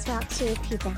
waktu kita.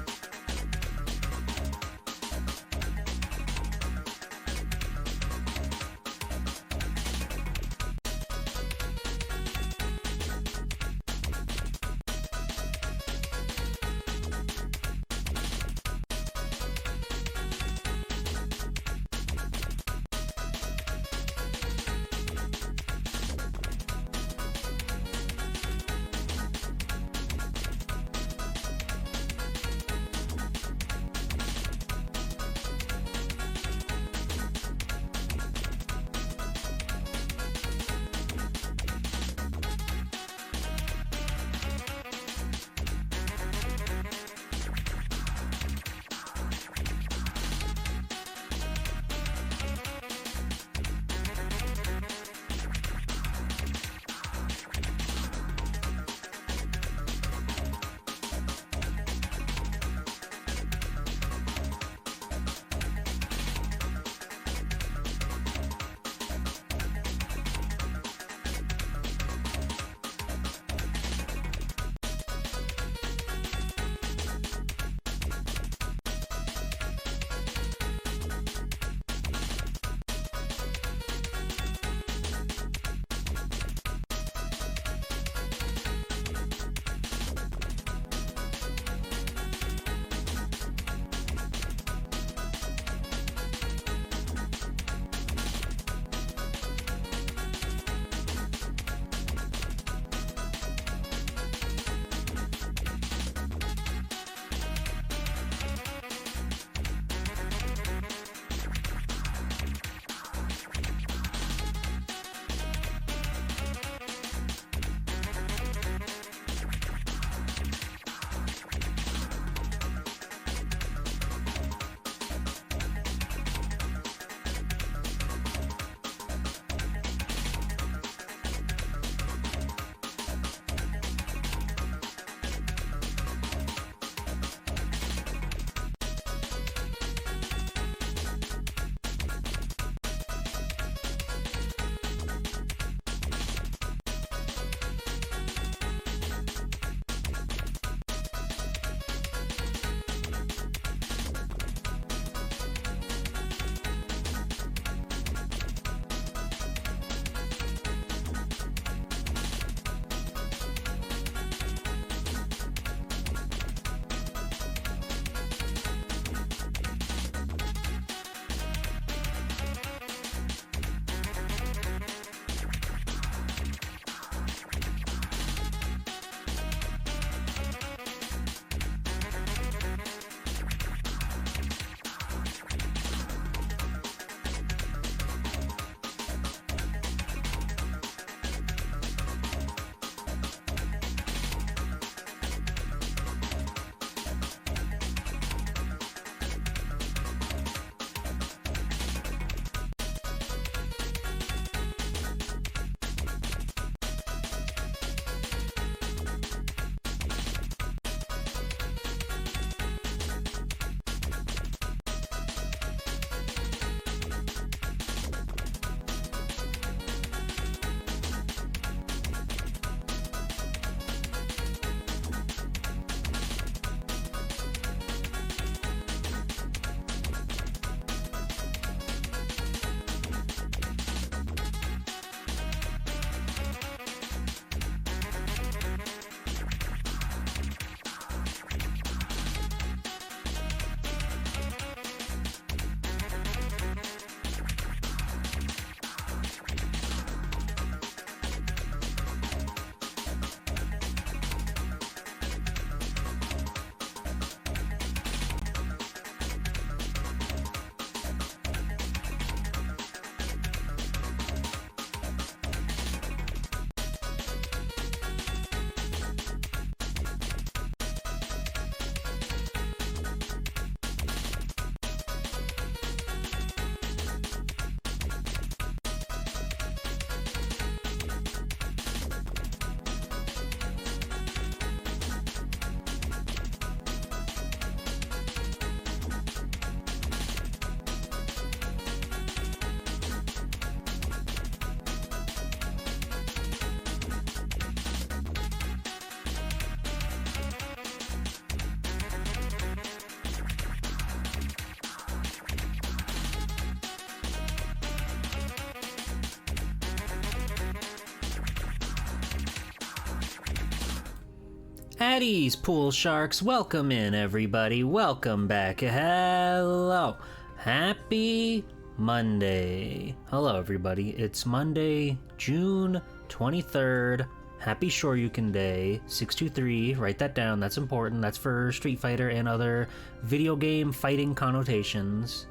At ease, pool sharks. Welcome in, everybody. Welcome back. Hello. Happy Monday. Hello, everybody. It's Monday, June 23rd. Happy Shoryuken Day. 623. Write that down. That's important. That's for Street Fighter and other video game fighting connotations.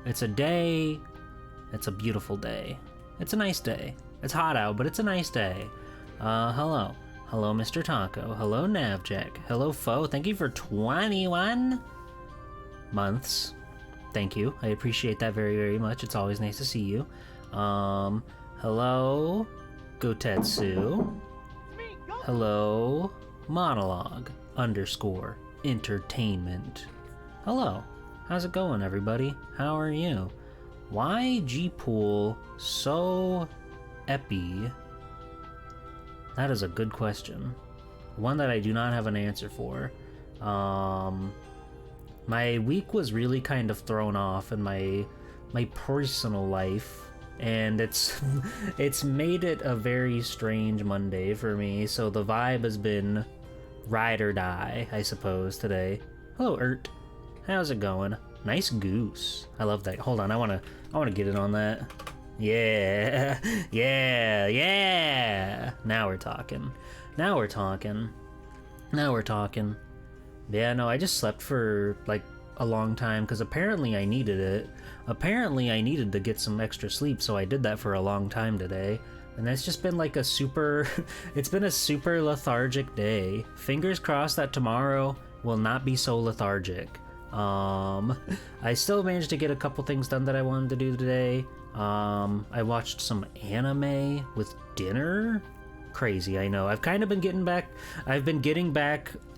It's a day. It's a beautiful day. It's a nice day. It's hot out, but it's a nice day. Hello. Hello, Mr. Taco. Hello, Navjack. Hello, Foe. Thank you for 21 months. Thank you. I appreciate that very, very much. It's always nice to see you. Hello, Gotetsu. Hello, Monologue _ Entertainment. Hello. How's it going, everybody? How are you? Why G-Pool so epi? That is a good question. One that I do not have an answer for. My week was really kind of thrown off in my personal life, and it's made it a very strange Monday for me. So the vibe has been ride or die, I suppose, today. Hello, Ert. How's it going? Nice goose. I love that. Hold on, I wanna get in on that. Yeah, yeah. Now we're talking. Yeah, no, I just slept for like a long time because apparently I needed it. Apparently I needed to get some extra sleep, so I did that for a long time today. And it's just been like it's been a super lethargic day. Fingers crossed that tomorrow will not be so lethargic. I still managed to get a couple things done that I wanted to do today. I watched some anime with dinner. Crazy, I know. I've been getting back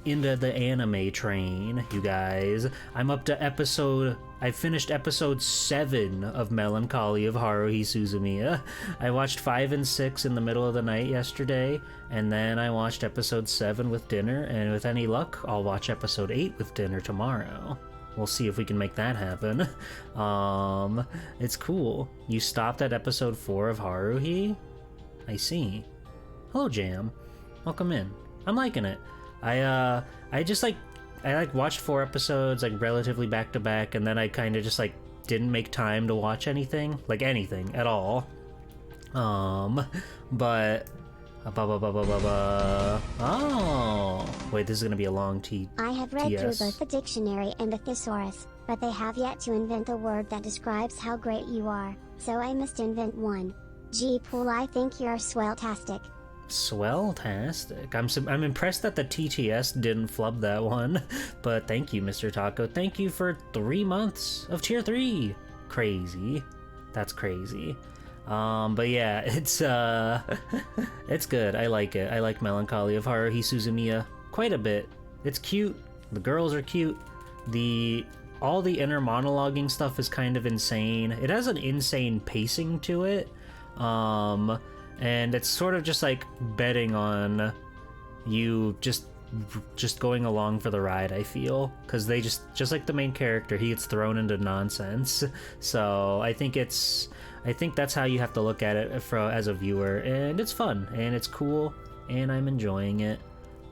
into the anime train, you guys. I finished episode 7 of Melancholy of Haruhi Suzumiya. I watched 5 and 6 in the middle of the night yesterday, and then I watched episode 7 with dinner, and with any luck, I'll watch episode 8 with dinner tomorrow. We'll see if we can make that happen. It's cool. You stopped at episode 4 of Haruhi? I see. Hello, Jam. Welcome in. I'm liking it. I watched 4 episodes like relatively back to back, and then I kind of just like didn't make time to watch anything at all. But oh, wait, this is gonna be a long I have read through both the dictionary and the thesaurus, but they have yet to invent a word that describes how great you are, so I must invent one. G-Pool, I think you're swelltastic. Swelltastic. I'm impressed that the TTS didn't flub that one, but thank you, Mr. Taco. Thank you for 3 months of tier 3. Crazy. That's crazy. But yeah, it's good. I like it. I like Melancholy of Haruhi Suzumiya quite a bit. It's cute. The girls are cute. All the inner monologuing stuff is kind of insane. It has an insane pacing to it. And it's sort of just like betting on you just going along for the ride, I feel, because they just like the main character, he gets thrown into nonsense. So I think that's how you have to look at it as a viewer, and it's fun and it's cool and I'm enjoying it.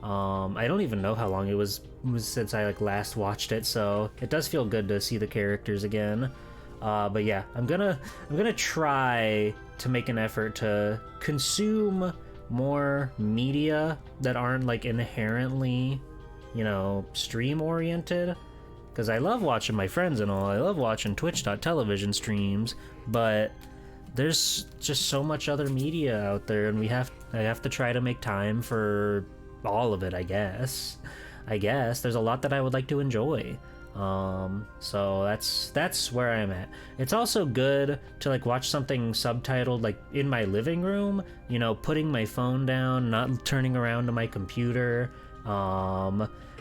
I don't even know how long it was since I like last watched it, so it does feel good to see the characters again. But yeah, I'm gonna try to make an effort to consume more media that aren't like inherently, stream oriented, because I love watching my friends and all. I love watching twitch.tv streams, but there's just so much other media out there, and I have to try to make time for all of it, I guess. There's a lot that I would like to enjoy. So that's where I'm at. It's also good to like watch something subtitled like in my living room, putting my phone down, not turning around to my computer.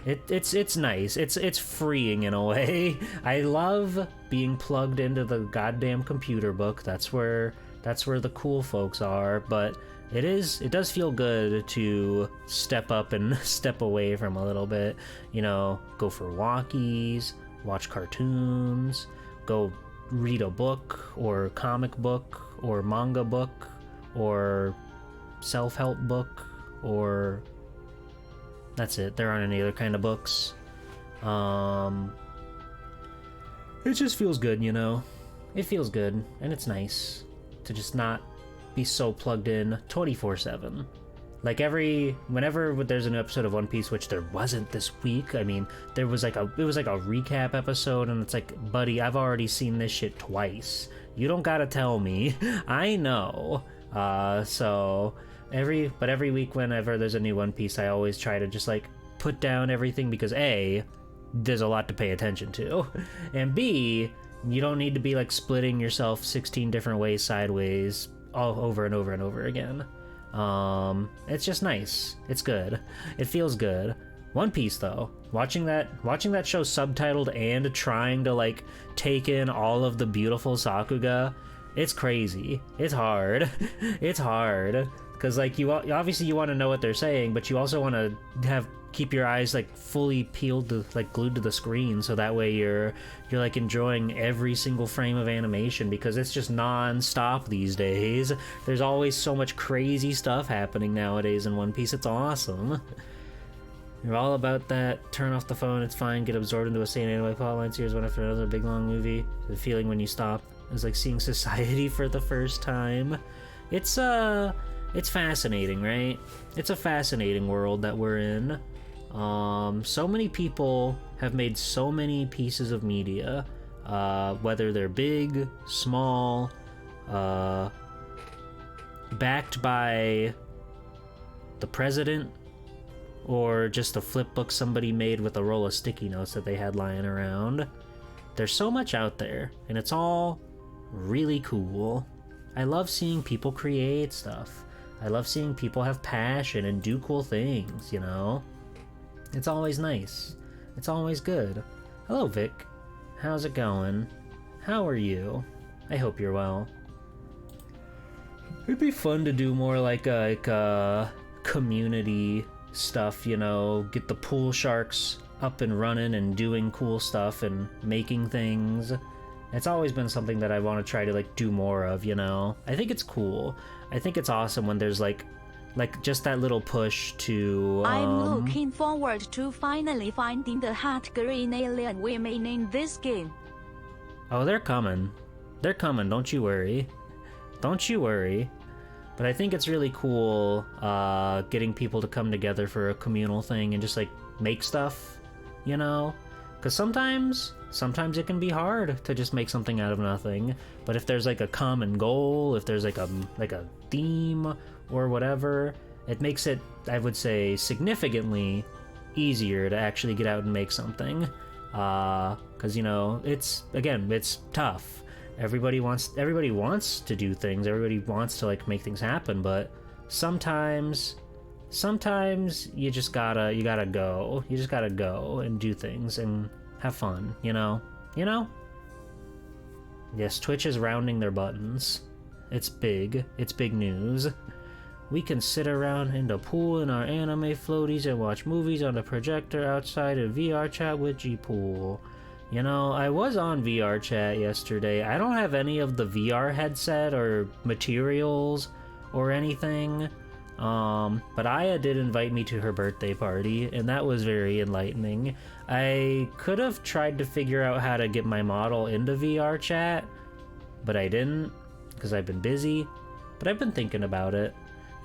It's nice. It's freeing in a way. I love being plugged into the goddamn computer book. That's where the cool folks are, but it does feel good to step up and step away from a little bit, go for walkies, watch cartoons, go read a book or comic book or manga book or self-help book or That's it. There aren't any other kind of books. It just feels good, you know? It feels good, and it's nice to just not be so plugged in 24/7. Like whenever there's an episode of One Piece, which there wasn't this week, I mean, it was like a recap episode, and it's like, buddy, I've already seen this shit twice. You don't gotta tell me. I know. So every week whenever there's a new One Piece, I always try to just like put down everything because A, there's a lot to pay attention to, and B, you don't need to be like splitting yourself 16 different ways sideways all over and over and over again. It's just nice. It's good. It feels good. One Piece though, watching that show subtitled and trying to like take in all of the beautiful Sakuga, it's crazy. It's hard. It's hard because like you obviously you want to know what they're saying, but you also want to keep your eyes like fully peeled to like glued to the screen, so that way you're like enjoying every single frame of animation, because it's just non-stop these days. There's always so much crazy stuff happening nowadays in One Piece. It's awesome. You're all about that. Turn off the phone, it's fine. Get absorbed into a sane anime plotline series one after another big long movie. The feeling when you stop is like seeing society for the first time. It's fascinating, right? It's a fascinating world that we're in. So many people have made so many pieces of media, whether they're big, small, backed by the president, or just a flip book somebody made with a roll of sticky notes that they had lying around. There's so much out there, and it's all really cool. I love seeing people create stuff. I love seeing people have passion and do cool things, you know? It's always nice. It's always good. Hello, Vic. How's it going? How are you? I hope you're well. It'd be fun to do more like community stuff, you know, get the pool sharks up and running and doing cool stuff and making things. It's always been something that I want to try to like do more of, you know? I think it's cool. I think it's awesome when there's like just that little push to I'm looking forward to finally finding the hot green alien women in this game. Oh, they're coming. They're coming, don't you worry. Don't you worry. But I think it's really cool getting people to come together for a communal thing and just like make stuff, you know? Because sometimes it can be hard to just make something out of nothing. But if there's like a common goal, if there's like a theme or whatever, it makes it, I would say, significantly easier to actually get out and make something. Because, you know, it's tough. Everybody wants to do things. Everybody wants to like make things happen, but sometimes you just gotta go. You just gotta go and do things and have fun, you know? You know? Yes, Twitch is rounding their buttons. It's big. It's big news. We can sit around in the pool in our anime floaties and watch movies on the projector outside of VR chat with G-Pool. You know, I was on VR chat yesterday. I don't have any of the VR headset or materials or anything. But Aya did invite me to her birthday party, and that was very enlightening. I could have tried to figure out how to get my model into VR chat, but I didn't, because I've been busy. But I've been thinking about it.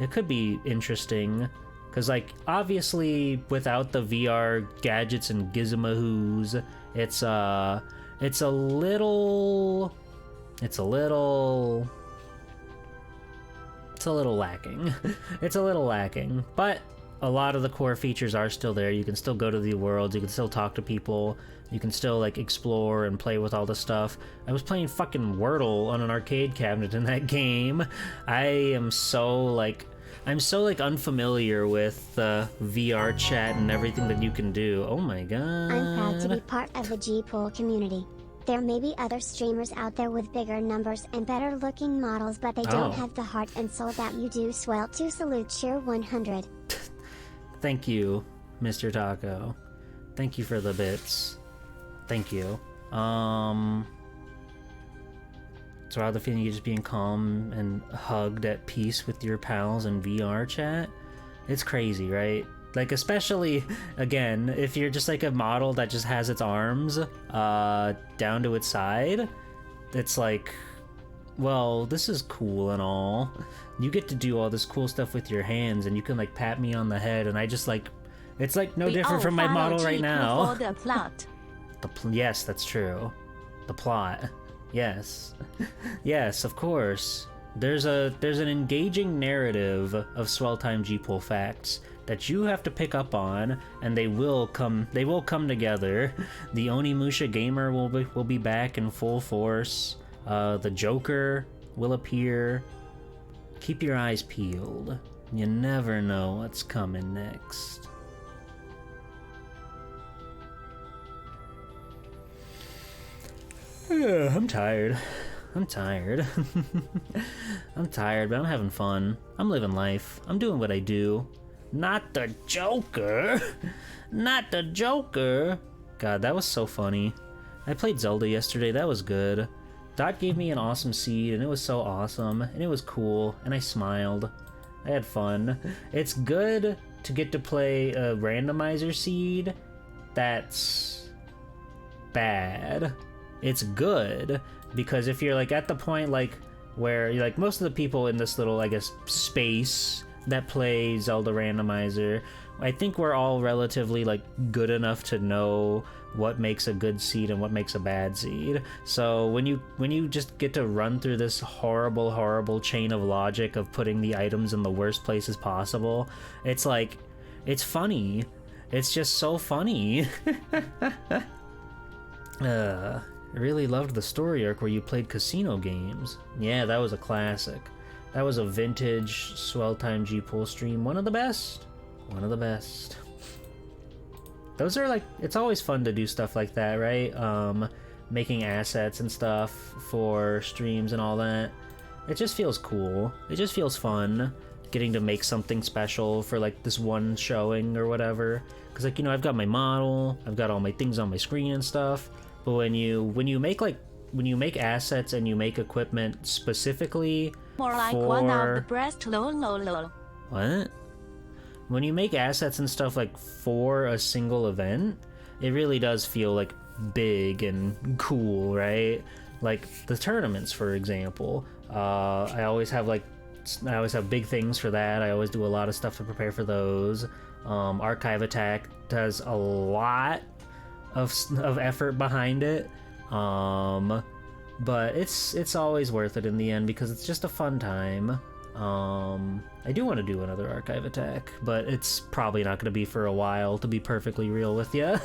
It could be interesting, because like obviously without the VR gadgets and gizmahoos, it's a little lacking. It's a little lacking, but a lot of the core features are still there. You can still go to the worlds, you can still talk to people, you can still like explore and play with all the stuff. I was playing fucking Wordle on an arcade cabinet in that game. I'm so unfamiliar with VR chat and everything that you can do. Oh my god. I'm proud to be part of the G-Pool community. There may be other streamers out there with bigger numbers and better looking models, but they don't have the heart and soul that you do. Swell to salute cheer 100. Thank you, Mr. Taco. Thank you for the bits. Thank you. So how the feeling you just being calm and hugged at peace with your pals in VR chat? It's crazy, right? Like, especially, again, if you're just like a model that just has its arms down to its side, it's like, well, this is cool and all. You get to do all this cool stuff with your hands, and you can like pat me on the head, and I just like, it's like no different from my model right now. For the plot. Yes, that's true. The plot. Yes. Yes, of course. There's an engaging narrative of Swell Time G-Pool facts that you have to pick up on, and they will come together. The Onimusha Gamer will be back in full force. The Joker will appear. Keep your eyes peeled. You never know what's coming next. I'm tired. I'm tired, but I'm having fun. I'm living life. I'm doing what I do. Not the Joker. Not the Joker. God, that was so funny. I played Zelda yesterday. That was good. Dot gave me an awesome seed, and it was so awesome, and it was cool, and I smiled. I had fun. It's good to get to play a randomizer seed that's bad. It's good because if you're like at the point like where you're like most of the people in this little, I guess, space that play Zelda randomizer, I think we're all relatively like good enough to know what makes a good seed and what makes a bad seed. So when you just get to run through this horrible chain of logic of putting the items in the worst places possible, it's like, it's funny. It's just so funny. I really loved the story arc where you played casino games. Yeah, that was a classic. That was a vintage Swell Time G-Pool stream. One of the best. One of the best. Those are like, it's always fun to do stuff like that, right? Making assets and stuff for streams and all that. It just feels cool. It just feels fun getting to make something special for like this one showing or whatever. Because like, you know, I've got my model, I've got all my things on my screen and stuff. But when you make assets and you make equipment specifically more like for... one of the breast lol. What? When you make assets and stuff like for a single event, it really does feel like big and cool, right? Like the tournaments, for example. I always have big things for that. I always do a lot of stuff to prepare for those. Archive Attack does a lot of effort behind it, but it's always worth it in the end because it's just a fun time. I do want to do another Archive Attack, but it's probably not going to be for a while, to be perfectly real with you.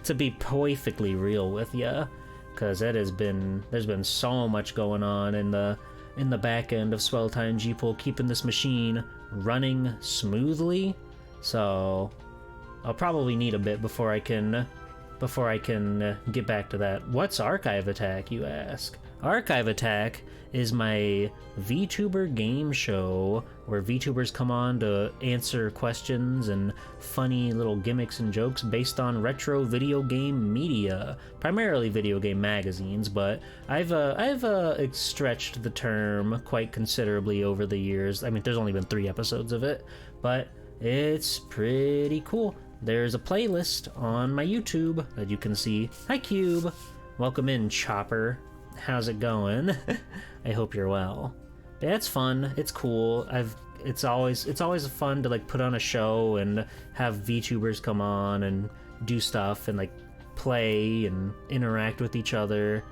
To be perfectly real with you, because there's been so much going on in the back end of Swell Time G-Pool, keeping this machine running smoothly. So I'll probably need a bit before I can get back to that. What's Archive Attack, you ask? Archive Attack is my VTuber game show where VTubers come on to answer questions and funny little gimmicks and jokes based on retro video game media, primarily video game magazines, but I've stretched the term quite considerably over the years. I mean, there's only been 3 episodes of it, but it's pretty cool. There's a playlist on my YouTube that you can see. Hi, Cube. Welcome in, Chopper. How's it going? I hope you're well. Yeah, it's fun. It's cool. It's always fun to like put on a show and have VTubers come on and do stuff and like play and interact with each other.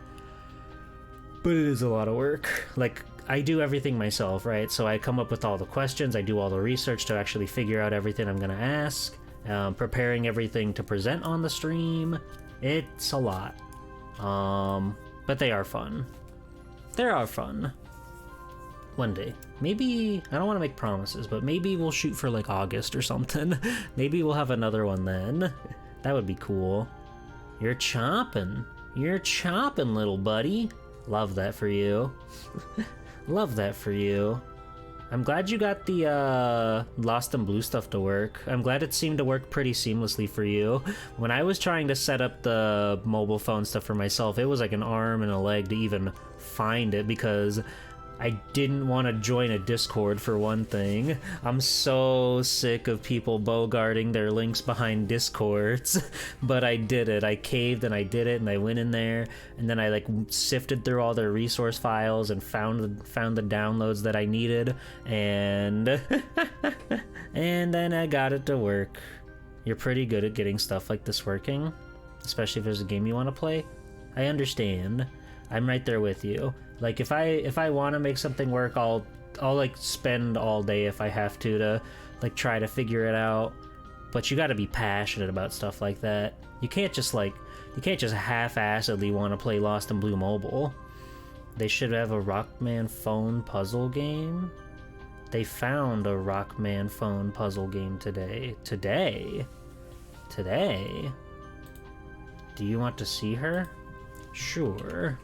But it is a lot of work. Like, I do everything myself, right? So I come up with all the questions. I do all the research to actually figure out everything I'm gonna ask. Preparing everything to present on the stream. It's a lot. But they are fun. They are fun. One day. Maybe, I don't want to make promises, but maybe we'll shoot for like August or something. Maybe we'll have another one then. That would be cool. You're chomping. You're chomping, little buddy. Love that for you. Love that for you. I'm glad you got the Lost and Blue stuff to work. I'm glad it seemed to work pretty seamlessly for you. When I was trying to set up the mobile phone stuff for myself, it was like an arm and a leg to even find it because I didn't want to join a Discord for one thing. I'm so sick of people bogarting their links behind Discords, but I did it. I caved and I did it, and I went in there, and then I like sifted through all their resource files and found the downloads that I needed, and and then I got it to work. You're pretty good at getting stuff like this working, especially if there's a game you want to play. I understand. I'm right there with you. Like if I want to make something work, I'll like spend all day if I have to like try to figure it out. But you got to be passionate about stuff like that. You can't just half-assedly want to play Lost in Blue Mobile. They should have a Rockman phone puzzle game. They found a Rockman phone puzzle game today. Today. Do you want to see her? Sure.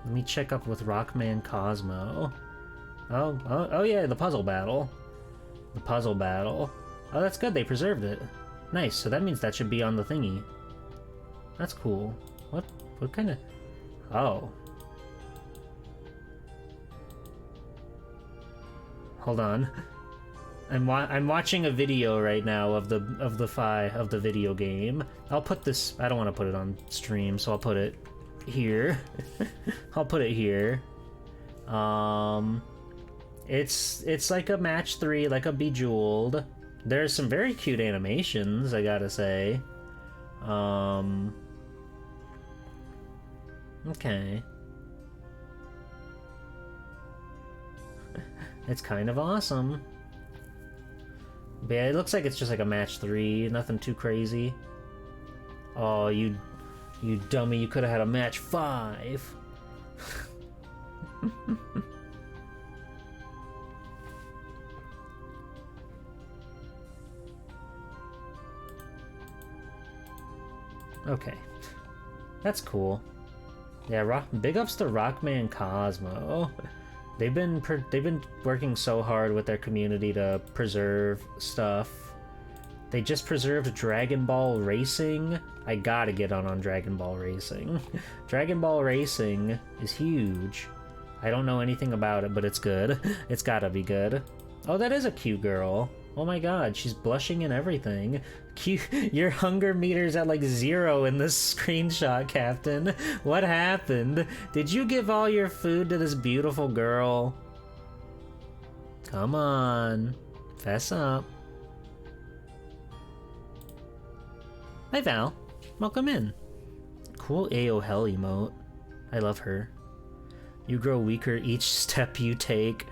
Let me check up with Rockman Cosmo. Oh yeah, the puzzle battle. Oh, that's good, they preserved it. Nice, so that means that should be on the thingy. That's cool. What kind of... Oh. Hold on. I'm watching a video right now of the video game. I'll put this... I don't want to put it on stream, so I'll put it here. I'll put it here. It's like a match 3, like a Bejeweled. There's some very cute animations, I gotta say. Okay. It's kind of awesome. But yeah, it looks like it's just like a match 3, nothing too crazy. Oh, you dummy, you could have had a match 5. Okay. That's cool. Yeah, big ups to Rockman Cosmo. They've been working so hard with their community to preserve stuff. They just preserved Dragon Ball Racing. I gotta get on Dragon Ball Racing. Dragon Ball Racing is huge. I don't know anything about it, but it's good. It's gotta be good. Oh, that is a cute girl. Oh my god, she's blushing and everything. Cute. Your hunger meter's at like 0 in this screenshot, Captain. What happened? Did you give all your food to this beautiful girl? Come on. Fess up. Hi, Val. Welcome in. Cool AO Hell emote. I love her. You grow weaker each step you take.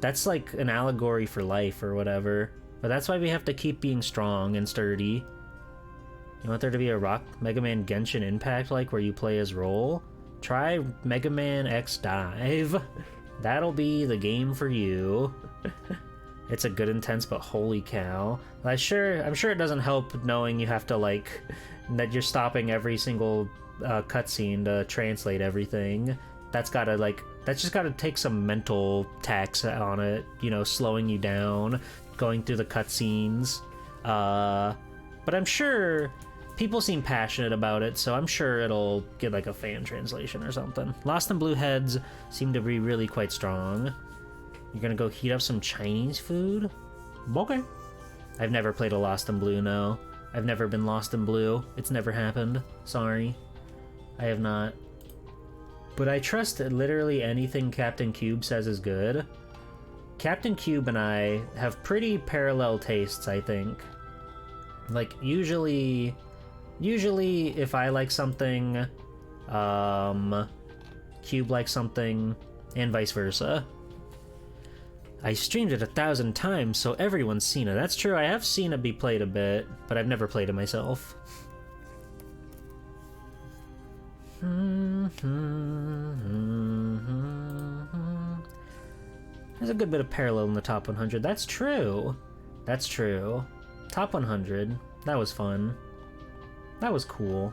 That's like an allegory for life or whatever. But that's why we have to keep being strong and sturdy. You want there to be a Mega Man Genshin Impact like where you play as Roll? Try Mega Man X Dive. That'll be the game for you. It's a good intense, but holy cow. I'm sure it doesn't help knowing you have to like that you're stopping every single cutscene to translate everything. That's just gotta take some mental tax on it, you know, slowing you down, going through the cutscenes. But I'm sure people seem passionate about it, so I'm sure it'll get like a fan translation or something. Lost in Blue heads seem to be really quite strong. You're gonna go heat up some Chinese food? Okay. I've never played a Lost in Blue, no. I've never been Lost in Blue. It's never happened. Sorry. I have not. But I trust that literally anything Captain Cube says is good. Captain Cube and I have pretty parallel tastes, I think. Like, usually if I like something, Cube likes something, and vice versa. I streamed it 1,000 times, so everyone's seen it. That's true, I have seen it be played a bit, but I've never played it myself. There's a good bit of parallel in the top 100. That's true. That's true. Top 100. That was fun. That was cool.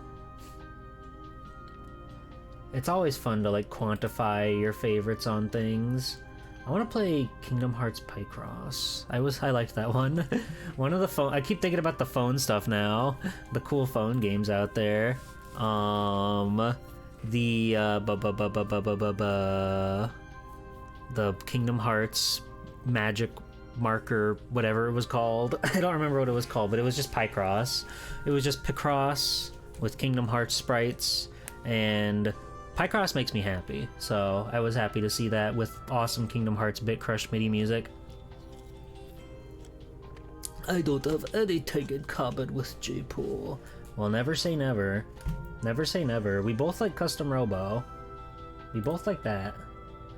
It's always fun to like quantify your favorites on things. I want to play Kingdom Hearts Picross. I liked that one. One of the phone. I keep thinking about the phone stuff now. The cool phone games out there. the the Kingdom Hearts magic marker, whatever it was called. I don't remember what it was called, but it was just Picross. It was just Picross with Kingdom Hearts sprites, and Picross makes me happy, so I was happy to see that with awesome Kingdom Hearts Bit Crush MIDI music. I don't have anything in common with J-Pool. Well, never say never. Never say never. We both like Custom Robo. We both like that.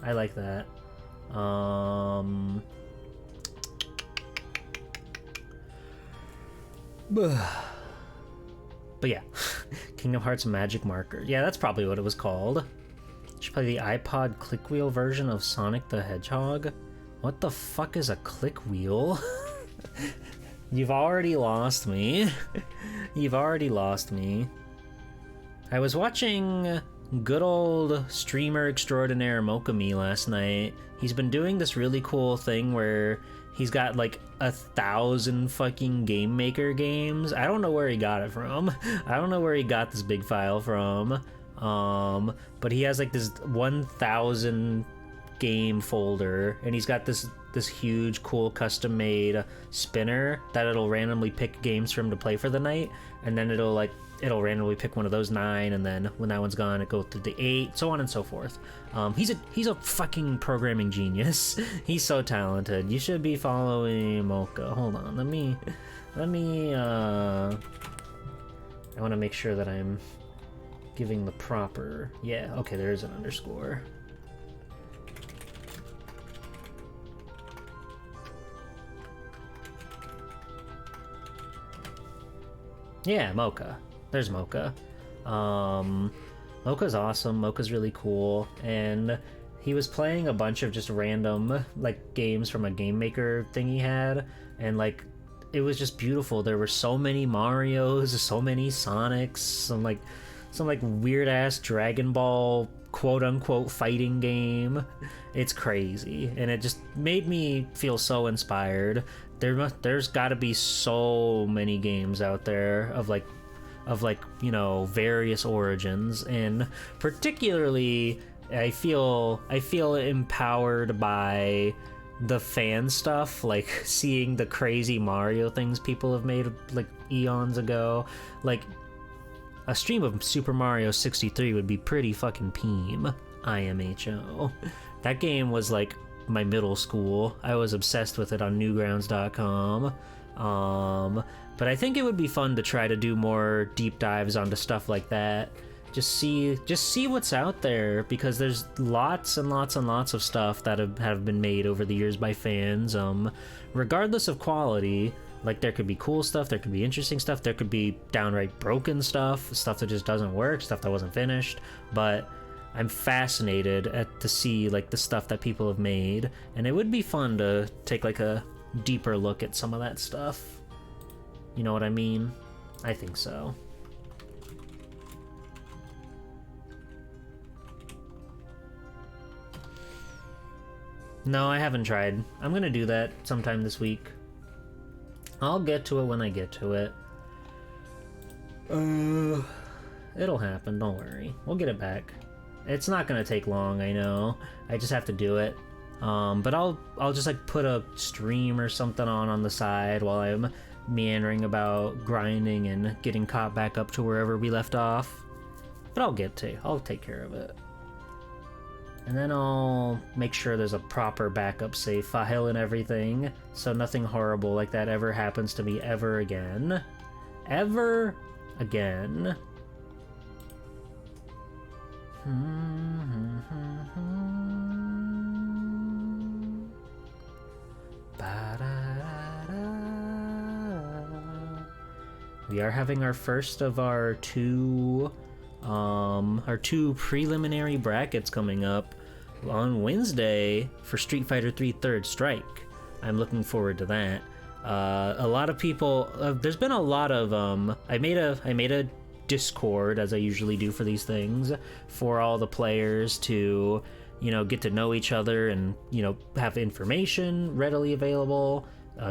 I like that. But yeah, Kingdom Hearts Magic Marker. Yeah, that's probably what it was called. Should play the iPod click wheel version of Sonic the Hedgehog. What the fuck is a click wheel? You've already lost me. You've already lost me. I was watching good old streamer extraordinaire Mokami last night. He's been doing this really cool thing where he's got like 1,000 fucking Game Maker games. I don't know where he got it from. I don't know where he got this big file from. But he has like this 1,000 game folder, and he's got this huge cool custom made spinner that it'll randomly pick games for him to play for the night, and then it'll randomly pick one of those 9, and then when that one's gone it goes to the 8, so on and so forth. He's a fucking programming genius. He's so talented. You should be following Mocha. Hold on, let me I want to make sure that I'm giving the proper, yeah, okay, there is an underscore. Yeah, Mocha. There's Mocha. Mocha's awesome. Mocha's really cool. And he was playing a bunch of just random, like, games from a Game Maker thing he had. And, like, it was just beautiful. There were so many Marios, so many Sonics, some weird-ass Dragon Ball quote-unquote fighting game. It's crazy. And it just made me feel so inspired. There's got to be so many games out there of like you know, various origins, and particularly I feel empowered by the fan stuff, like seeing the crazy Mario things people have made like eons ago. Like a stream of Super Mario 63 would be pretty fucking peem. IMHO. That game was like my middle school. I was obsessed with it on newgrounds.com. But I think it would be fun to try to do more deep dives onto stuff like that. Just see what's out there, because there's lots and lots and lots of stuff that have been made over the years by fans, regardless of quality. Like, there could be cool stuff, there could be interesting stuff, there could be downright broken stuff that just doesn't work, stuff that wasn't finished, but I'm fascinated to see like the stuff that people have made, and it would be fun to take like a deeper look at some of that stuff. You know what I mean? I think so. No, I haven't tried. I'm gonna do that sometime this week. I'll get to it when I get to it. It'll happen, don't worry. We'll get it back. It's not gonna take long, I know. I just have to do it. But I'll just like put a stream or something on the side while I'm meandering about grinding and getting caught back up to wherever we left off. But I'll take care of it. And then I'll make sure there's a proper backup save file and everything, so nothing horrible like that ever happens to me ever again. Ever again. We are having our first of our two preliminary brackets coming up on Wednesday for Street Fighter 3 Third Strike. I'm looking forward to that. A lot of people, there's been a lot of I made a Discord, as I usually do for these things, for all the players to, you know, get to know each other and, you know, have information readily available,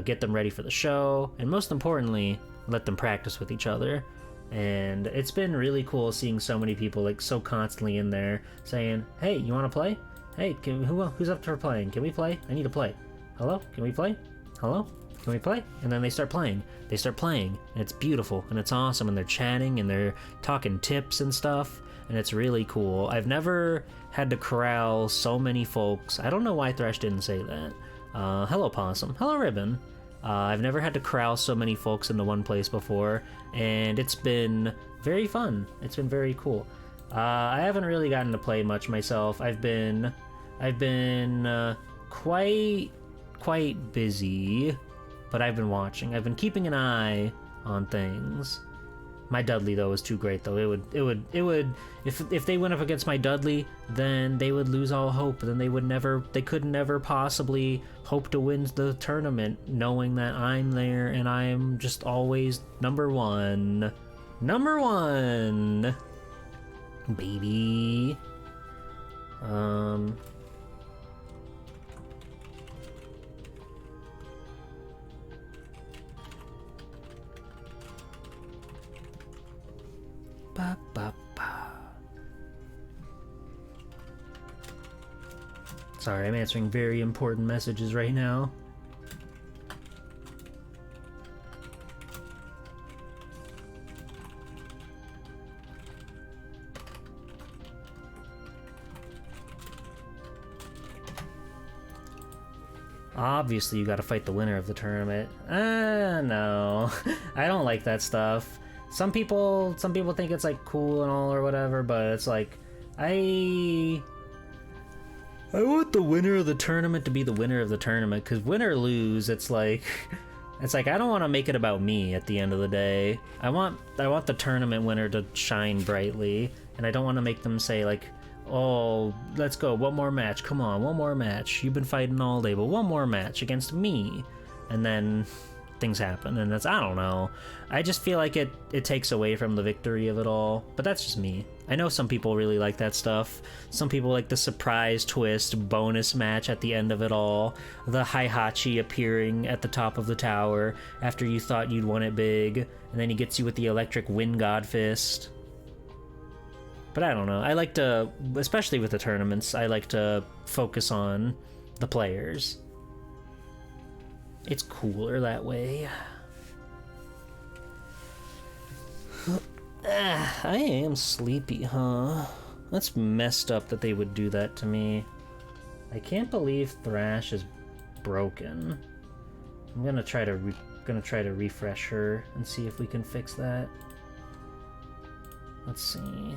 get them ready for the show, and most importantly, let them practice with each other. And it's been really cool seeing so many people like so constantly in there saying, hey, you want to play? Hey, who's up for playing? Can we play? I need to play. Hello? Can we play? Hello? Can we play? And then they start playing. They start playing, and it's beautiful, and it's awesome, and they're chatting, and they're talking tips and stuff, and it's really cool. I've never had to corral so many folks. I don't know why Thresh didn't say that. Hello, Possum. Hello, Ribbon. I've never had to corral so many folks into one place before, and it's been very fun. It's been very cool. I haven't really gotten to play much myself. I've been quite busy, but I've been watching. I've been keeping an eye on things. My Dudley though is too great though. It would if they went up against my Dudley, then they would lose all hope. Then they could never possibly hope to win the tournament, knowing that I'm there and I'm just always number one, baby. Ba, ba, ba. Sorry, I'm answering very important messages right now. Obviously, you gotta fight the winner of the tournament. No. I don't like that stuff. Some people think it's like cool and all or whatever, but it's like I want the winner of the tournament to be the winner of the tournament, because win or lose, it's like I don't want to make it about me at the end of the day. I want the tournament winner to shine brightly, and I don't want to make them say like, oh, let's go, one more match, come on, one more match, you've been fighting all day, but one more match against me, and then things happen, and I don't know. I just feel like it takes away from the victory of it all, but that's just me. I know some people really like that stuff. Some people like the surprise twist bonus match at the end of it all, the Heihachi appearing at the top of the tower after you thought you'd won it big, and then he gets you with the electric wind god fist. But I don't know. I like to, especially with the tournaments, I like to focus on the players. It's cooler that way. I am sleepy, huh? That's messed up that they would do that to me. I can't believe Thrash is broken. I'm gonna try to refresh her and see if we can fix that. Let's see.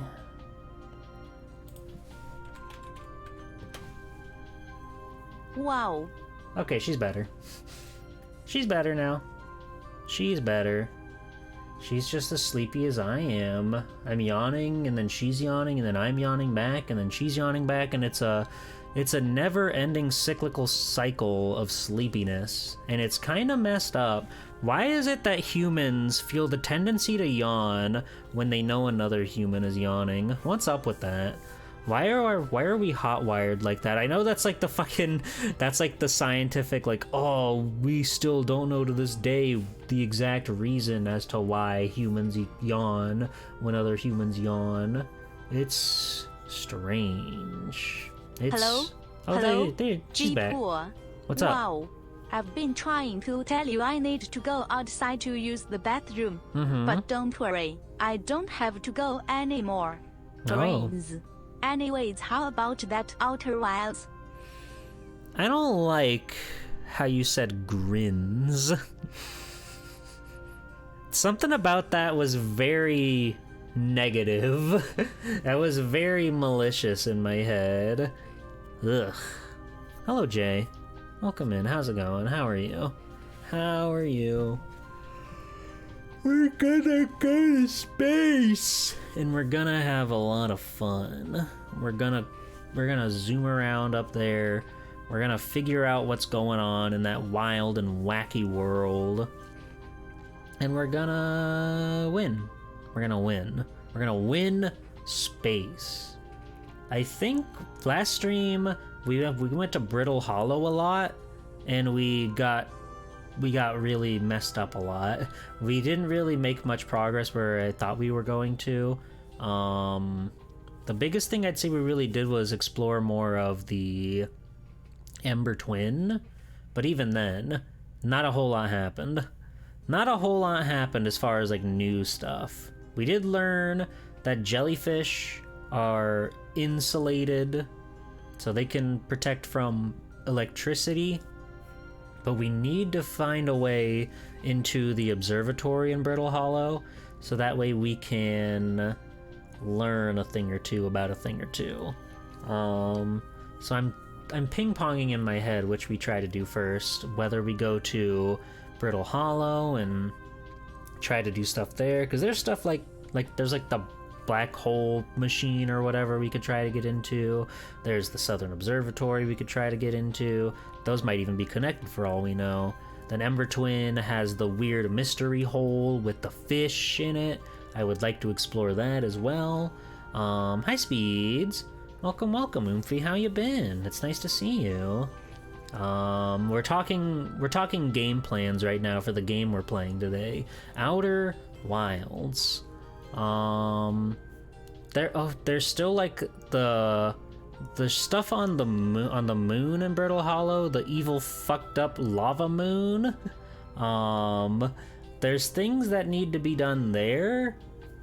Wow. Okay, she's better. She's better now. She's better. She's just as sleepy as I am. I'm yawning, and then she's yawning, and then I'm yawning back, and then she's yawning back, and it's a never-ending cyclical cycle of sleepiness, and it's kind of messed up. Why is it that humans feel the tendency to yawn when they know another human is yawning? What's up with that? Why are we hot-wired like that? I know that's like that's like the scientific, like, oh, we still don't know to this day the exact reason as to why humans yawn when other humans yawn. It's strange. Hello? Oh, Hello? She's back. What's up? Wow. I've been trying to tell you I need to go outside to use the bathroom. But don't worry, I don't have to go anymore. Brains. Anyways, how about that Outer Wilds? I don't like how you said grins. Something about that was very negative. That was very malicious in my head. Ugh. Hello, Jay. Welcome in. How's it going? How are you? How are you? We're gonna go to space, and we're gonna have a lot of fun. We're gonna zoom around up there. We're gonna figure out what's going on in that wild and wacky world, and we're gonna win. We're gonna win. We're gonna win space. I think last stream we went to Brittle Hollow a lot, and we got we got really messed up a lot. We didn't really make much progress where I thought we were going to. The biggest thing I'd say we really did was explore more of the Ember Twin, but even then, not a whole lot happened. Not a whole lot happened as far as like new stuff. We did learn that jellyfish are insulated, so they can protect from electricity, but we need to find a way into the observatory in Brittle Hollow, so that way we can learn a thing or two about a thing or two. So I'm ping-ponging in my head which we try to do first, whether we go to Brittle Hollow and try to do stuff there, because there's stuff like there's like the black hole machine or whatever we could try to get into. There's the Southern Observatory we could try to get into. Those might even be connected for all we know. Then Ember Twin has the weird mystery hole with the fish in it. I would like to explore that as well. Hi Speeds. Welcome, Oomphy. How you been? It's nice to see you. We're talking game plans right now for the game we're playing today. Outer Wilds. There's still like the stuff on the moon in Brittle Hollow, the evil fucked up lava moon. There's things that need to be done there,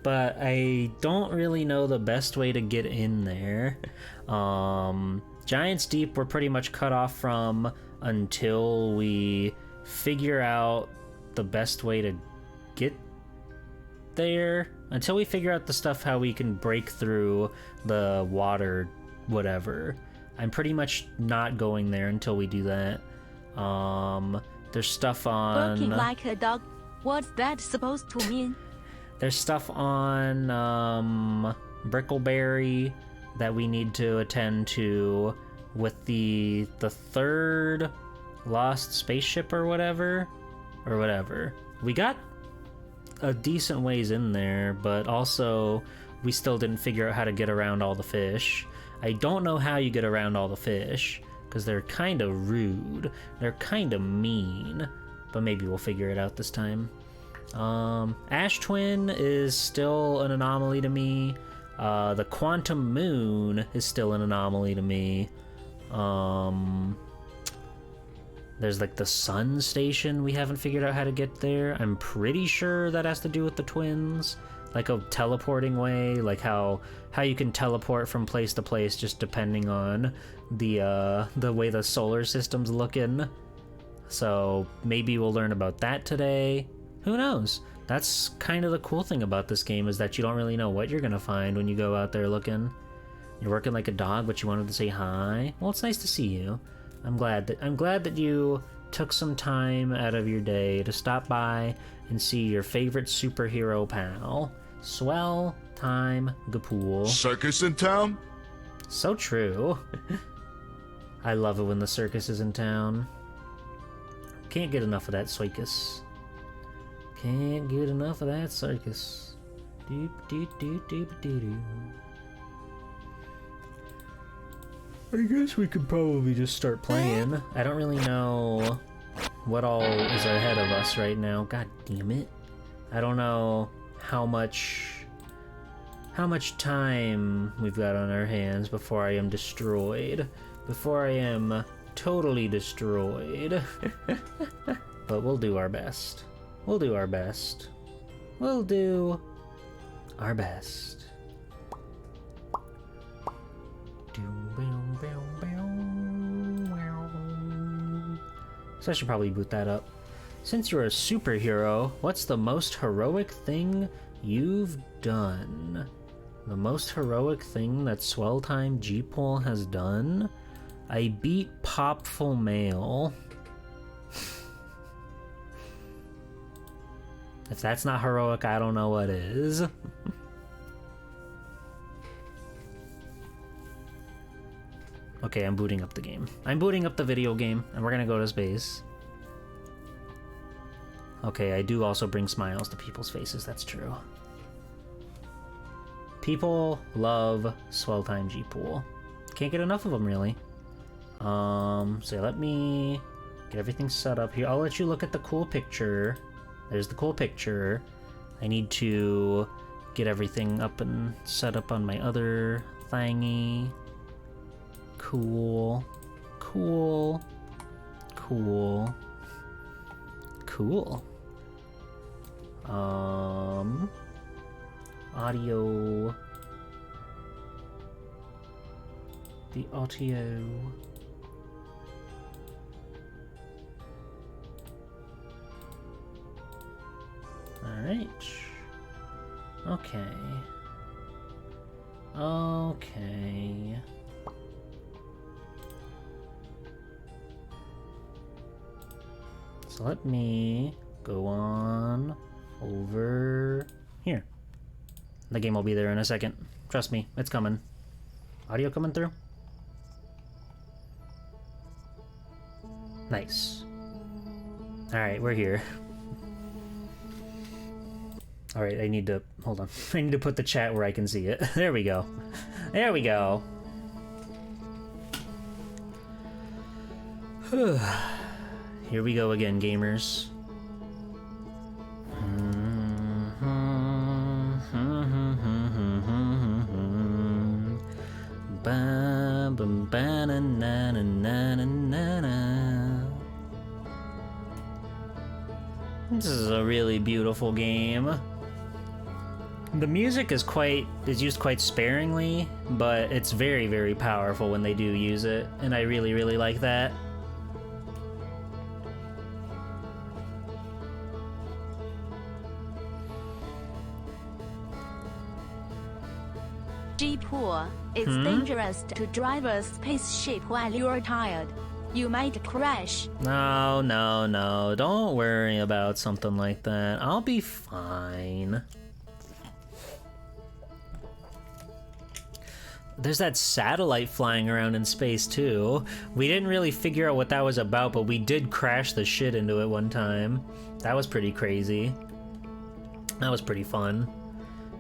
but I don't really know the best way to get in there. Giant's Deep we're pretty much cut off from until we figure out the best way to get there. Until we figure out the stuff how we can break through the water, whatever. I'm pretty much not going there until we do that. There's stuff on... Barking like a dog. What's that supposed to mean? There's stuff on Brickleberry that we need to attend to with the third lost spaceship or whatever. We got a decent ways in there, but also we still didn't figure out how to get around all the fish. I don't know how you get around all the fish, because they're kind of rude. They're kind of mean, but maybe we'll figure it out this time. Ash Twin is still an anomaly to me. The Quantum Moon is still an anomaly to me. There's like the Sun Station, we haven't figured out how to get there. I'm pretty sure that has to do with the twins. Like a teleporting way, like how you can teleport from place to place just depending on the way the solar system's looking. So maybe we'll learn about that today. Who knows? That's kind of the cool thing about this game, is that you don't really know what you're gonna find when you go out there looking. You're working like a dog, but you wanted to say hi. Well, it's nice to see you. I'm glad that you took some time out of your day to stop by and see your favorite superhero pal. Swell time Gapool. Circus in town? So true. I love it when the circus is in town. Can't get enough of that circus. Can't get enough of that circus. Doop doop doop doop doo doo. I guess we could probably just start playing. I don't really know what all is ahead of us right now. God damn it. I don't know how much time we've got on our hands before I am destroyed. Before I am totally destroyed. But we'll do our best. We'll do our best. We'll do our best. So I should probably boot that up. Since you're a superhero, what's the most heroic thing you've done? The most heroic thing that Swell Time G-Pole has done? I beat Popful Mail. If that's not heroic, I don't know what is. Okay, I'm booting up the game. I'm booting up the video game, and we're gonna go to space. Okay, I do also bring smiles to people's faces, that's true. People love Swell Time G-Pool. Can't get enough of them, really. So let me Get everything set up here. I'll let you look at the cool picture. There's the cool picture. I need to get everything up and set up on my other thingy. Cool. Cool. Cool. Cool. Audio. The audio. Alright. Okay. Okay. So let me go on over here. The game will be there in a second. Trust me, it's coming. Audio coming through? Nice. Alright, we're here. Alright, I need to... hold on. I need to put the chat where I can see it. There we go. There we go. Here we go again, gamers. This is a really beautiful game. The music is used quite sparingly, but it's very, very powerful when they do use it, and I really, really like that. G-Poor, it's dangerous to drive a spaceship while you're tired. You might crash. No, no, no. Don't worry about something like that. I'll be fine. There's that satellite flying around in space, too. We didn't really figure out what that was about, but we did crash the shit into it one time. That was pretty crazy. That was pretty fun.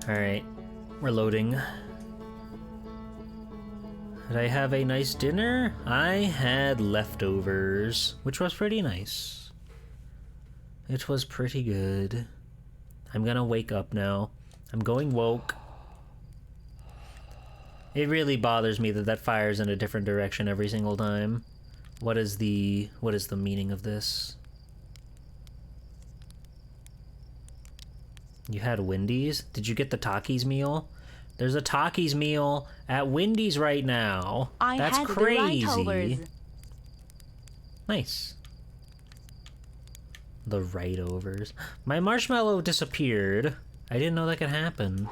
Alright, we're loading. Did I have a nice dinner? I had leftovers, which was pretty nice. It was pretty good. I'm gonna wake up now. I'm going woke. It really bothers me that that fires in a different direction every single time. What is the meaning of this? You had Wendy's? Did you get the Takis meal? There's a Takis meal at Wendy's right now. That's crazy. The right-overs. Nice. The right-overs. My marshmallow disappeared. I didn't know that could happen.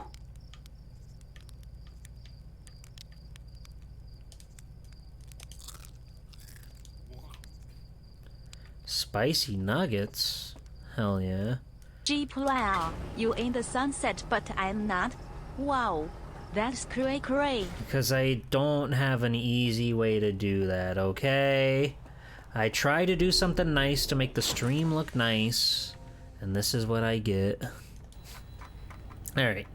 Spicy nuggets? Hell yeah. G-Poor, you in the sunset, but I'm not. Wow, that's cray-cray. Because I don't have an easy way to do that, okay? I try to do something nice to make the stream look nice, and this is what I get. Alright,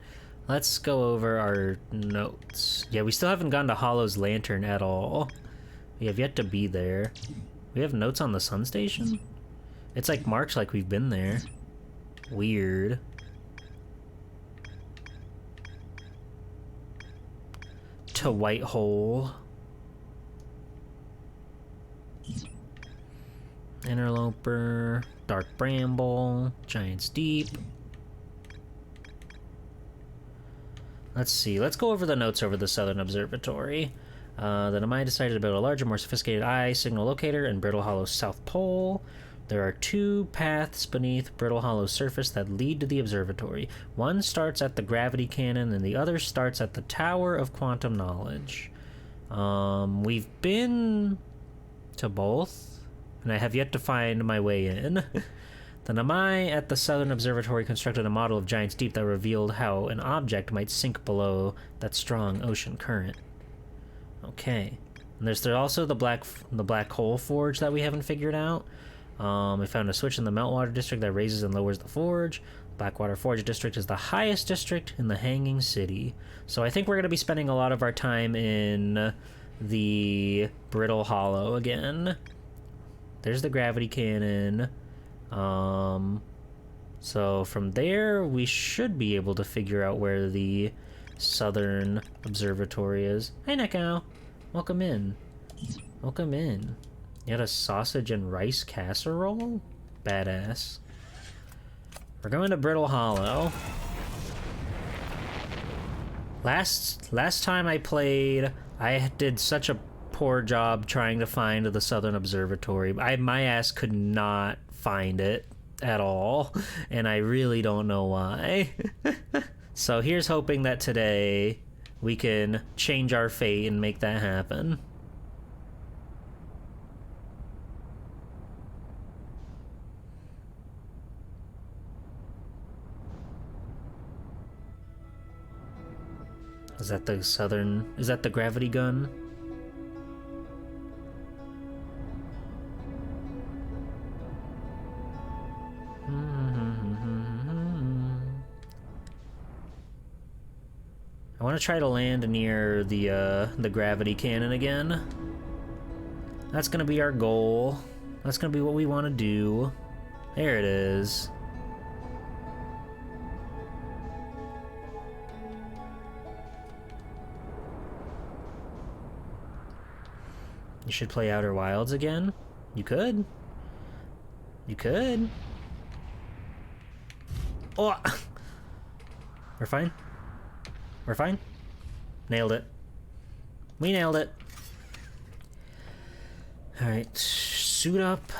let's go over our notes. Yeah, we still haven't gone to Hollow's Lantern at all. We have yet to be there. We have notes on the sun station? It's like marked like we've been there. Weird. To Whitehole. Interloper. Dark Bramble. Giant's Deep. Let's see. Let's go over the notes over the Southern Observatory. The Namai decided to build a larger, more sophisticated eye signal locator in Brittle Hollow's South Pole. There are two paths beneath Brittle Hollow's surface that lead to the observatory. One starts at the gravity cannon, and the other starts at the Tower of Quantum Knowledge. We've been to both, and I have yet to find my way in. The Namai at the Southern Observatory constructed a model of Giant's Deep that revealed how an object might sink below that strong ocean current. Okay. And there's also the black hole forge that we haven't figured out. We found a switch in the Meltwater District that raises and lowers the forge. Blackwater Forge District is the highest district in the Hanging City. So I think we're going to be spending a lot of our time in the Brittle Hollow again. There's the gravity cannon. So from there, we should be able to figure out where the southern observatory is. Hey, Neko. Welcome in. Welcome in. You had a sausage and rice casserole? Badass. We're going to Brittle Hollow. Last time I played, I did such a poor job trying to find the southern observatory. My ass could not find it at all, and I really don't know why. So here's hoping that today we can change our fate and make that happen. Is that the southern... Is that the gravity gun? I want to try to land near the gravity cannon again. That's gonna be our goal. That's gonna be what we want to do. There it is. You should play Outer Wilds again? You could. You could. Oh! We're fine. We're fine. Nailed it. We nailed it. Alright, suit up.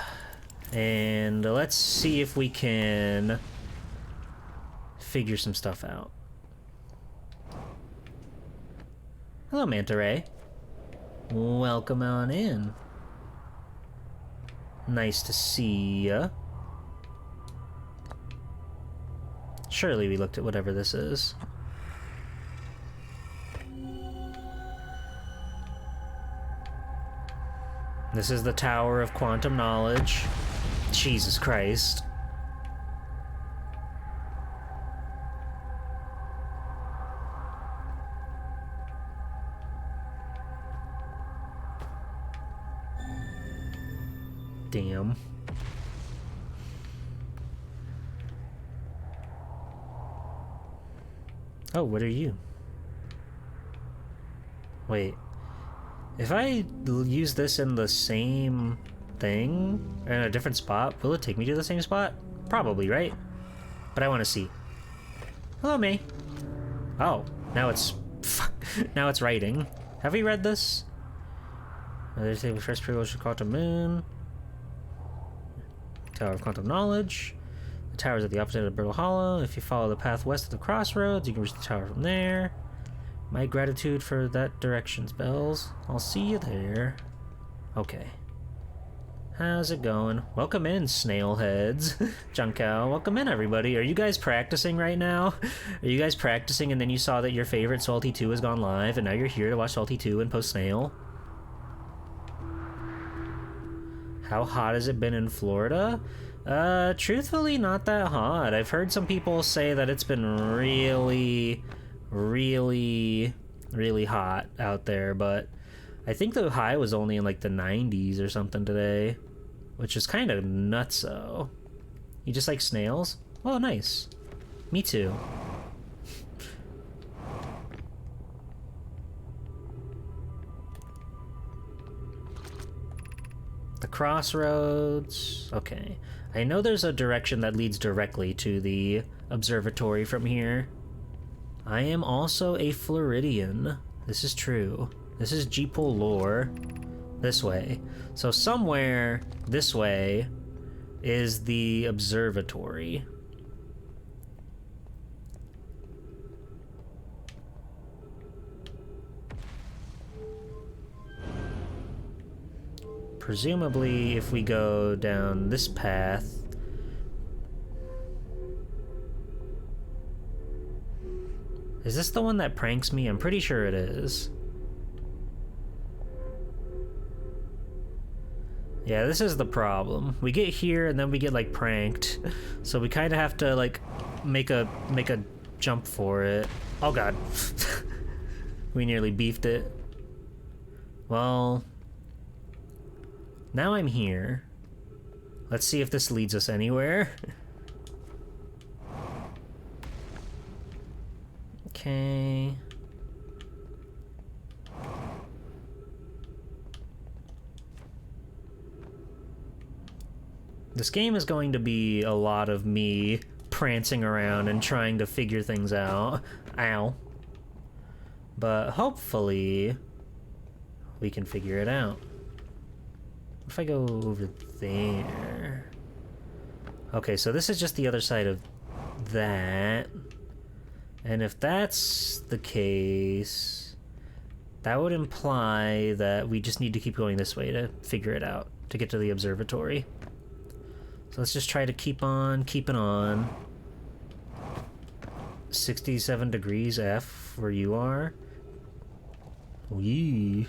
And let's see if we can figure some stuff out. Hello, Manta Ray. Welcome on in. Nice to see ya. Surely we looked at whatever this is. This is the Tower of Quantum Knowledge. Jesus Christ. Damn. Oh, what are you? Wait. If I use this in the same thing, in a different spot, will it take me to the same spot? Probably, right? But I want to see. Hello, May. Oh, now it's... now it's writing. Have we read this? There's the first privilege of Quantum Moon. Tower of Quantum Knowledge. The tower is at the opposite of Brittle Hollow. If you follow the path west of the crossroads, you can reach the tower from there. My gratitude for that directions, Bells. I'll see you there. Okay. How's it going? Welcome in, snailheads. Junkao, welcome in, everybody. Are you guys practicing right now? Are you guys practicing and then you saw that your favorite Salty 2 has gone live and now you're here to watch Salty 2 and post snail? How hot has it been in Florida? Truthfully, not that hot. I've heard some people say that it's been really hot out there, but I think the high was only in like the 90s or something today, which is kind of nutso. You just like snails? Oh, nice. Me too. The crossroads. Okay. I know there's a direction that leads directly to the observatory from here. I am also a Floridian. This is true. This is G-Pool lore. This way. So somewhere this way is the observatory. Presumably, if we go down this path... Is this the one that pranks me? I'm pretty sure it is. Yeah, this is the problem. We get here and then we get like pranked. So we kind of have to like make a jump for it. Oh god. We nearly beefed it. Well, now I'm here. Let's see if this leads us anywhere. Okay. This game is going to be a lot of me prancing around and trying to figure things out. Ow. But hopefully we can figure it out. What if I go over there? Okay, so this is just the other side of that. And if that's the case, that would imply that we just need to keep going this way to figure it out, to get to the observatory. So let's just try to keep on keeping on. 67 degrees F where you are. Wee.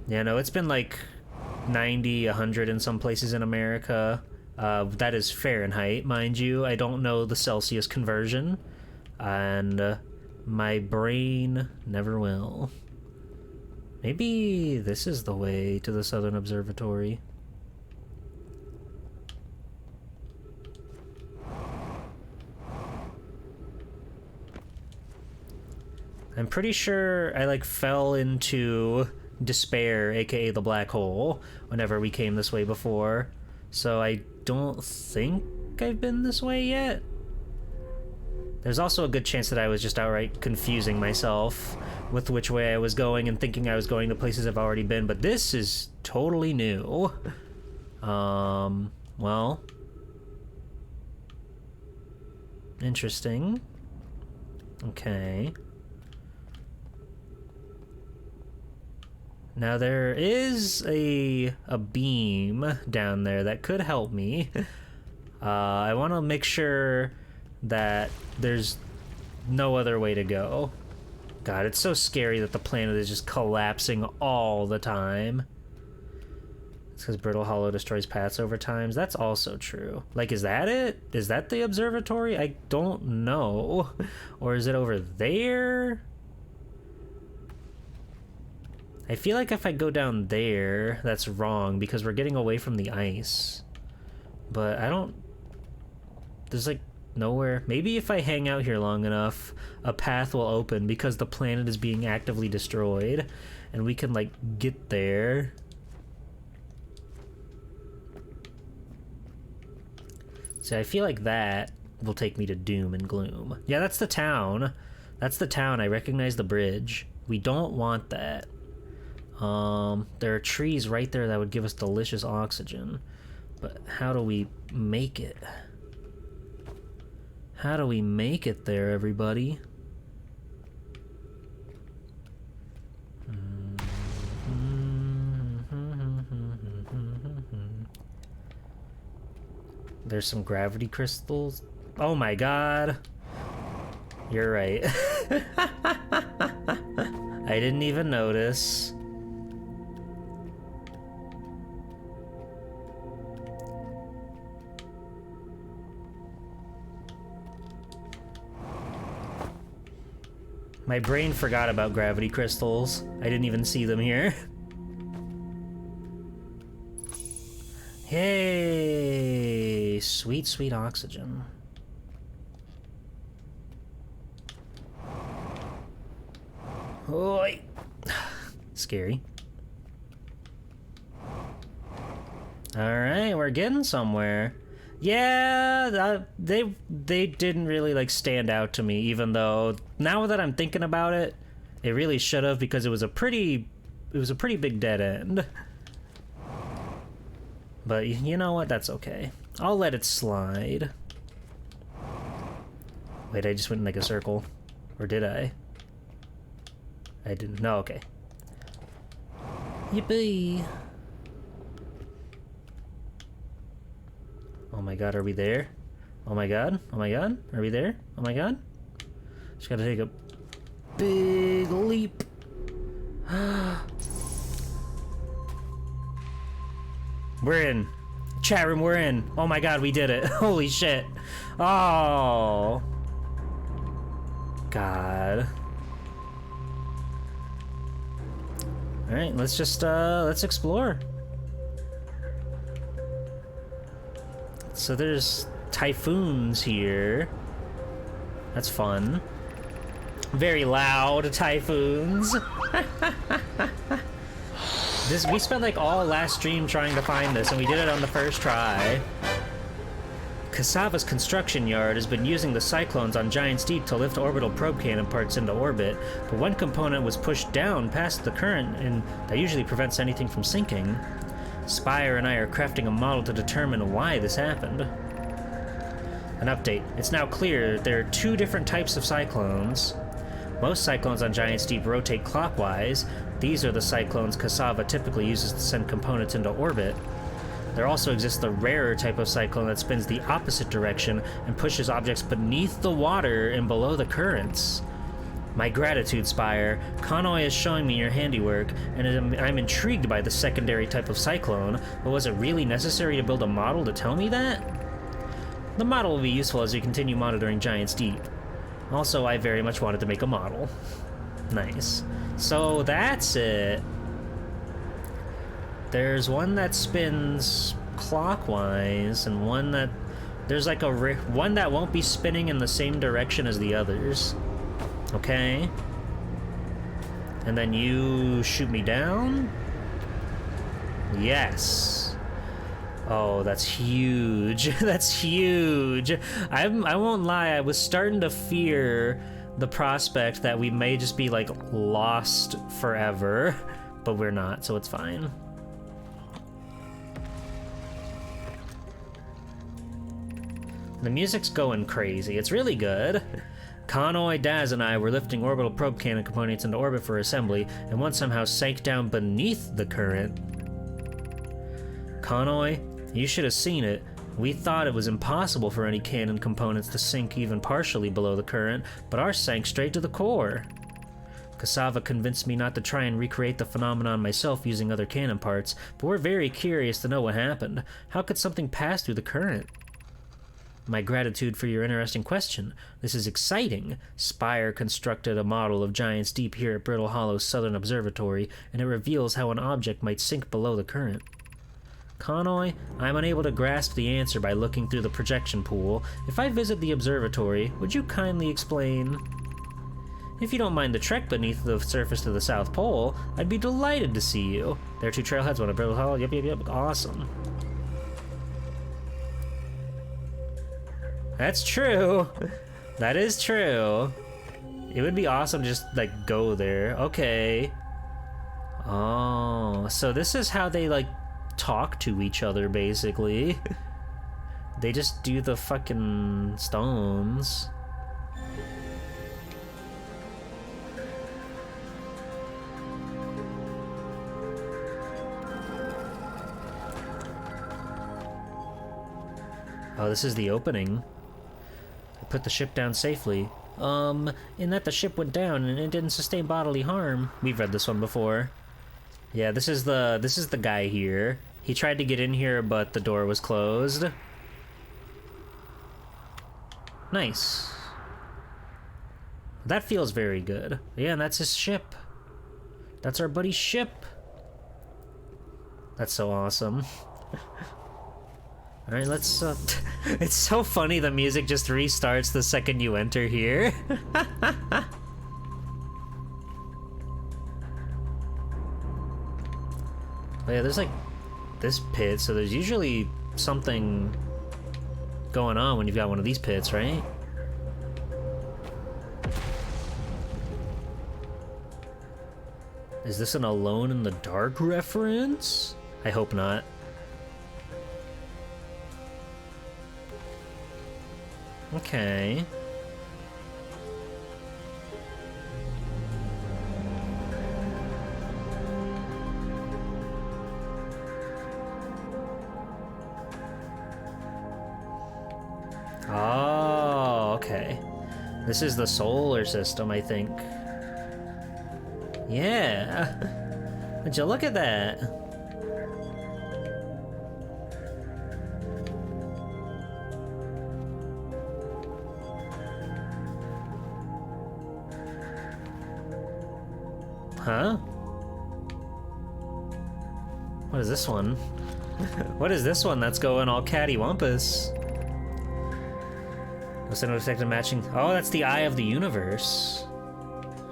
Yeah, no, it's been like 90, 100 in some places in America. That is Fahrenheit, mind you. I don't know the Celsius conversion. And my brain never will. Maybe this is the way to the Southern Observatory. I'm pretty sure I like fell into despair, aka the black hole, whenever we came this way before. So I don't think I've been this way yet. There's also a good chance that I was just outright confusing myself with which way I was going and thinking I was going to places I've already been, but this is totally new. Well, interesting. Okay. Now there is a beam down there that could help me. I want to make sure that there's no other way to go. God, it's so scary that the planet is just collapsing all the time. It's because Brittle Hollow destroys paths over time. That's also true. Like, is that it? Is that the observatory? I don't know. Or is it over there? I feel like if I go down there, that's wrong because we're getting away from the ice. But I don't... There's like nowhere... Maybe if I hang out here long enough, a path will open because the planet is being actively destroyed. And we can like get there. So I feel like that will take me to doom and gloom. Yeah, that's the town. That's the town. I recognize the bridge. We don't want that. There are trees right there that would give us delicious oxygen. But how do we make it? How do we make it there, everybody? There's some gravity crystals. Oh my god. You're right. I didn't even notice. My brain forgot about gravity crystals. I didn't even see them here. Hey, sweet, sweet oxygen. Oi. Scary. Alright, we're getting somewhere. Yeah, they didn't really like stand out to me, even though now that I'm thinking about it, it really should have, because it was a pretty big dead end. But you know what? That's okay. I'll let it slide. Wait, I just went in like a circle. Or did I? I didn't. No, okay. Yippee! Oh my god, are we there? Oh my god, oh my god, are we there? Oh my god. Just gotta take a big leap. We're in. Chat room, we're in. Oh my god, we did it. Holy shit. Oh. God. Alright, let's just, let's explore. So there's typhoons here. That's fun. Very loud typhoons. We spent like all last stream trying to find this, and we did it on the first try. Cassava's construction yard has been using the cyclones on Giant's Deep to lift orbital probe cannon parts into orbit, but one component was pushed down past the current, and that usually prevents anything from sinking. Spire and I are crafting a model to determine why this happened. An update. It's now clear there are two different types of cyclones. Most cyclones on Giant's Deep rotate clockwise. These are the cyclones Cassava typically uses to send components into orbit. There also exists the rarer type of cyclone that spins the opposite direction and pushes objects beneath the water and below the currents. My gratitude, Spire. Conoi is showing me your handiwork, and I'm intrigued by the secondary type of cyclone, but was it really necessary to build a model to tell me that? The model will be useful as we continue monitoring Giant's Deep. Also, I very much wanted to make a model. Nice. So that's it. There's one that spins clockwise, and one that... There's like one that won't be spinning in the same direction as the others. Okay. And then you shoot me down? Yes. Oh, that's huge. That's huge. I won't lie, I was starting to fear the prospect that we may just be, like, lost forever. But we're not, so it's fine. The music's going crazy. It's really good. Conoi, Daz, and I were lifting orbital probe cannon components into orbit for assembly, and one somehow sank down beneath the current. Conoi, you should have seen it. We thought it was impossible for any cannon components to sink even partially below the current, but ours sank straight to the core. Cassava convinced me not to try and recreate the phenomenon myself using other cannon parts, but we're very curious to know what happened. How could something pass through the current? My gratitude for your interesting question. This is exciting. Spire constructed a model of Giant's Deep here at Brittle Hollow's Southern Observatory, and it reveals how an object might sink below the current. Conoi, I'm unable to grasp the answer by looking through the projection pool. If I visit the observatory, would you kindly explain? If you don't mind the trek beneath the surface to the South Pole, I'd be delighted to see you. There are two trailheads, one at Brittle Hollow. Yep. Awesome. That's true. That is true. It would be awesome to just, like, go there. Okay. Oh, so this is how they, like, talk to each other, basically. They just do the fucking stones. Oh, this is the opening. I put the ship down safely. In that the ship went down and it didn't sustain bodily harm. We've read this one before. Yeah, this is the guy here. He tried to get in here, but the door was closed. Nice. That feels very good. Yeah, and that's his ship. That's our buddy's ship. That's so awesome. Alright, let's, it's so funny the music just restarts the second you enter here. Oh yeah, there's like this pit, so there's usually something going on when you've got one of these pits, right? Is this an Alone in the Dark reference? I hope not. Okay. Oh, okay. This is the solar system, I think. Yeah. Would you look at that? Huh? What is this one? What is this one that's going all cattywampus? No signal detected matching. Oh, that's the Eye of the Universe.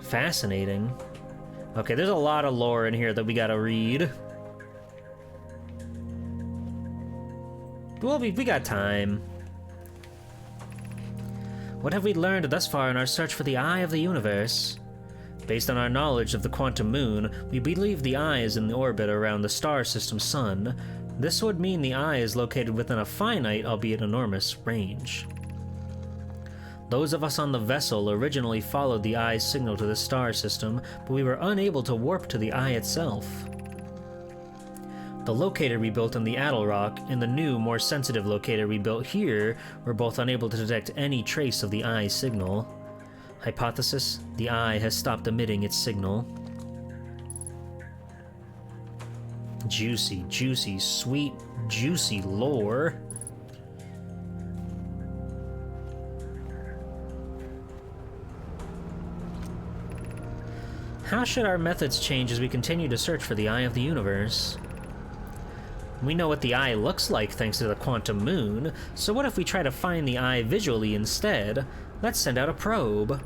Fascinating. Okay, there's a lot of lore in here that we gotta read. Well, we got time. What have we learned thus far in our search for the Eye of the Universe? Based on our knowledge of the quantum moon, we believe the eye is in the orbit around the star system sun. This would mean the eye is located within a finite, albeit enormous, range. Those of us on the vessel originally followed the eye's signal to the star system, but we were unable to warp to the eye itself. The locator we built in the Addle Rock and the new, more sensitive locator we built here were both unable to detect any trace of the eye's signal. Hypothesis: the eye has stopped emitting its signal. Juicy, juicy, sweet, juicy lore. How should our methods change as we continue to search for the Eye of the Universe? We know what the eye looks like thanks to the quantum moon, so what if we try to find the eye visually instead? Let's send out a probe.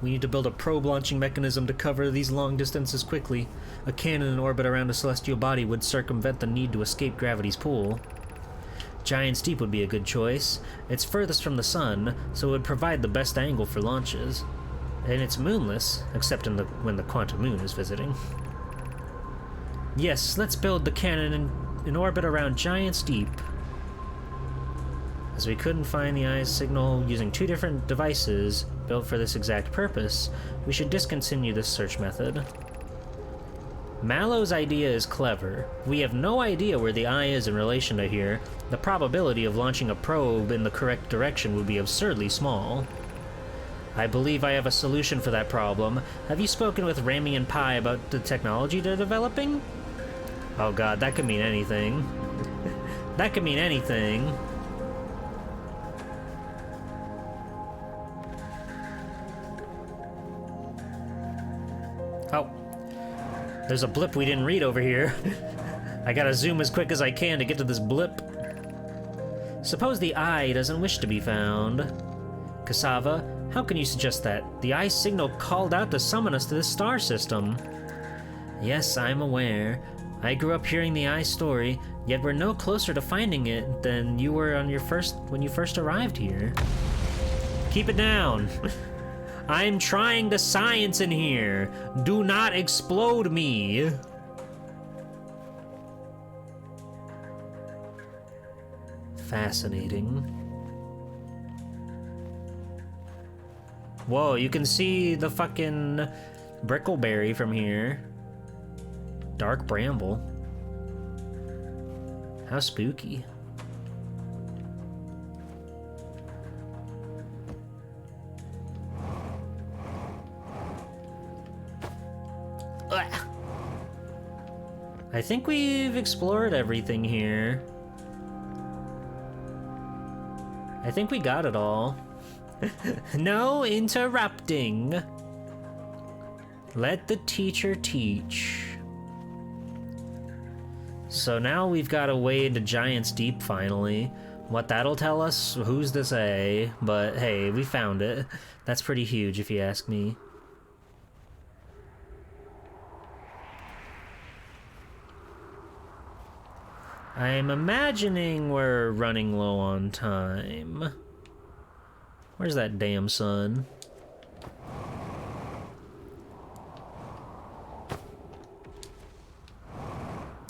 We need to build a probe launching mechanism to cover these long distances quickly. A cannon in orbit around a celestial body would circumvent the need to escape gravity's pull. Giant's Deep would be a good choice. It's furthest from the sun, so it would provide the best angle for launches. And it's moonless, except when the quantum moon is visiting. Yes, let's build the cannon in orbit around Giant's Deep. As we couldn't find the eye's signal using two different devices built for this exact purpose, we should discontinue this search method. Mallow's idea is clever. We have no idea where the eye is in relation to here. The probability of launching a probe in the correct direction would be absurdly small. I believe I have a solution for that problem. Have you spoken with Rami and Pi about the technology they're developing? Oh god, that could mean anything. That could mean anything. Oh. There's a blip we didn't read over here. I gotta zoom as quick as I can to get to this blip. Suppose the eye doesn't wish to be found. Cassava, how can you suggest that? The eye signal called out to summon us to this star system. Yes, I'm aware. I grew up hearing the eye story, yet we're no closer to finding it than you were on when you first arrived here. Keep it down. I'm trying to science in here. Do not explode me. Fascinating. Whoa, you can see the fucking Brickleberry from here. Dark bramble. How spooky. Ugh. I think we've explored everything here. I think we got it all. No interrupting. Let the teacher teach. So now we've got a way into Giant's Deep finally. What that'll tell us, who's to say? But hey, we found it. That's pretty huge if you ask me. I'm imagining we're running low on time. Where's that damn sun?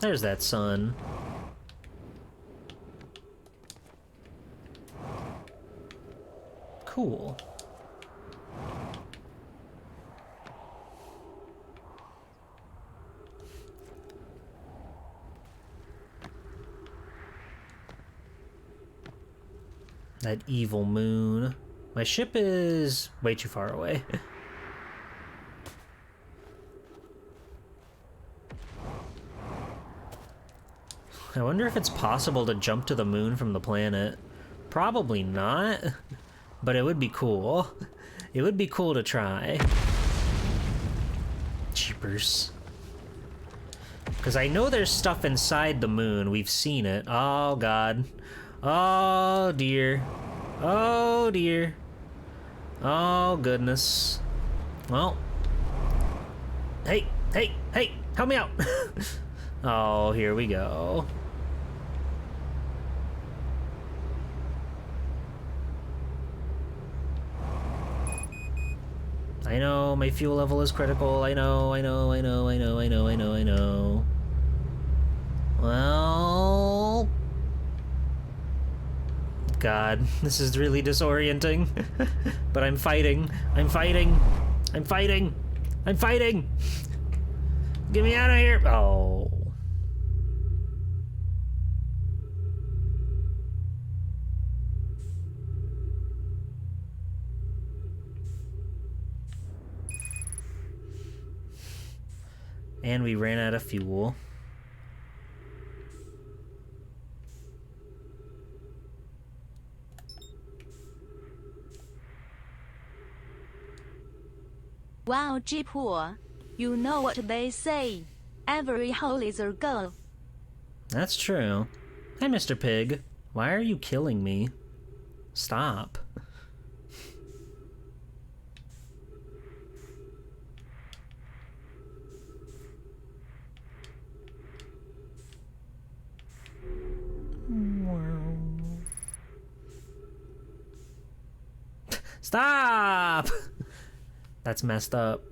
There's that sun. Cool. That evil moon. My ship is way too far away. I wonder if it's possible to jump to the moon from the planet. Probably not, but it would be cool. It would be cool to try. Cheapers. Because I know there's stuff inside the moon. We've seen it. Oh, God. Oh, dear. Oh, dear. Oh, goodness. Well. Hey, hey, hey, help me out. Oh, here we go. I know, my fuel level is critical. I know. Well... God, this is really disorienting. But I'm fighting. I'm fighting. Get me out of here. Oh. And we ran out of fuel. Wow, G-Poor. You know what they say. Every hole is a goal. That's true. Hi, Mr. Pig. Why are you killing me? Stop. Stop! That's messed up.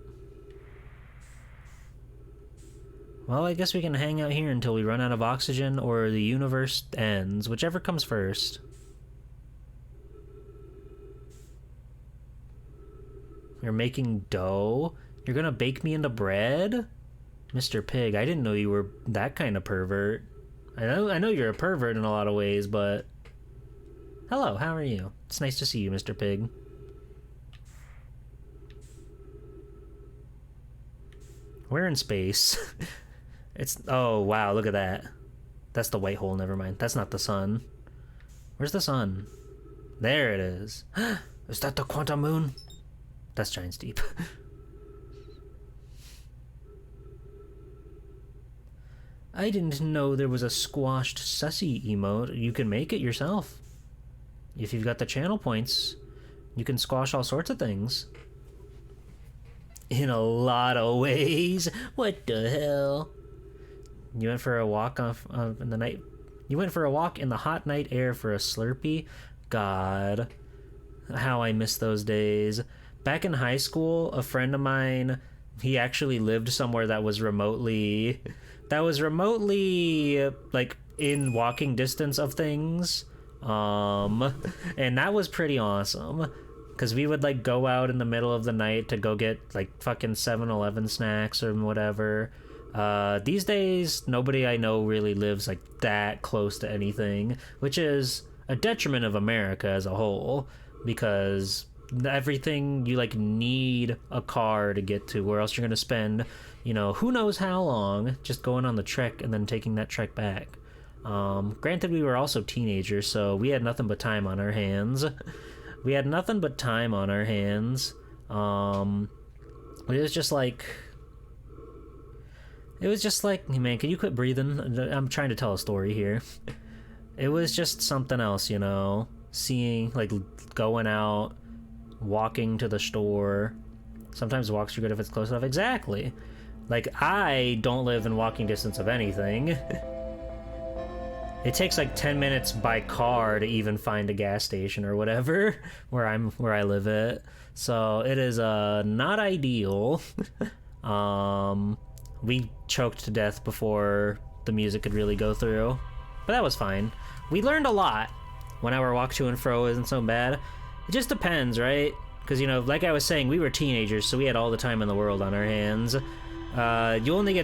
Well, I guess we can hang out here until we run out of oxygen or the universe ends, whichever comes first. You're making dough? You're gonna bake me into bread? Mr. Pig, I didn't know you were that kind of pervert. I know you're a pervert in a lot of ways, but... Hello, how are you? It's nice to see you, Mr. Pig. We're in space. It's... Oh, wow, look at that. That's the white hole, never mind. That's not the sun. Where's the sun? There it is. Is that the quantum moon? That's Giant's Deep. I didn't know there was a squashed sussy emote. You can make it yourself. If you've got the channel points, you can squash all sorts of things. In a lot of ways. What the hell? You went for a walk in the night. You went for a walk in the hot night air for a Slurpee? God, how I miss those days. Back in high school, a friend of mine, he actually lived somewhere that was remotely like in walking distance of things. And that was pretty awesome. Because we would, like, go out in the middle of the night to go get, like, fucking 7-Eleven snacks or whatever. These days, nobody I know really lives, like, that close to anything, which is a detriment of America as a whole, because everything, you, like, need a car to get to, or else you're gonna spend, you know, who knows how long just going on the trek and then taking that trek back. Granted, we were also teenagers, so we had nothing but time on our hands. We had nothing but time on our hands. It was just like, hey man, can you quit breathing? I'm trying to tell a story here. It was just something else, you know, seeing, like, going out, walking to the store. Sometimes walks are good if it's close enough. Exactly. Like, I don't live in walking distance of anything. It takes like 10 minutes by car to even find a gas station or whatever where I live at. So it is not ideal. We choked to death before the music could really go through, but that was fine. We learned a lot. 1 hour walk to and fro isn't so bad. It just depends, right? Because, you know, like I was saying, we were teenagers, so we had all the time in the world on our hands. You only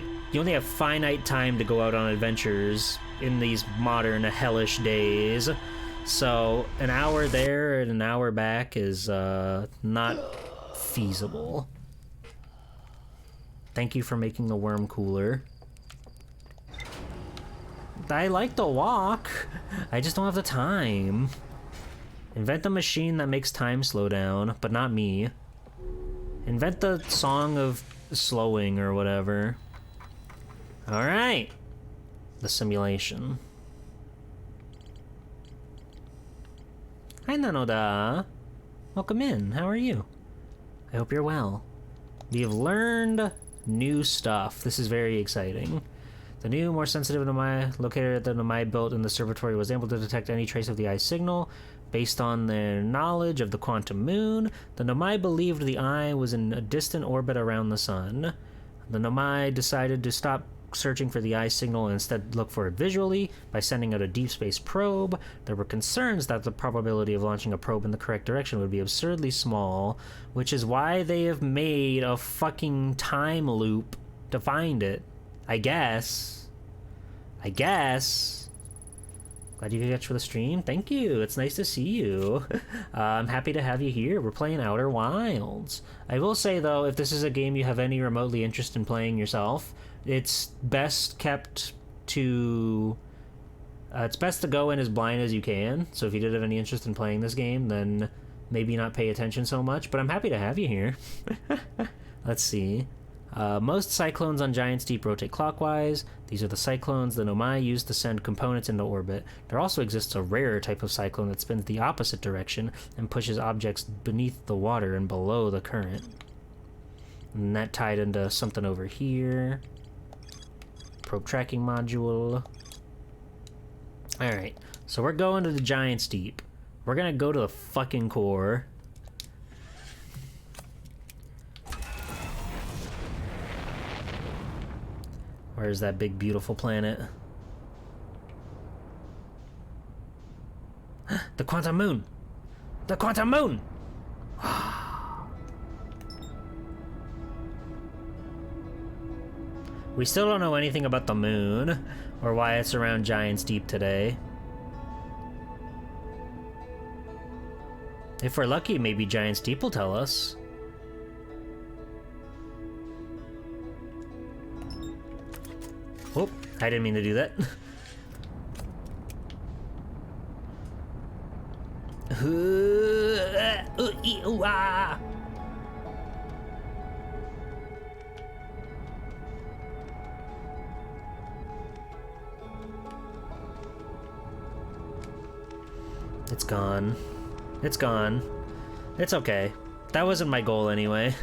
have finite time to go out on adventures in these modern hellish days. So an hour there and an hour back is not feasible. Thank you for making the worm cooler. I like to walk. I just don't have the time. Invent a machine that makes time slow down, but not me. Invent the song of slowing or whatever. Alright. The simulation. Hi, Nanoda. Welcome in. How are you? I hope you're well. We have learned new stuff. This is very exciting. The new, more sensitive Nomai locator that the Nomai built in the observatory was able to detect any trace of the eye signal. Based on their knowledge of the quantum moon, the Nomai believed the eye was in a distant orbit around the sun. The Nomai decided to stop searching for the eye signal and instead look for it visually by sending out a deep space probe. There were concerns that the probability of launching a probe in the correct direction would be absurdly small, which is why they have made a fucking time loop to find it. I guess. Glad you could catch for the stream. Thank you. It's nice to see you. I'm happy to have you here. We're playing Outer Wilds. I will say, though, if this is a game you have any remotely interest in playing yourself, it's best kept to... it's best to go in as blind as you can. So if you did have any interest in playing this game, then maybe not pay attention so much. But I'm happy to have you here. Let's see. Most cyclones on Giant's Deep rotate clockwise. These are the cyclones the Nomai use to send components into orbit. There also exists a rare type of cyclone that spins the opposite direction and pushes objects beneath the water and below the current. And that tied into something over here. Probe tracking module. Alright, so we're going to the Giant's Deep. We're gonna go to the fucking core. Where's that big, beautiful planet? The quantum moon! The quantum moon! We still don't know anything about the moon, or why it's around Giant's Deep today. If we're lucky, maybe Giant's Deep will tell us. Oh, I didn't mean to do that. It's gone. It's gone. It's okay. That wasn't my goal anyway.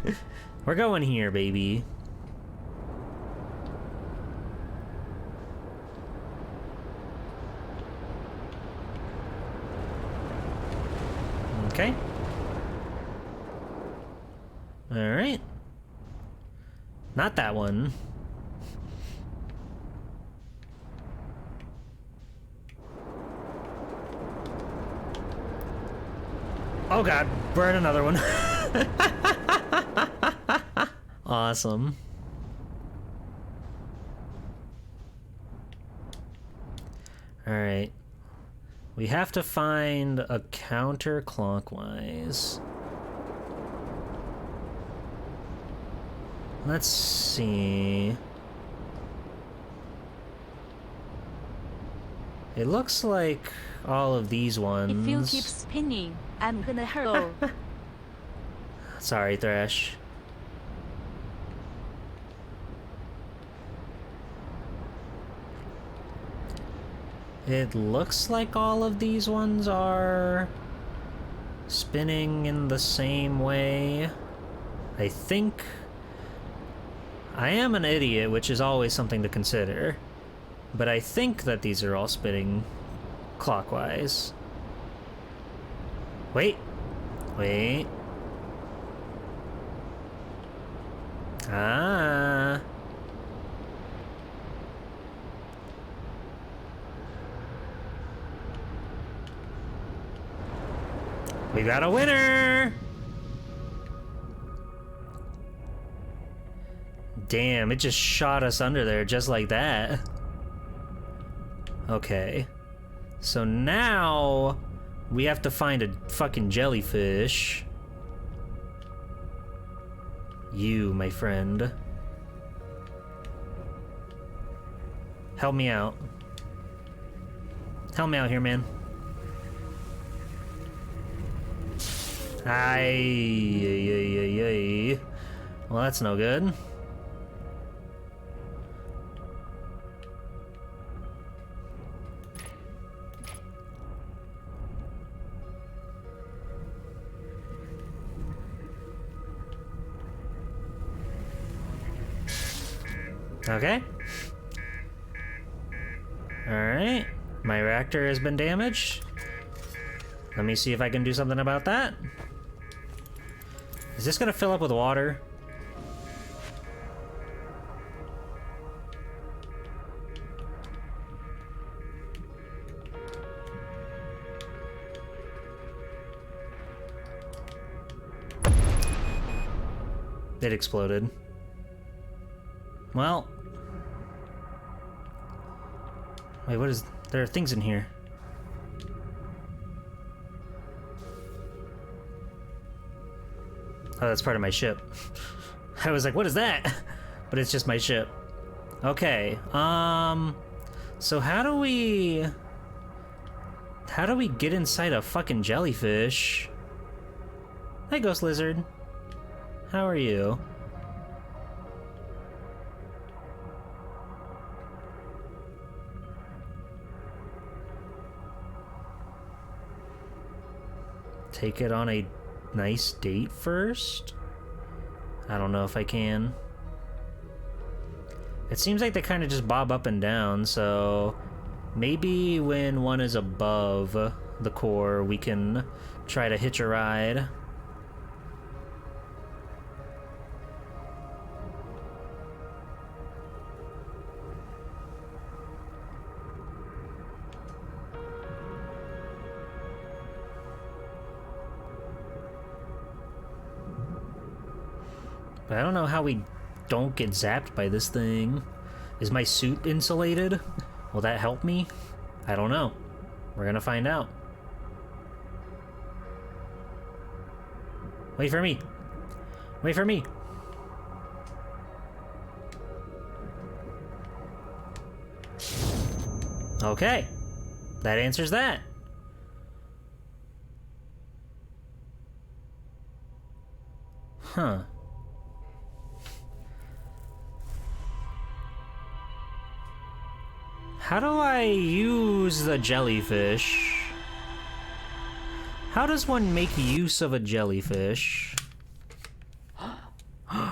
We're going here, baby. Okay. Alright. Not that one. Oh god, burn another one. Awesome. Alright. We have to find a counterclockwise. Let's see. It looks like all of these ones. If you keep spinning, I'm gonna hurl. Sorry, Thresh. It looks like all of these ones are spinning in the same way. I think... I am an idiot, which is always something to consider. But I think that these are all spinning clockwise. Wait. Wait. Ah. We got a winner! Damn, it just shot us under there just like that. Okay. So now we have to find a fucking jellyfish. You, my friend. Help me out. Help me out here, man. Well, that's no good. Okay. Alright. My reactor has been damaged. Let me see if I can do something about that. Is this gonna fill up with water? It exploded. Well. Wait, what is... There are things in here. Oh, that's part of my ship. I was like, what is that? But it's just my ship. Okay, so how do we get inside a fucking jellyfish? Hi, Ghost Lizard. How are you? Take it on a nice date first? I don't know if I can. It seems like they kind of just bob up and down, so maybe when one is above the core, we can try to hitch a ride. But I don't know how we don't get zapped by this thing. Is my suit insulated? Will that help me? I don't know. We're gonna find out. Wait for me. Wait for me. Okay. That answers that. Huh. How do I use the jellyfish? How does one make use of a jellyfish? Right,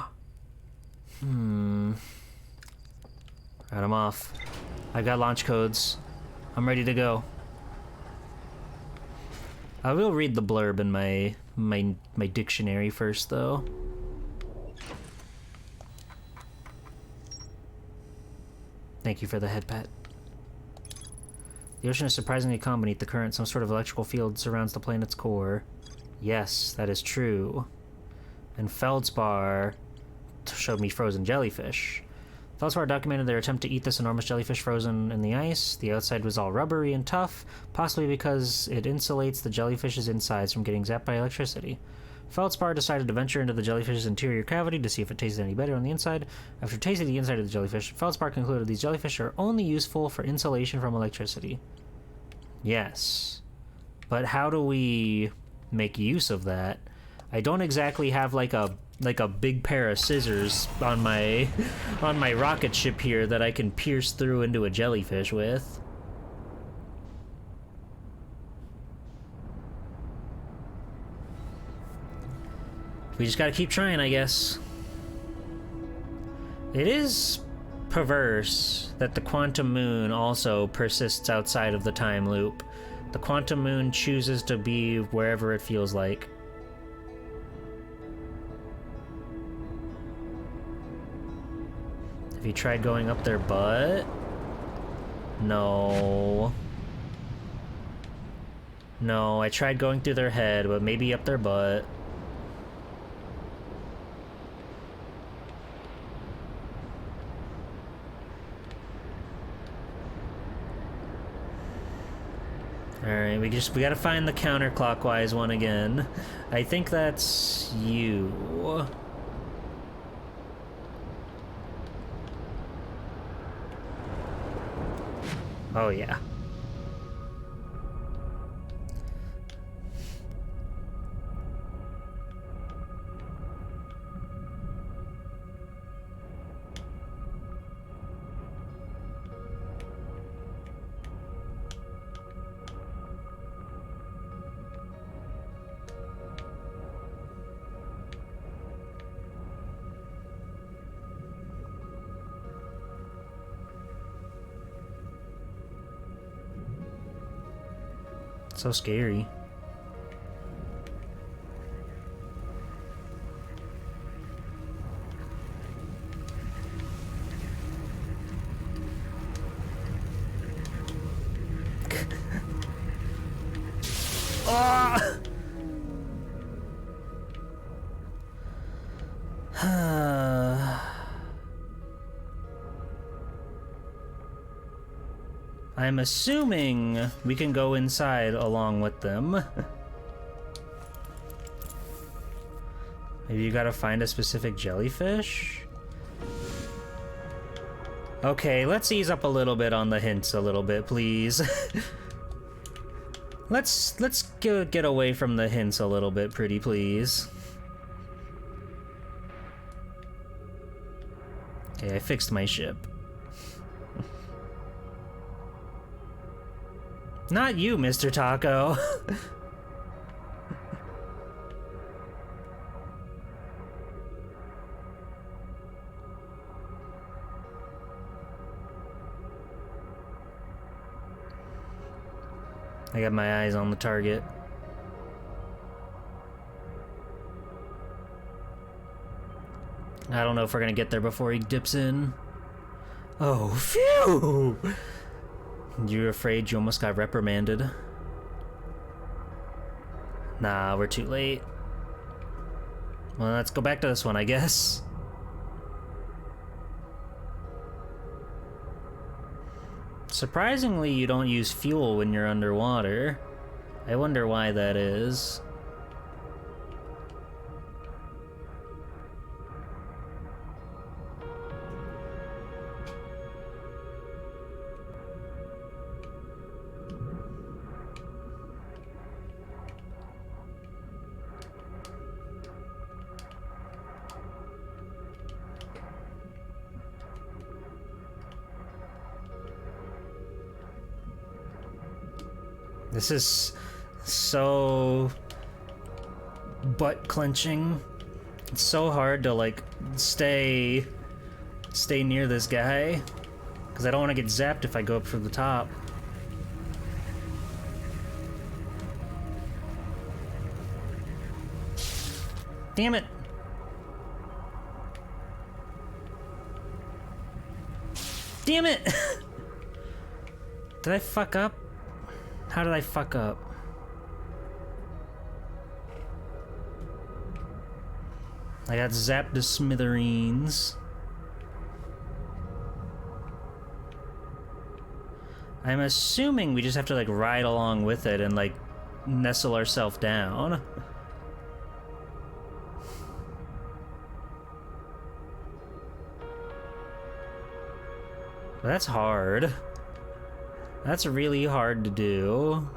I'm off. I got launch codes. I'm ready to go. I will read the blurb in my dictionary first, though. Thank you for the head pat. The ocean is surprisingly calm beneath the current. Some sort of electrical field surrounds the planet's core. Yes, that is true. And Feldspar showed me frozen jellyfish. Feldspar documented their attempt to eat this enormous jellyfish frozen in the ice. The outside was all rubbery and tough, possibly because it insulates the jellyfish's insides from getting zapped by electricity. Feldspar decided to venture into the jellyfish's interior cavity to see if it tasted any better on the inside. After tasting the inside of the jellyfish, Feldspar concluded these jellyfish are only useful for insulation from electricity. Yes. But how do we make use of that? I don't exactly have like a big pair of scissors on my rocket ship here that I can pierce through into a jellyfish with. We just gotta keep trying, I guess. It is perverse that the quantum moon also persists outside of the time loop. The quantum moon chooses to be wherever it feels like. Have you tried going up their butt? No. No, I tried going through their head, but maybe up their butt. Alright, we gotta find the counterclockwise one again. I think that's you. Oh yeah. So scary. Ah! I'm assuming we can go inside along with them. Maybe you gotta find a specific jellyfish? Okay, let's ease up a little bit on the hints a little bit, please. Let's get away from the hints a little bit, pretty please. Okay, I fixed my ship. Not you, Mr. Taco. I got my eyes on the target. I don't know if we're gonna get there before he dips in. Oh, phew! You're afraid you almost got reprimanded? Nah, we're too late. Well, let's go back to this one, I guess. Surprisingly, you don't use fuel when you're underwater. I wonder why that is. This is so butt clenching. It's so hard to like stay near this guy because I don't want to get zapped if I go up from the top. Damn it. Damn it. Did I fuck up? How did I fuck up? I got zapped to smithereens. I'm assuming we just have to like ride along with it and like nestle ourselves down. That's hard. That's really hard to do.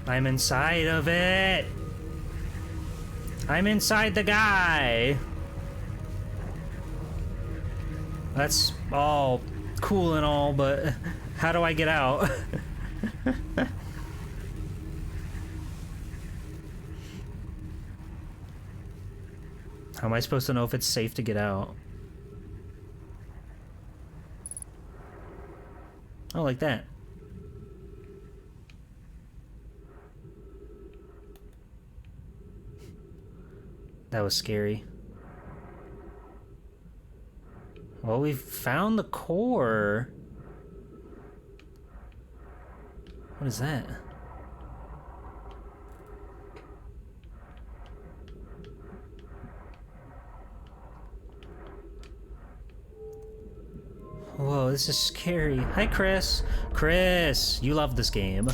I'm inside of it. I'm inside the guy. That's all cool and all, but how do I get out? How am I supposed to know if it's safe to get out? Oh, like that. That was scary. Well, we found the core. What is that? Whoa, this is scary. Hi, Chris. Chris, you love this game.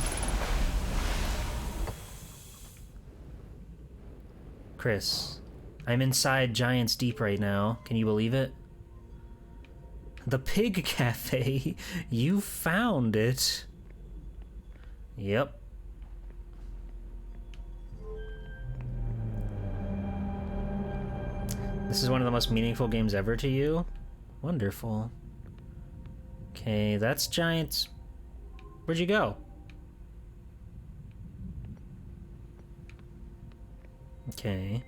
Chris, I'm inside Giant's Deep right now. Can you believe it? The Pig Cafe. You found it. Yep. This is one of the most meaningful games ever to you? Wonderful. Okay, that's Giant's... Where'd you go? Okay.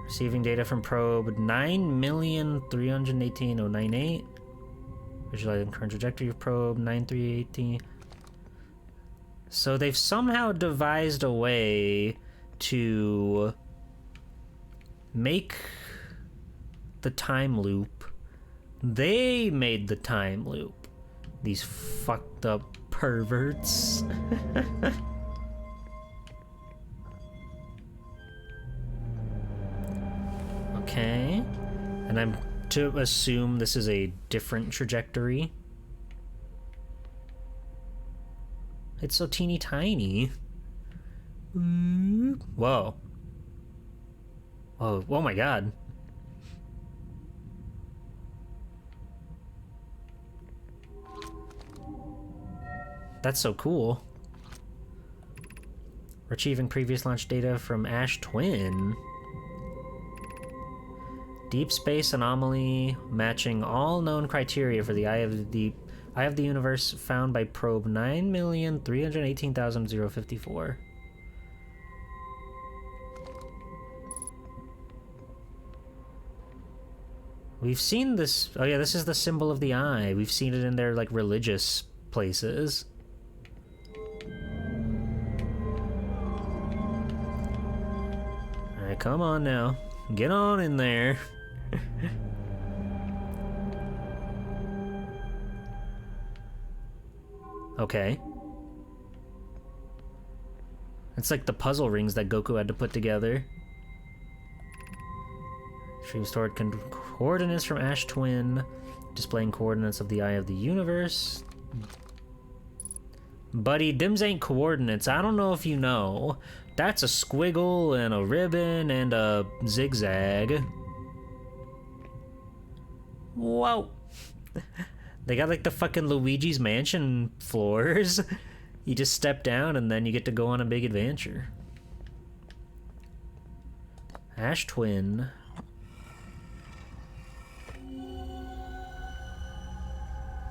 Receiving data from probe 9,318,098. Visualizing current trajectory of probe 9318. So they've somehow devised a way to make the time loop. They made the time loop. These fucked up perverts. Okay. And I'm to assume this is a different trajectory. It's so teeny tiny. Whoa. Whoa. Oh my god. That's so cool. Retrieving previous launch data from Ash Twin. Deep space anomaly matching all known criteria for the Eye of the Universe found by probe 9,318,054. We've seen this. Oh yeah, this is the symbol of the eye. We've seen it in their like religious places. All right, come on now. Get on in there. Okay. It's like the puzzle rings that Goku had to put together. Stream stored coordinates from Ash Twin, displaying coordinates of the Eye of the Universe. Buddy, dims ain't coordinates. I don't know if you know. That's a squiggle and a ribbon and a zigzag. Whoa. They got like the fucking Luigi's Mansion floors. You just step down and then you get to go on a big adventure. Ash Twin.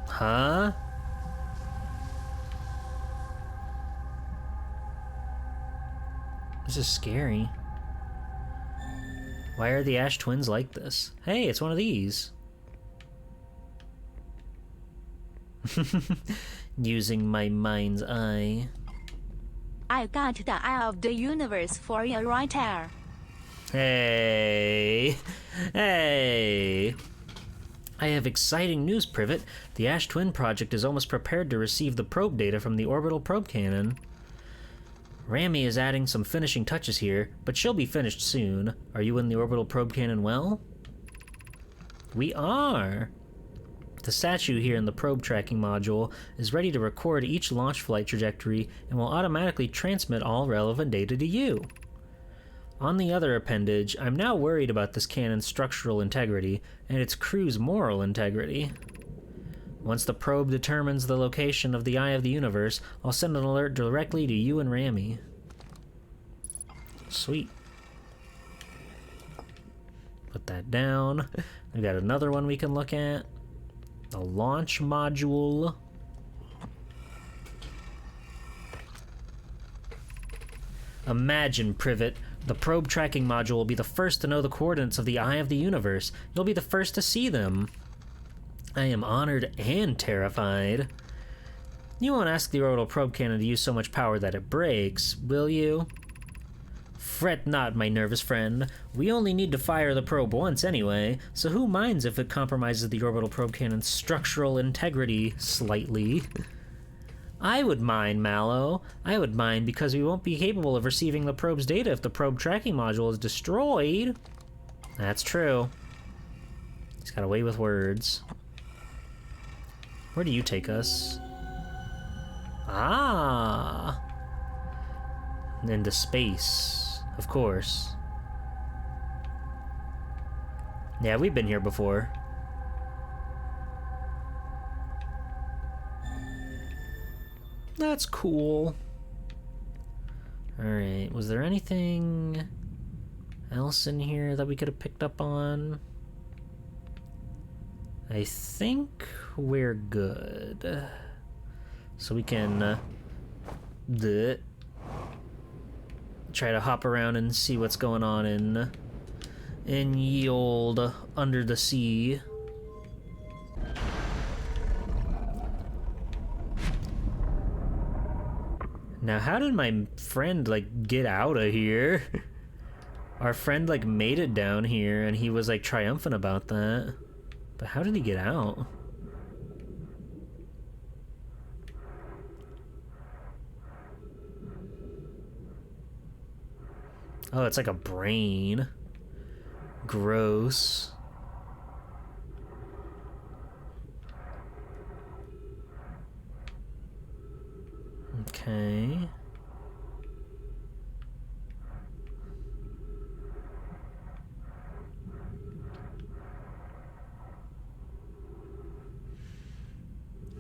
Huh? This is scary. Why are the Ash Twins like this? Hey, it's one of these. Using my mind's eye. I got the Eye of the Universe for you right there. Hey. Hey. I have exciting news, Privet. The Ash Twin project is almost prepared to receive the probe data from the orbital probe cannon. Rami is adding some finishing touches here, but she'll be finished soon. Are you in the orbital probe cannon well? We are. The statue here in the probe tracking module is ready to record each launch flight trajectory and will automatically transmit all relevant data to you. On the other appendage, I'm now worried about this cannon's structural integrity and its crew's moral integrity. Once the probe determines the location of the Eye of the Universe, I'll send an alert directly to you and Rami. Sweet. Put that down. We've got another one we can look at. The launch module. Imagine, Privet. The probe tracking module will be the first to know the coordinates of the Eye of the Universe. You'll be the first to see them. I am honored and terrified. You won't ask the orbital probe cannon to use so much power that it breaks, will you? Fret not, my nervous friend. We only need to fire the probe once anyway, so who minds if it compromises the orbital probe cannon's structural integrity slightly? I would mind, Mallow. I would mind because we won't be capable of receiving the probe's data if the probe tracking module is destroyed. That's true. He's got a way with words. Where do you take us? Ah! Into space, of course. Yeah, we've been here before. That's cool. Alright, was there anything else in here that we could have picked up on? I think we're good. So we can try to hop around and see what's going on in ye old under the sea. Now, how did my friend, like, get out of here? Our friend, like, made it down here, and he was, like, triumphant about that. But how did he get out? Oh, it's like a brain. Gross. Okay.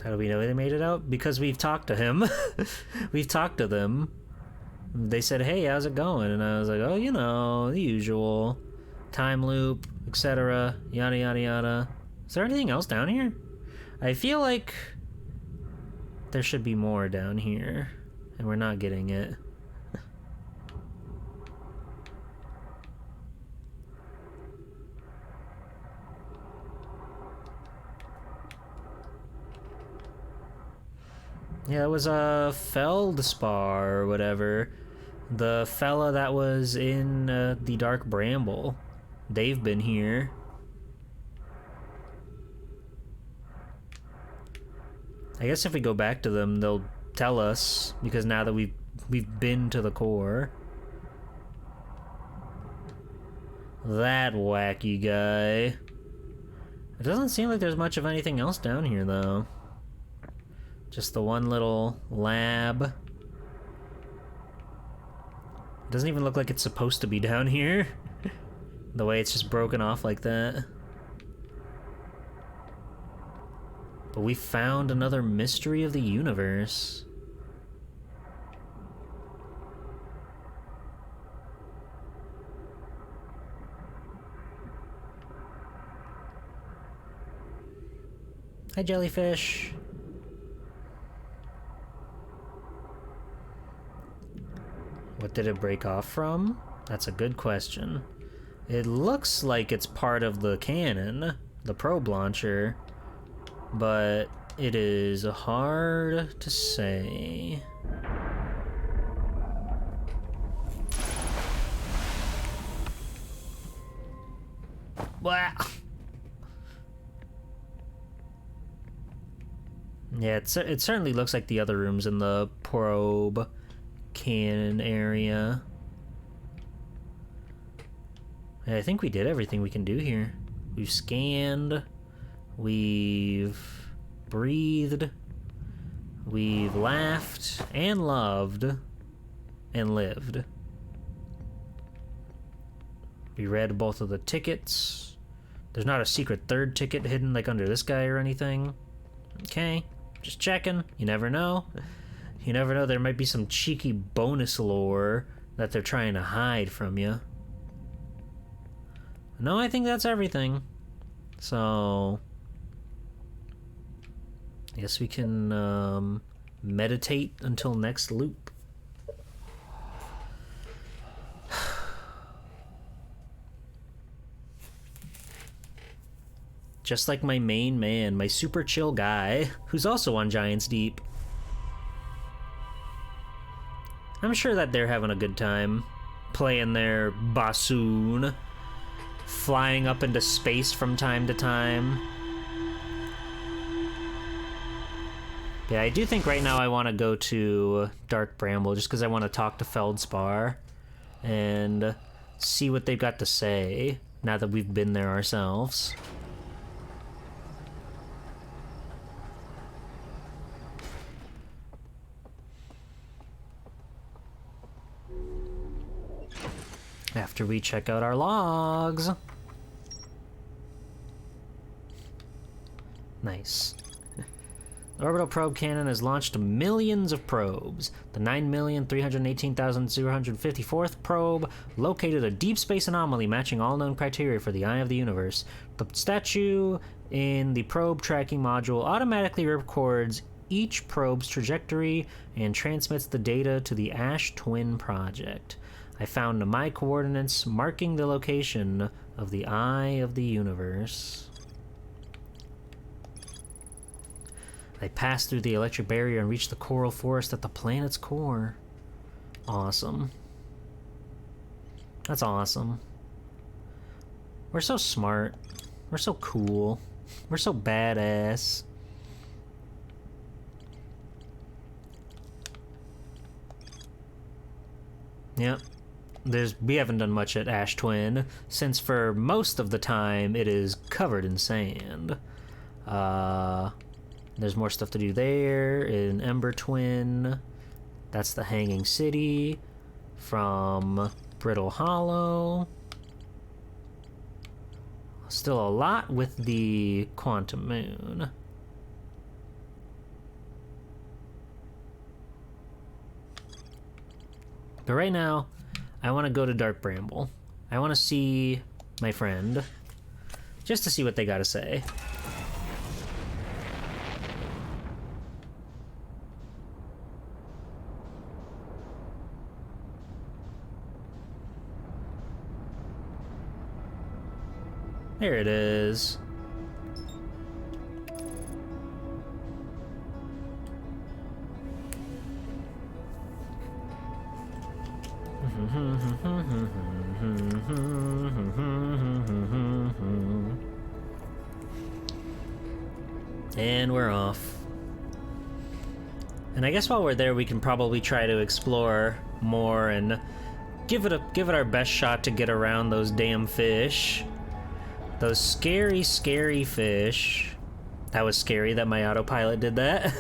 How do we know they made it out? Because we've talked to him. We've talked to them. They said, hey, how's it going? And I was like, oh, you know, the usual. Time loop, etc. Yada, yada, yada. Is there anything else down here? I feel like there should be more down here, and we're not getting it. Yeah, it was a feldspar or whatever. The fella that was in the Dark Bramble. They've been here. I guess if we go back to them, they'll tell us, because now that we've been to the core. That wacky guy. It doesn't seem like there's much of anything else down here, though. Just the one little lab. It doesn't even look like it's supposed to be down here. The way it's just broken off like that. But we found another mystery of the universe. Hi, jellyfish. What did it break off from? That's a good question. It looks like it's part of the cannon, the probe launcher, but it is hard to say. Wow. Yeah, it certainly looks like the other rooms in the probe cannon area. Yeah, I think we did everything we can do here. We've scanned, we've breathed, we've laughed and loved and lived. We read both of the tickets. There's not a secret third ticket hidden like under this guy or anything. Okay, just checking. You never know. You never know, there might be some cheeky bonus lore that they're trying to hide from you. No, I think that's everything. So I guess we can meditate until next loop. Just like my main man, my super chill guy, who's also on Giant's Deep. I'm sure that they're having a good time playing their bassoon, flying up into space from time to time. Yeah, I do think right now I want to go to Dark Bramble just because I want to talk to Feldspar and see what they've got to say now that we've been there ourselves. After we check out our logs. Nice. The orbital probe cannon has launched millions of probes. The 9,318,054th probe located a deep space anomaly matching all known criteria for the eye of the universe. The statue in the probe tracking module automatically records each probe's trajectory and transmits the data to the Ash Twin project. I found my coordinates marking the location of the eye of the universe. They passed through the electric barrier and reached the coral forest at the planet's core. Awesome. That's awesome. We're so smart. We're so cool. We're so badass. Yep. We haven't done much at Ash Twin, since for most of the time it is covered in sand. There's more stuff to do there in Ember Twin. That's the Hanging City from Brittle Hollow. Still a lot with the Quantum Moon. But right now, I want to go to Dark Bramble. I want to see my friend, just to see what they got to say. There it is. And we're off. And I guess while we're there, we can probably try to explore more and give it our best shot to get around those damn fish. Those scary, scary fish. That was scary that my autopilot did that.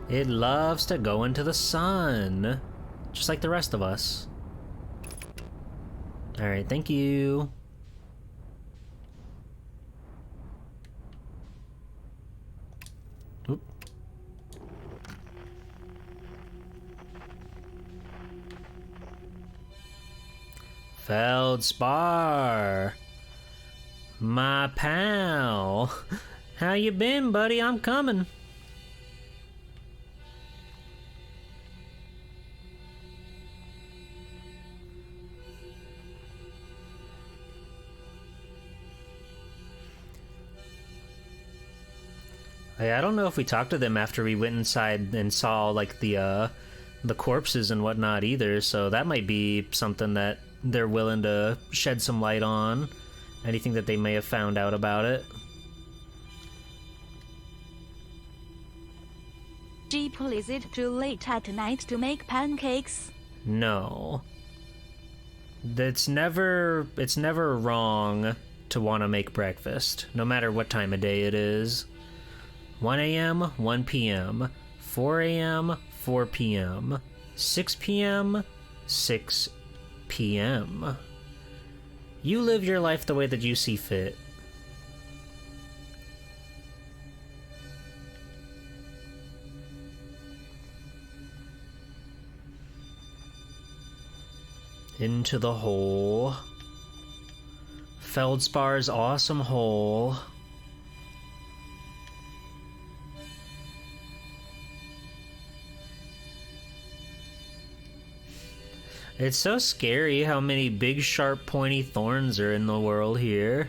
It loves to go into the sun, just like the rest of us. All right, thank you. Oop. Feldspar, my pal. How you been, buddy? I'm coming. I don't know if we talked to them after we went inside and saw like the corpses and whatnot either, so that might be something that they're willing to shed some light on. Anything that they may have found out about it. Jeep, is it too late at night to make pancakes? No. It's never wrong to want to make breakfast, no matter what time of day it is. 1 a.m., 1 p.m., 4 a.m., 4 p.m., 6 p.m., 6 p.m. You live your life the way that you see fit. Into the hole. Feldspar's awesome hole. It's so scary how many big, sharp, pointy thorns are in the world here.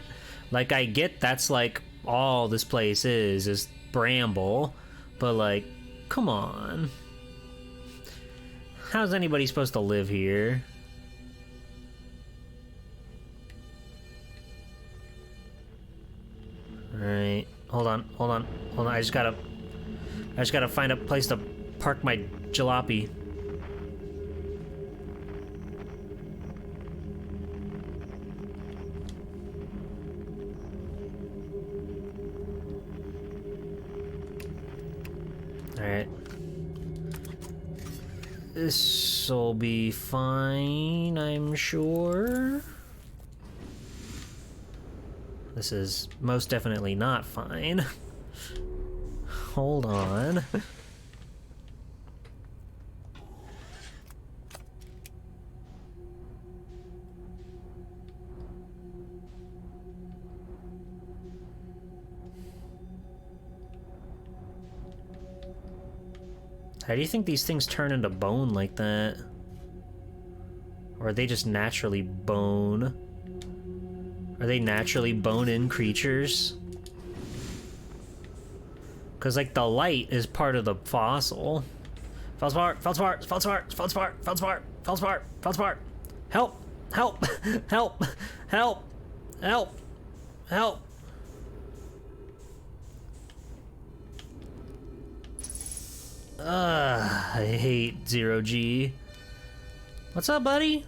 Like, I get that's like all this place is bramble, but like, come on. How's anybody supposed to live here? Alright, hold on. I just gotta find a place to park my jalopy. Alright. This'll be fine, I'm sure. This is most definitely not fine. Hold on. How do you think these things turn into bone like that? Or are they just naturally bone? Are they naturally bone-in creatures? Because, like, the light is part of the fossil. Feldspar! Feldspar! Feldspar! Feldspar! Feldspar! Feldspar! Feldspar! Help! Help! Help! Help! Help! Help! I hate Zero-G. What's up, buddy?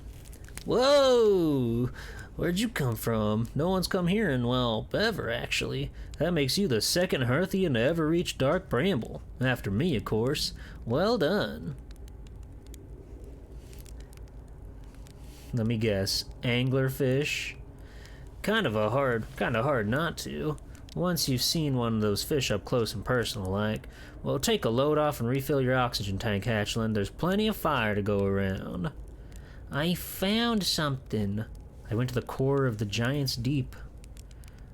Whoa! Where'd you come from? No one's come here in, well, ever, actually. That makes you the second Hearthian to ever reach Dark Bramble. After me, of course. Well done. Let me guess. Anglerfish? Kind of hard not to. Once you've seen one of those fish up close and personal like. Well, take a load off and refill your oxygen tank, Hatchland. There's plenty of fire to go around. I found something. I went to the core of the Giant's Deep.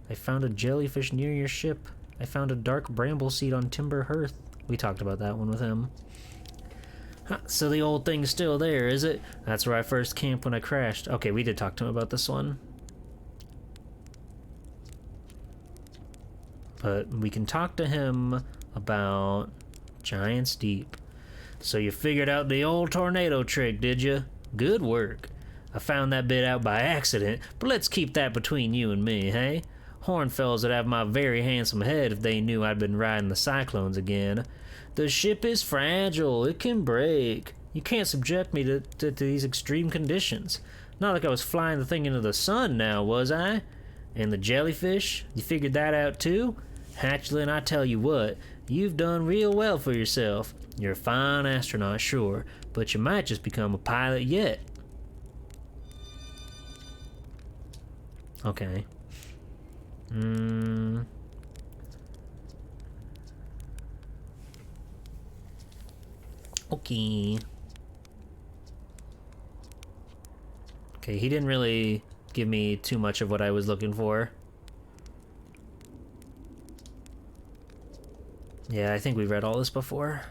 I found a jellyfish near your ship. I found a dark bramble seed on Timber Hearth. We talked about that one with him. Huh, so the old thing's still there, is it? That's where I first camped when I crashed. Okay, we did talk to him about this one. But we can talk to him about Giant's Deep. So you figured out the old tornado trick, did you? Good work. I found that bit out by accident, but let's keep that between you and me, hey? Hornfells would have my very handsome head if they knew I'd been riding the cyclones again. The ship is fragile, it can break. You can't subject me to these extreme conditions. Not like I was flying the thing into the sun now, was I? And the jellyfish, you figured that out too? Hatchlin, I tell you what, you've done real well for yourself. You're a fine astronaut, sure, but you might just become a pilot yet. Okay. Okay. Okay, he didn't really give me too much of what I was looking for. Yeah, I think we read all this before.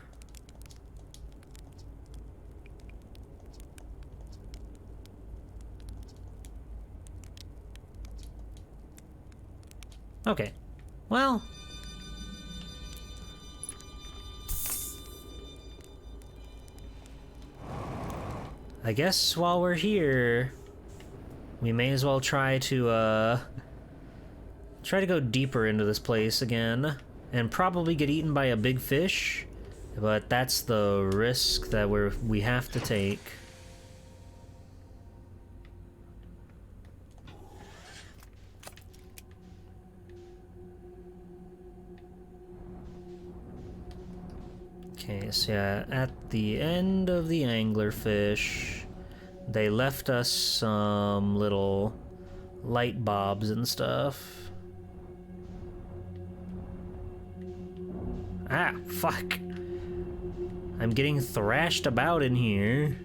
Okay. Well. I guess while we're here, we may as well try to go deeper into this place again. And probably get eaten by a big fish, but that's the risk that we have to take. Okay, so yeah, at the end of the anglerfish, they left us some little light bobs and stuff. Ah, fuck. I'm getting thrashed about in here.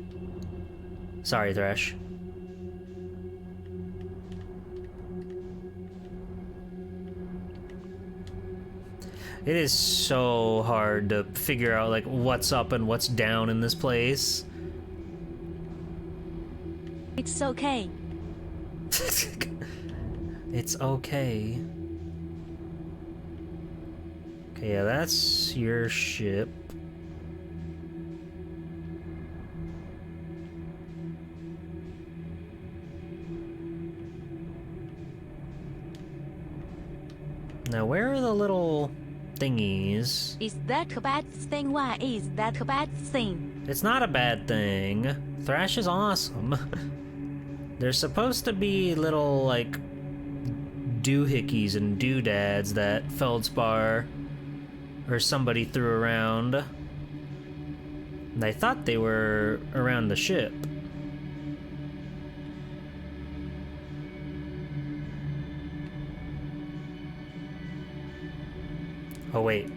Sorry, Thrash. It is so hard to figure out, like, what's up and what's down in this place. It's okay. It's okay. Okay, yeah, that's your ship. Now, where are the little thingies? Is that a bad thing? Why is that a bad thing? It's not a bad thing. Thrash is awesome. There's supposed to be little, like, doohickeys and doodads that Feldspar or somebody threw around. And I thought they were around the ship. Oh wait.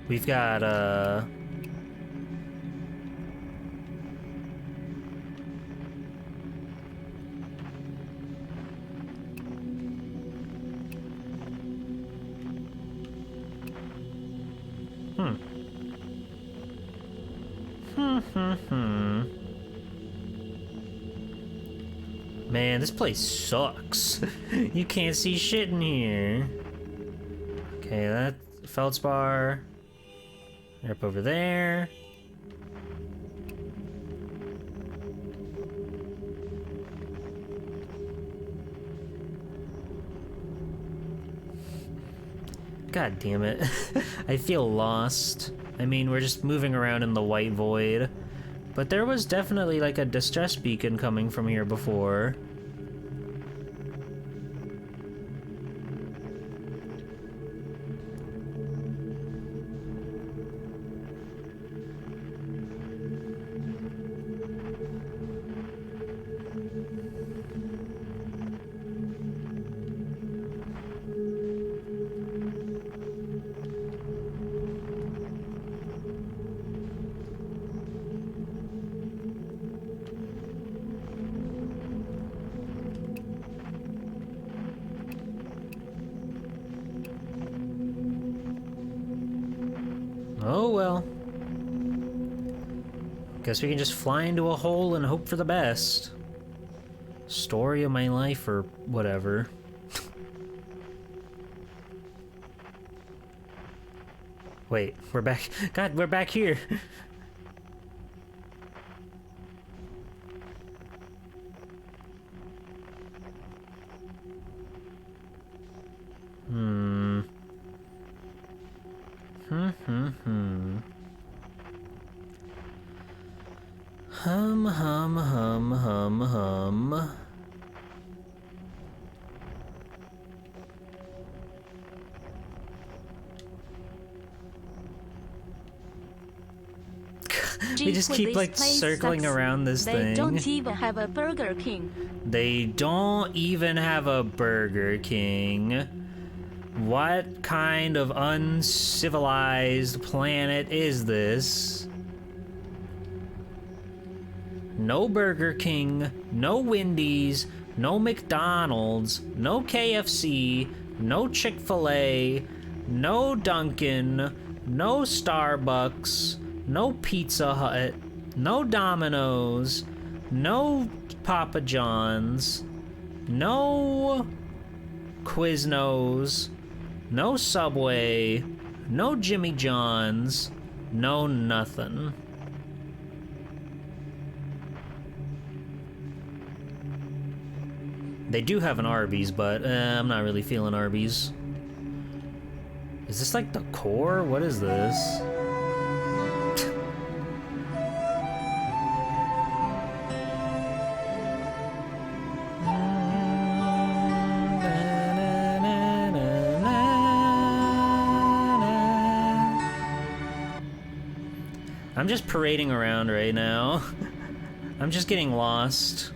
We've got Man, this place sucks. You can't see shit in here. Okay, that feldspar. They're up over there. God damn it. I feel lost. I mean, we're just moving around in the white void. But there was definitely like a distress beacon coming from here before. Oh well. Guess we can just fly into a hole and hope for the best. Story of my life or whatever. Wait, we're back. God, we're back here. Hum. We just keep like circling around this thing. They don't even have a Burger King. They don't even have a Burger King. What kind of uncivilized planet is this? No Burger King, no Wendy's, no McDonald's, no KFC, no Chick-fil-A, no Dunkin', no Starbucks, no Pizza Hut, no Domino's, no Papa John's, no Quiznos, no Subway, no Jimmy John's, no nothing. They do have an Arby's, but I'm not really feeling Arby's. Is this like the core? What is this? I'm just parading around right now. I'm just getting lost.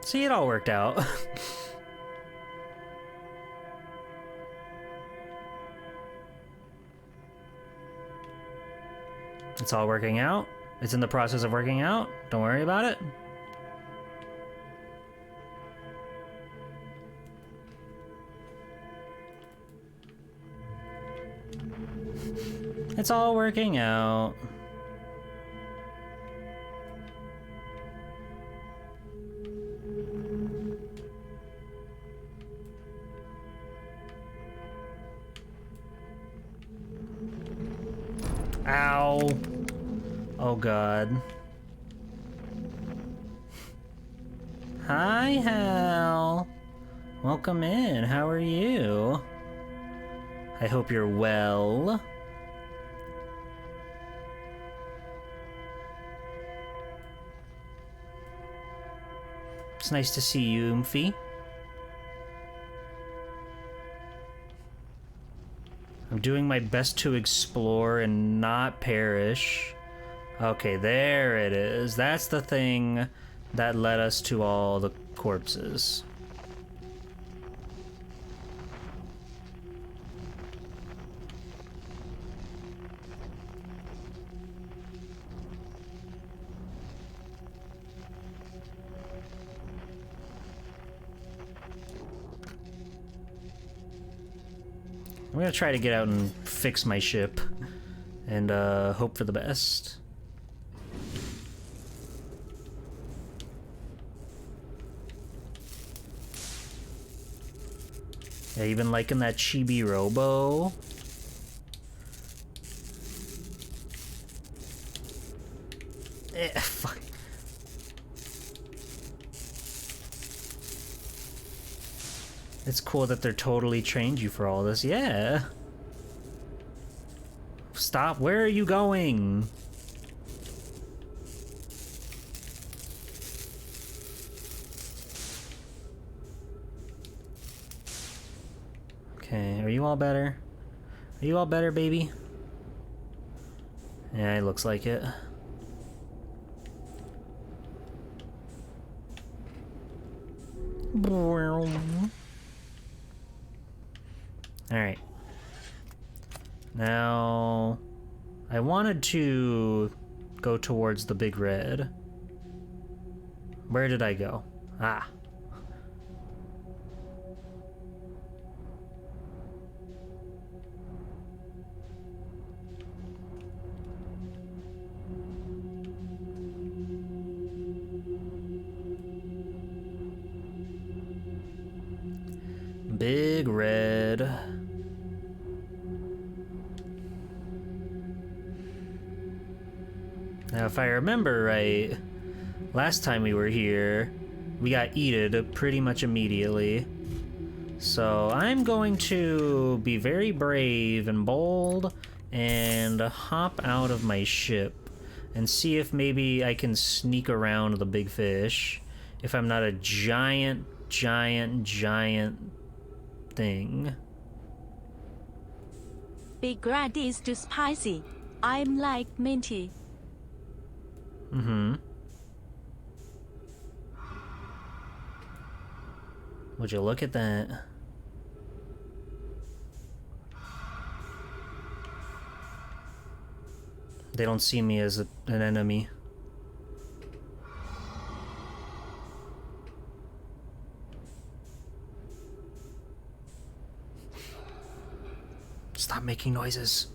See, it all worked out. It's all working out. It's in the process of working out. Don't worry about it. It's all working out. Ow. Oh god. Hi, Hal. Welcome in. How are you? I hope you're well. It's nice to see you, Oomphy. I'm doing my best to explore and not perish. Okay, there it is. That's the thing that led us to all the corpses. I'm gonna try to get out and fix my ship and hope for the best. Yeah, you been liking that chibi robo? Fuck. It's cool that they're totally trained you for all this. Yeah. Stop. Where are you going? Okay, are you all better? Are you all better, baby? Yeah, it looks like it. Alright. Now, I wanted to go towards the big red. Where did I go? Ah. Big red. Now, if I remember right, last time we were here, we got eated pretty much immediately. So I'm going to be very brave and bold and hop out of my ship and see if maybe I can sneak around the big fish if I'm not a giant thing. Big red is too spicy. I'm like minty. Mm-hmm. Would you look at that? They don't see me as an enemy. Stop making noises.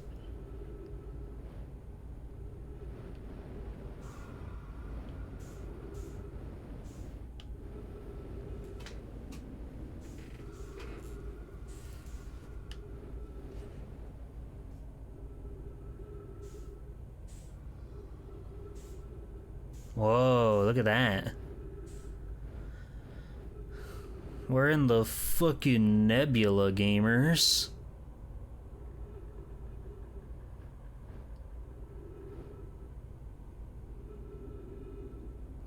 Whoa, look at that. We're in the fucking nebula, gamers.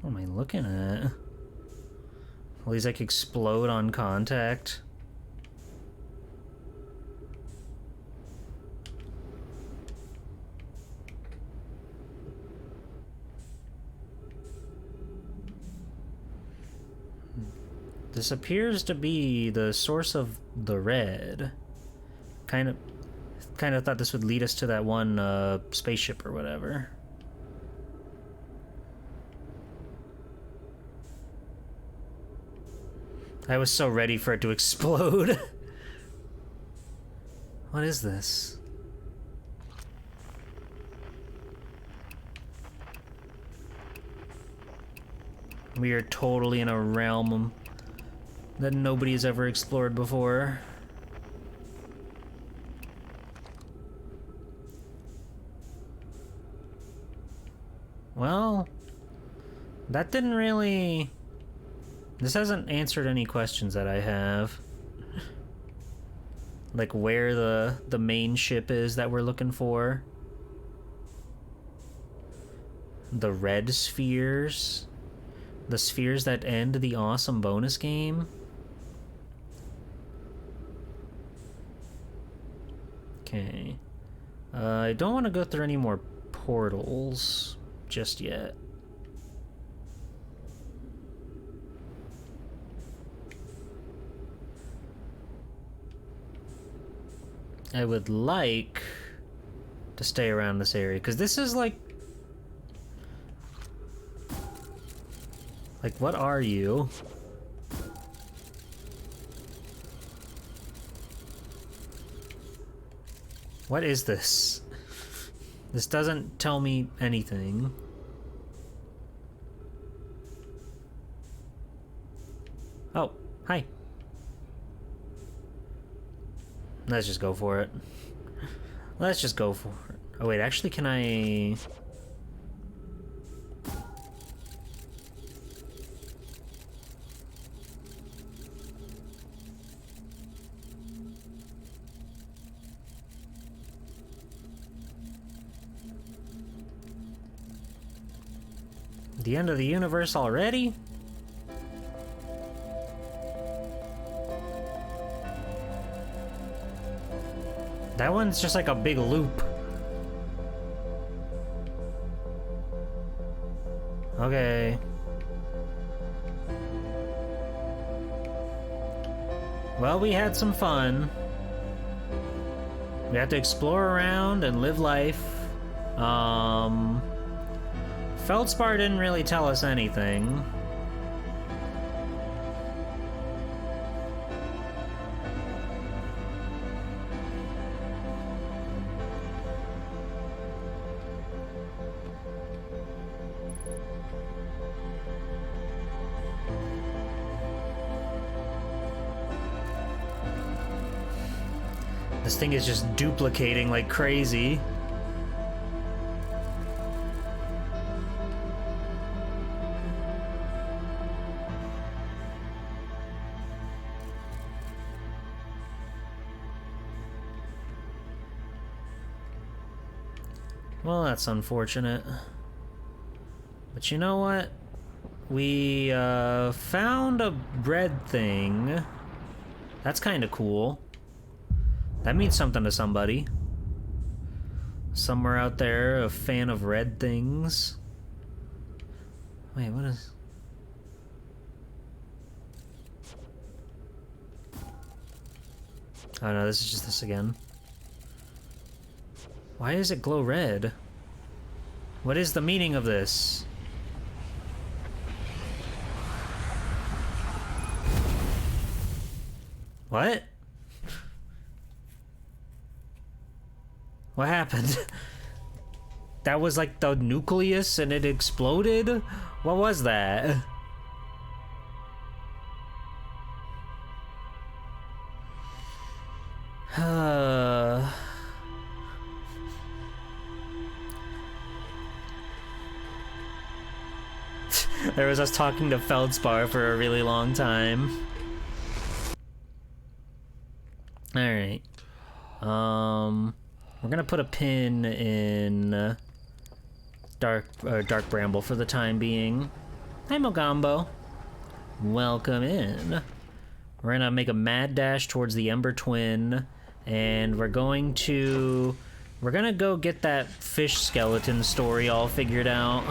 What am I looking at? Will these like explode on contact? This appears to be the source of the red. Kind of thought this would lead us to that one spaceship or whatever. I was so ready for it to explode. What is this? We are totally in a realm that nobody's ever explored before. Well, that didn't really... This hasn't answered any questions that I have. Like where the main ship is that we're looking for. The red spheres. The spheres that end the awesome bonus game. Okay. I don't want to go through any more portals just yet. I would like to stay around this area, because this is like... Like, what are you? What is this? This doesn't tell me anything. Oh, hi. Let's just go for it. Let's just go for it. Oh wait, actually can I... The end of the universe already? That one's just like a big loop. Okay. Well, we had some fun. We had to explore around and live life. Feldspar didn't really tell us anything. This thing is just duplicating like crazy. Well, that's unfortunate. But you know what? We found a red thing. That's kind of cool. That means something to somebody. Somewhere out there, a fan of red things. Wait, what is... Oh no, this is just this again. Why does it glow red? What is the meaning of this? What? What happened? That was like the nucleus and it exploded? What was that? There was us talking to Feldspar for a really long time. Alright. We're gonna put a pin in Dark Bramble for the time being. Hi, Mogambo. Welcome in. We're gonna make a mad dash towards the Ember Twin, and we're gonna go get that fish skeleton story all figured out.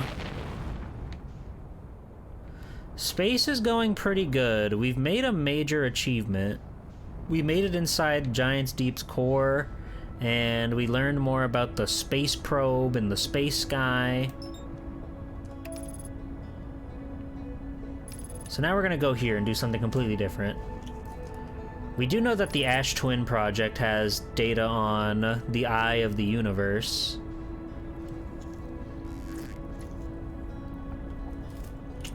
Space is going pretty good. We've made a major achievement. We made it inside Giant's Deep's core, and we learned more about the space probe and the space sky. So now we're gonna go here and do something completely different. We do know that the Ash Twin project has data on the Eye of the Universe.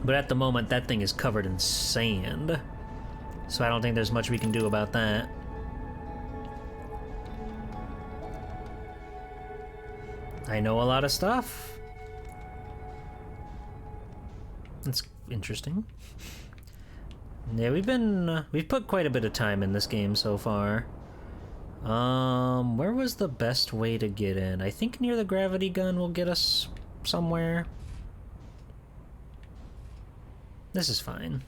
But at the moment, that thing is covered in sand. So I don't think there's much we can do about that. I know a lot of stuff. That's interesting. Yeah, we've put quite a bit of time in this game so far. Where was the best way to get in? I think near the gravity gun will get us somewhere. This is fine.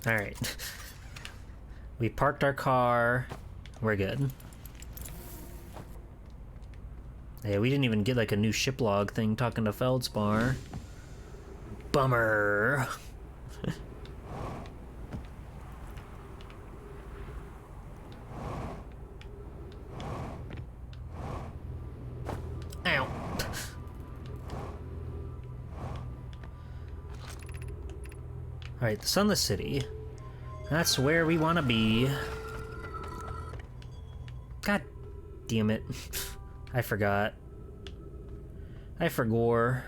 Alright. We parked our car. We're good. Yeah, we didn't even get like a new ship log thing talking to Feldspar. Bummer. Ow. Alright, the Sunless City. That's where we want to be. God damn it. I forgot. I forgore.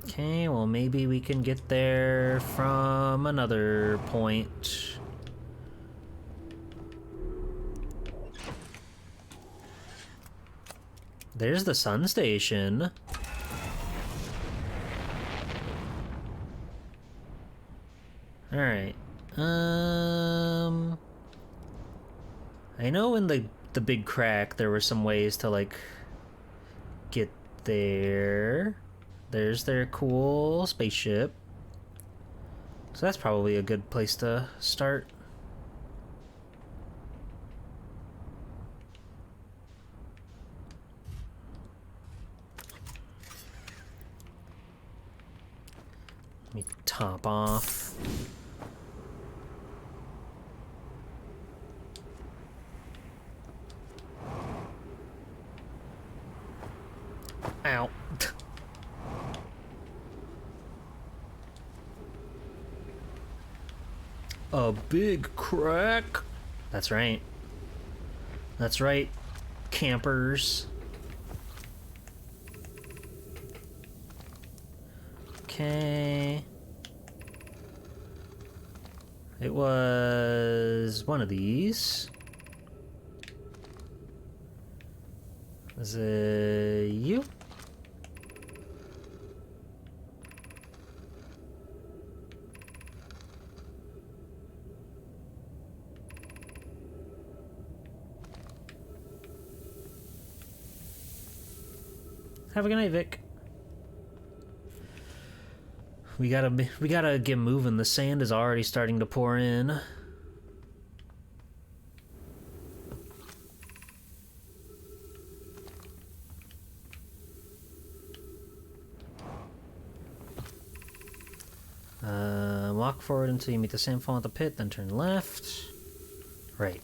Okay, well maybe we can get there from another point. There's the sun station. Alright. I know in the big crack there were some ways to like get there. There's their cool spaceship. So that's probably a good place to start. Let me top off. Ow. A big crack. That's right. That's right, campers. Okay. It was one of these. Is it you? Have a good night, Vic. We gotta get moving. The sand is already starting to pour in. Walk forward until you meet the sandfall at the pit, then turn left. Right.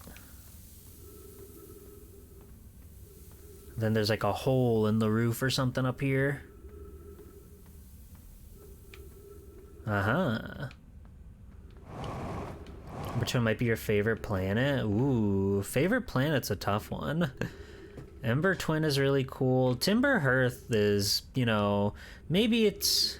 Then there's like a hole in the roof or something up here. Uh-huh. Which one might be your favorite planet? Ooh, favorite planet's a tough one. Ember Twin is really cool. Timber Hearth is, you know, maybe it's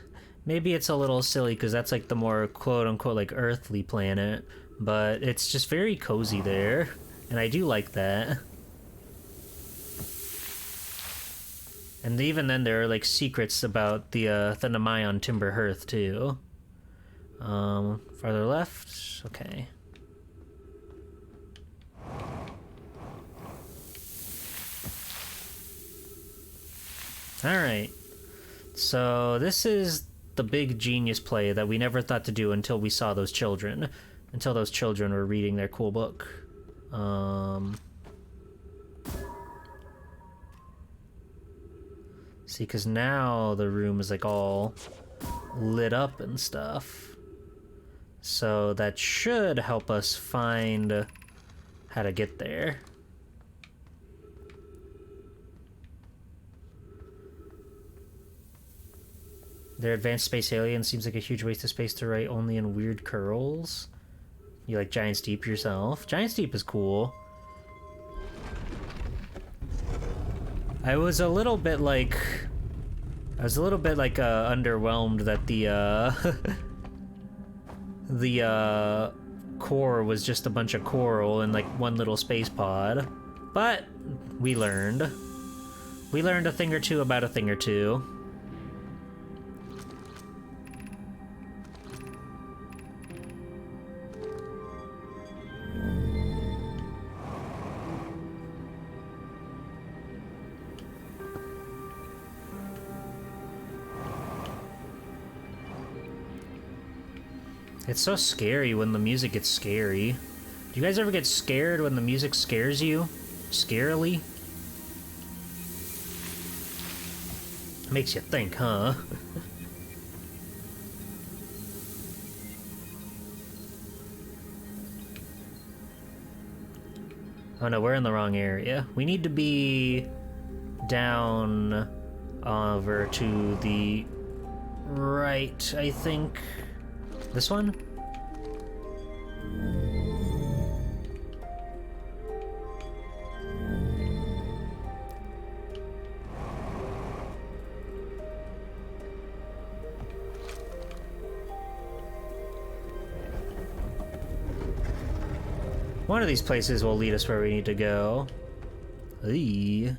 a little silly because that's like the more quote-unquote like earthly planet, but it's just very cozy there, and I do like that. And even then there are like secrets about the Nemayon Timber Hearth too. Farther left, okay. Alright, so this is the big genius play that we never thought to do until we saw those children. Until those children were reading their cool book. See, because now the room is like all lit up and stuff. So that should help us find how to get there. Their advanced space alien seems like a huge waste of space to write only in weird curls. You like Giant Steep yourself? Giant Steep is cool. I was a little bit like underwhelmed that the core was just a bunch of coral in like one little space pod. But we learned. We learned a thing or two about a thing or two. It's so scary when the music gets scary. Do you guys ever get scared when the music scares you? Scarily? Makes you think, huh? Oh no, we're in the wrong area. We need to be down over to the right, I think. This one? One of these places will lead us where we need to go. Eee.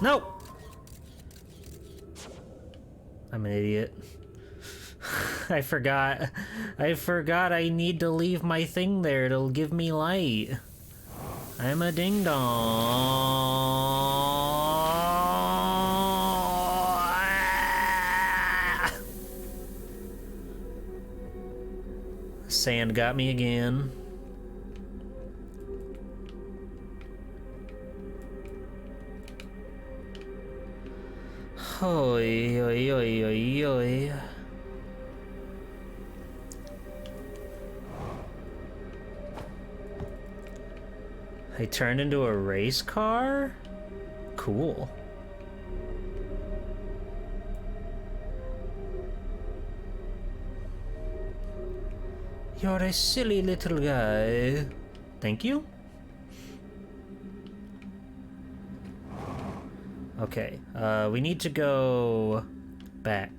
Nope! I'm an idiot. I forgot I need to leave my thing there. It'll give me light. I'm a ding-dong. Sand got me again. Oi, oi, oi, oi, oi. I turned into a race car? Cool. You're a silly little guy. Thank you? Okay, we need to go back.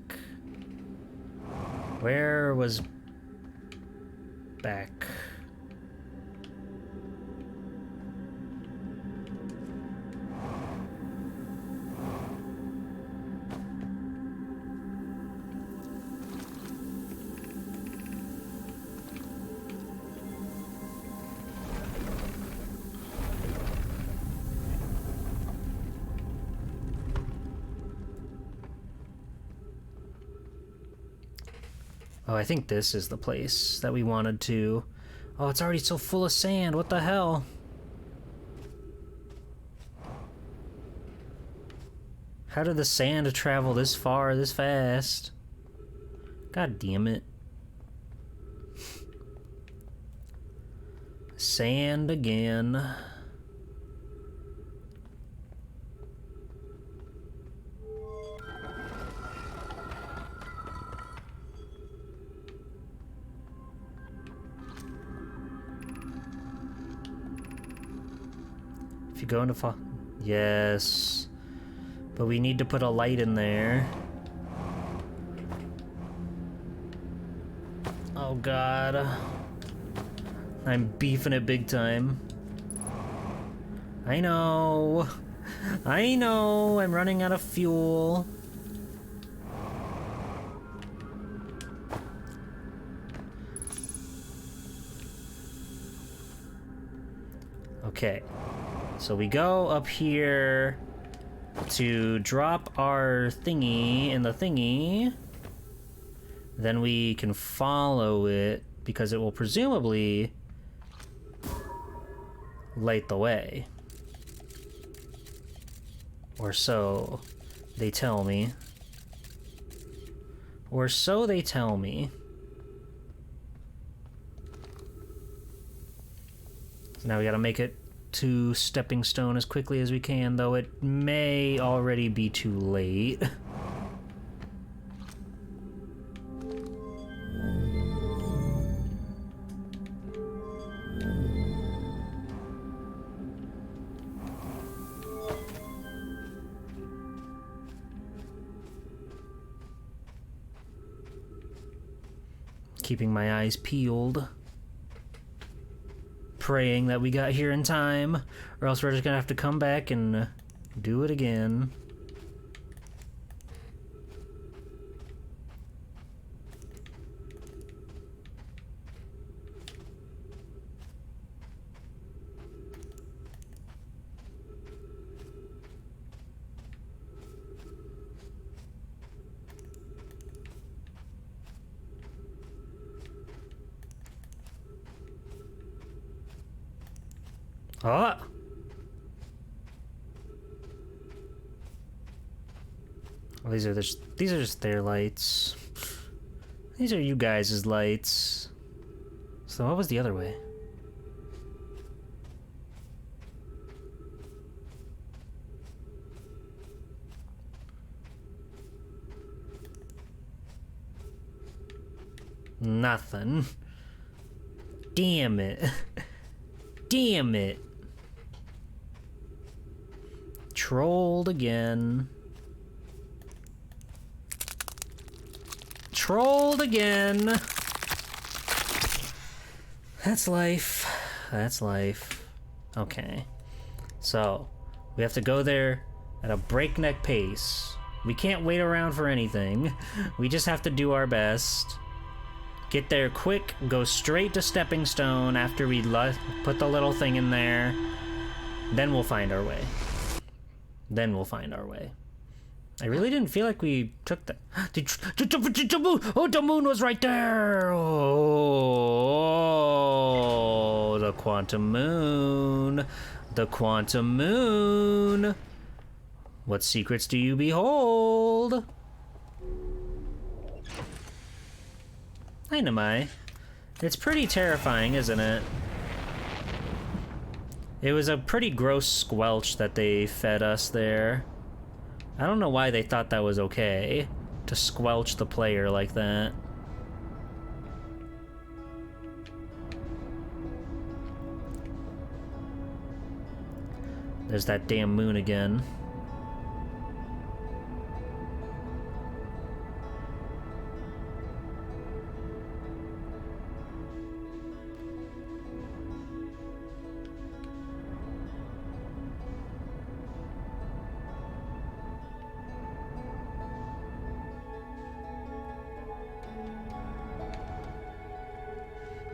Where was back? Oh, I think this is the place that we wanted to. Oh, it's already so full of sand. What the hell? How did the sand travel this far, this fast? God damn it. Sand again. If you go into yes. But we need to put a light in there. Oh god. I'm beefing it big time. I know. I know. I'm running out of fuel. Okay. So we go up here to drop our thingy in the thingy. Then we can follow it because it will presumably light the way. Or so they tell me. Or so they tell me. Now we gotta make it to Stepping Stone as quickly as we can, though it may already be too late. Keeping my eyes peeled. Praying that we got here in time, or else we're just gonna have to come back and do it again. Oh! Well, these are just their lights. These are you guys' lights. So what was the other way? Nothing. Damn it. Damn it. Trolled again. Trolled again. That's life. That's life. Okay. So, we have to go there at a breakneck pace. We can't wait around for anything. We just have to do our best. Get there quick, go straight to Stepping Stone after we put the little thing in there. Then we'll find our way. Then we'll find our way. I really didn't feel like we took the... The moon! Oh, the moon was right there! Oh, the quantum moon. The quantum moon. What secrets do you behold? Dynamite. It's pretty terrifying, isn't it? It was a pretty gross squelch that they fed us there. I don't know why they thought that was okay, to squelch the player like that. There's that damn moon again.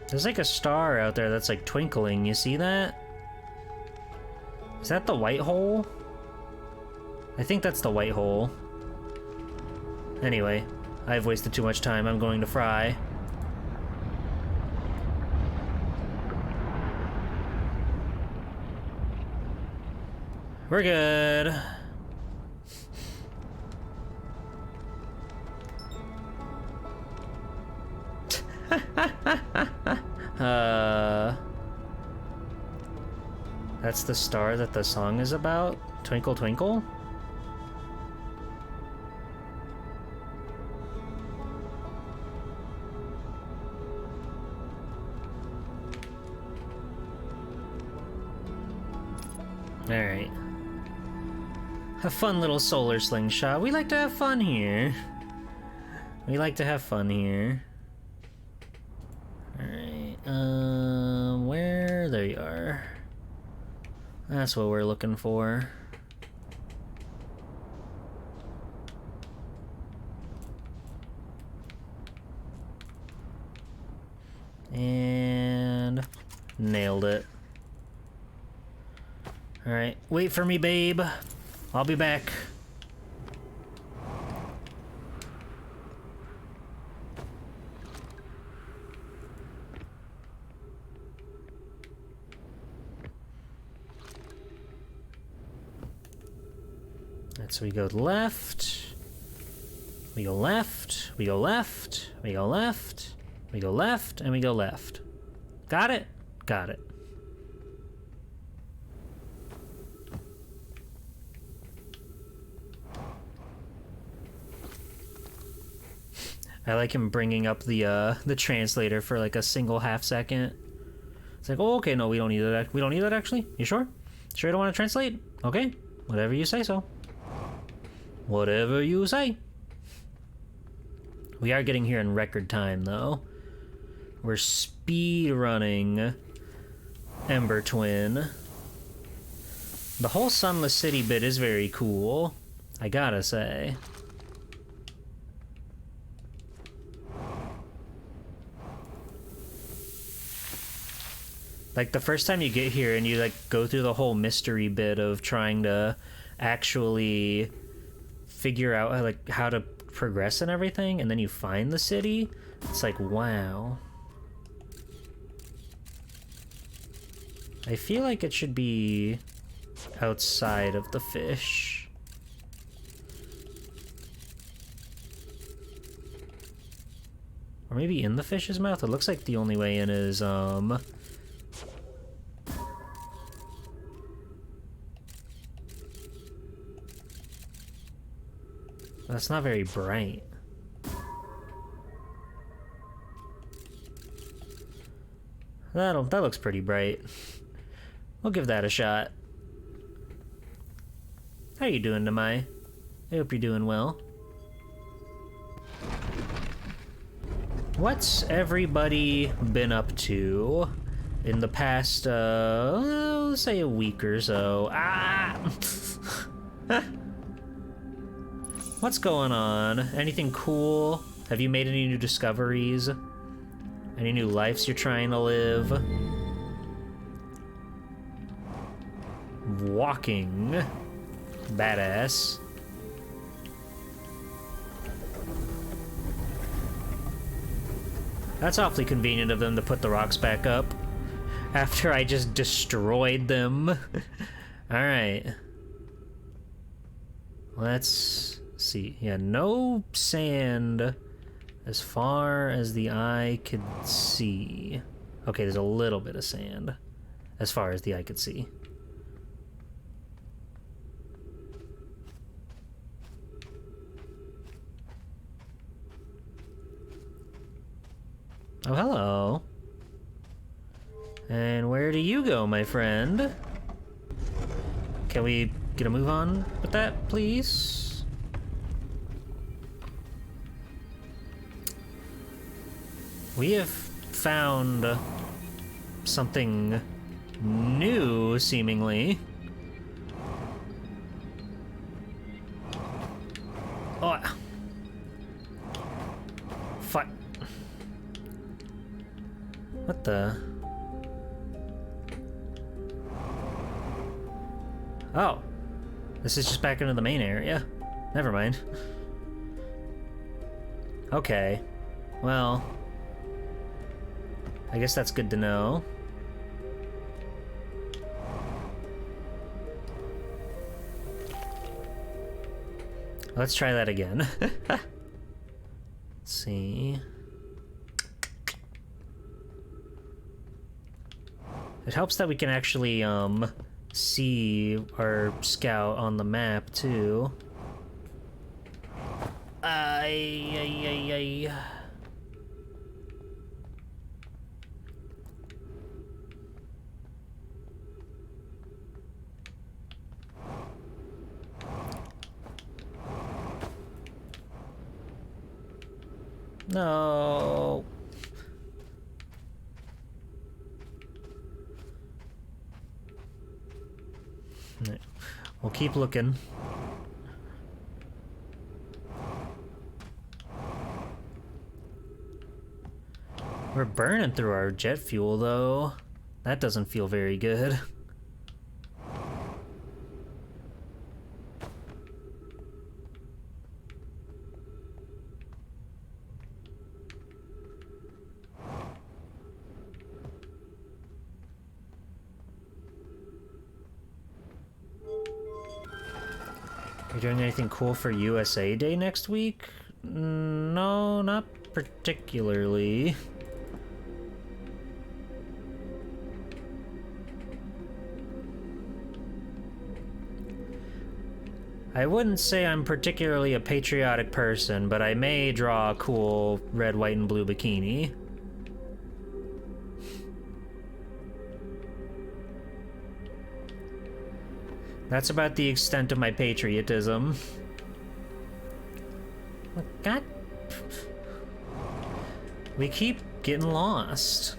There's like a star out there that's like twinkling, you see that? Is that the white hole? I think that's the white hole. Anyway, I've wasted too much time, I'm going to fry. We're good. That's the star that the song is about? Twinkle Twinkle? Alright. A fun little solar slingshot. We like to have fun here. We like to have fun here. Alright, where? There you are. That's what we're looking for. And nailed it. Alright, wait for me, babe. I'll be back. So we go left, we go left, we go left, we go left, we go left, and we go left. Got it? Got it. I like him bringing up the translator for like a single half second. It's like, oh, okay, no, we don't need that. We don't need that, actually. You sure? Sure you don't want to translate? Okay, whatever you say so. Whatever you say. We are getting here in record time, though. We're speed running Ember Twin. The whole Sunless City bit is very cool, I gotta say. Like, the first time you get here and you, like, go through the whole mystery bit of trying to actually figure out, like, how to progress and everything, and then you find the city, it's like, wow. I feel like it should be outside of the fish. Or maybe in the fish's mouth? It looks like the only way in is, that's not very bright. That looks pretty bright. We'll give that a shot. How you doing, Namai? I hope you're doing well. What's everybody been up to in the past, let's say a week or so? Ah! What's going on? Anything cool? Have you made any new discoveries? Any new lives you're trying to live? Walking. Badass. That's awfully convenient of them to put the rocks back up after I just destroyed them. Alright. Let's see. Yeah, no sand as far as the eye could see. Okay, there's a little bit of sand as far as the eye could see. Oh, hello. And where do you go, my friend? Can we get a move on with that, please? We have found something new, seemingly. Oh. Fuck. What the? Oh. This is just back into the main area. Never mind. Okay. Well, I guess that's good to know. Let's try that again. Let's see. It helps that we can actually, see our scout on the map, too. Ay. No. We'll keep looking. We're burning through our jet fuel, though. That doesn't feel very good. Are you doing anything cool for USA Day next week? No, not particularly. I wouldn't say I'm particularly a patriotic person, but I may draw a cool red, white, and blue bikini. That's about the extent of my patriotism. God. We keep getting lost.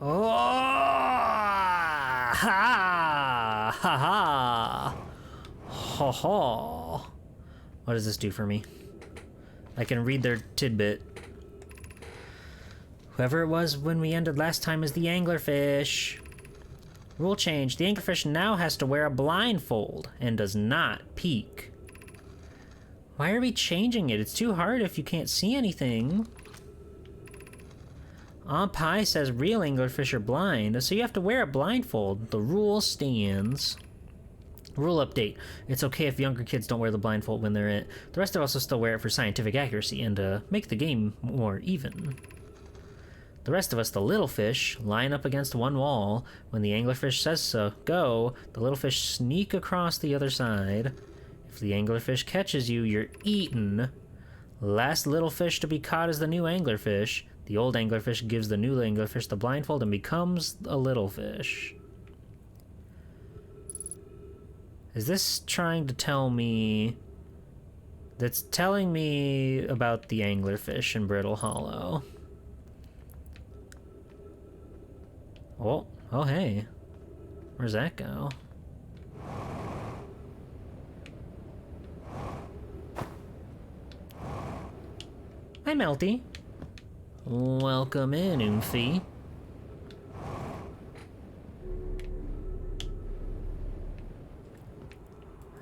Oh, ha ha ha ha ha. What does this do for me? I can read their tidbit. Whoever it was when we ended last time is the anglerfish. Rule change. The anglerfish now has to wear a blindfold and does not peek. Why are we changing it? It's too hard if you can't see anything. Aunt Pie says real anglerfish are blind, so you have to wear a blindfold. The rule stands. Rule update. It's okay if younger kids don't wear the blindfold when they're in it. The rest of us will still wear it for scientific accuracy and to make the game more even. The rest of us, the little fish, line up against one wall. When the anglerfish says so, go, the little fish sneak across the other side. If the anglerfish catches you, you're eaten. Last little fish to be caught is the new anglerfish. The old anglerfish gives the new anglerfish the blindfold and becomes a little fish. Is this trying to tell me... That's telling me about the anglerfish in Brittle Hollow. Oh, hey. Where's that go? Hi, Melty. Welcome in, Oomphy.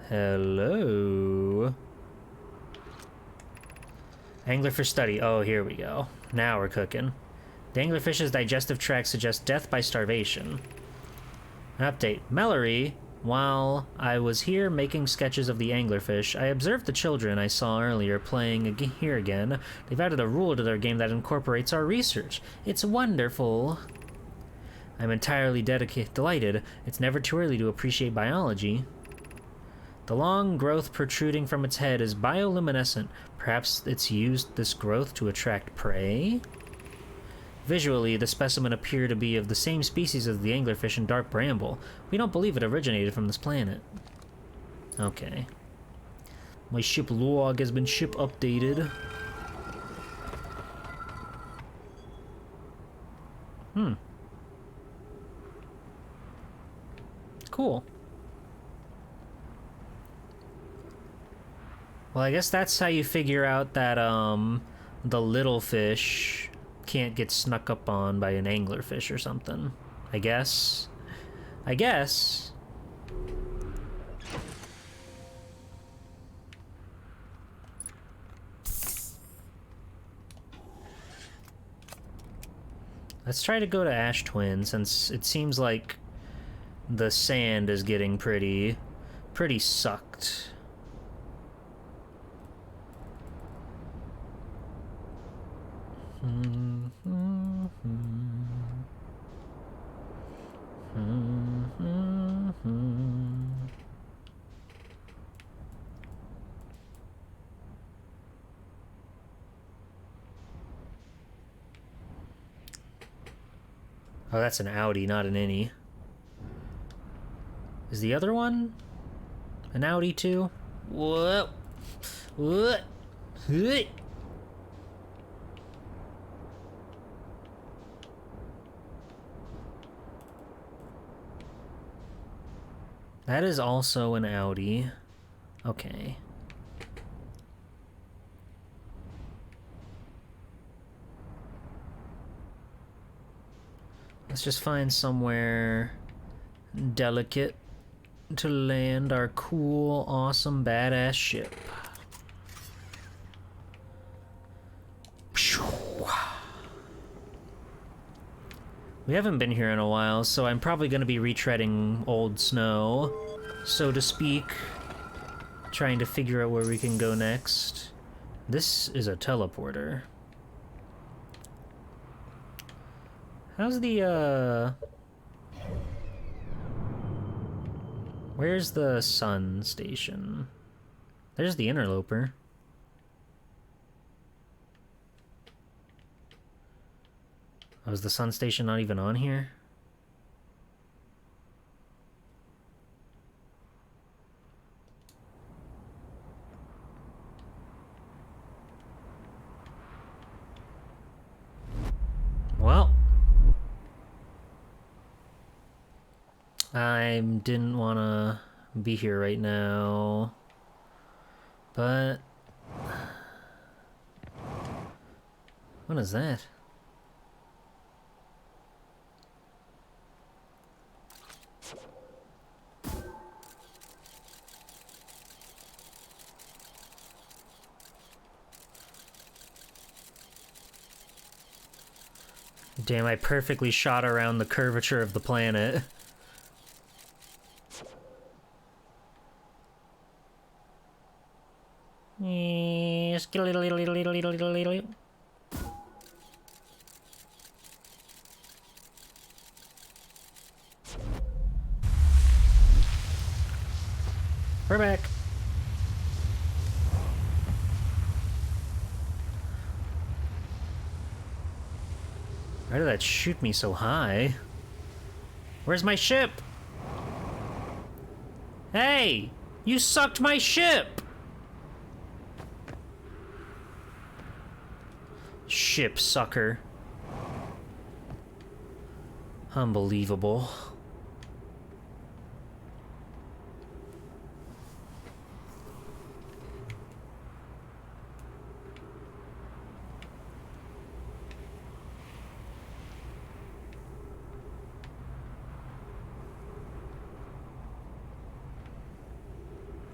Hello. Anglerfish study. Oh, here we go. Now we're cooking. The anglerfish's digestive tract suggests death by starvation. Update. Mallory, while I was here making sketches of the anglerfish, I observed the children I saw earlier playing here again. They've added a rule to their game that incorporates our research. It's wonderful. I'm entirely delighted. It's never too early to appreciate biology. The long growth protruding from its head is bioluminescent. Perhaps it's used this growth to attract prey? Visually, the specimen appeared to be of the same species as the anglerfish and dark bramble. We don't believe it originated from this planet. Okay. My ship log has been ship updated. Cool. Well, I guess that's how you figure out that, the little fish can't get snuck up on by an anglerfish or something. I guess. Let's try to go to Ash Twin, since it seems like the sand is getting pretty sucked. Oh, that's an Audi, not an innie. Is the other one an Audi too? What? That is also an Audi. Okay. Let's just find somewhere delicate to land our cool, awesome, badass ship. We haven't been here in a while, so I'm probably going to be retreading old snow, so to speak. Trying to figure out where we can go next. This is a teleporter. How's the, where's the sun station? There's the interloper. Oh, is the sun station not even on here? Well, I didn't want to be here right now, but what is that? Damn, I perfectly shot around the curvature of the planet. We're back. Why did that shoot me so high? Where's my ship? Hey! You sucked my ship! Ship sucker. Unbelievable.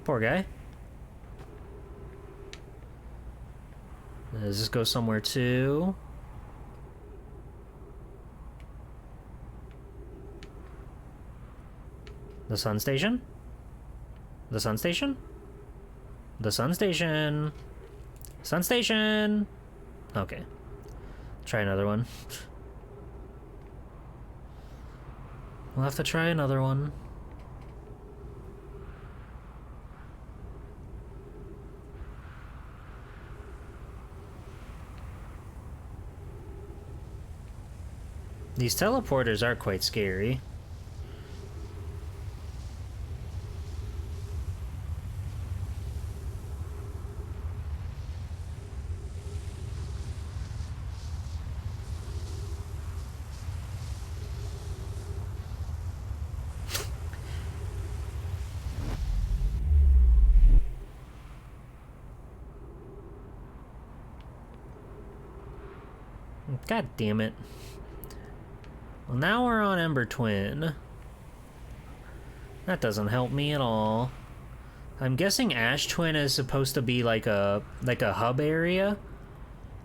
Poor guy. Does this go somewhere too? The sun station? The sun station? The sun station? Sun station! Okay. Try another one. We'll have to try another one. These teleporters are quite scary. God damn it. Well, now we're on Ember Twin. That doesn't help me at all. I'm guessing Ash Twin is supposed to be like a hub area.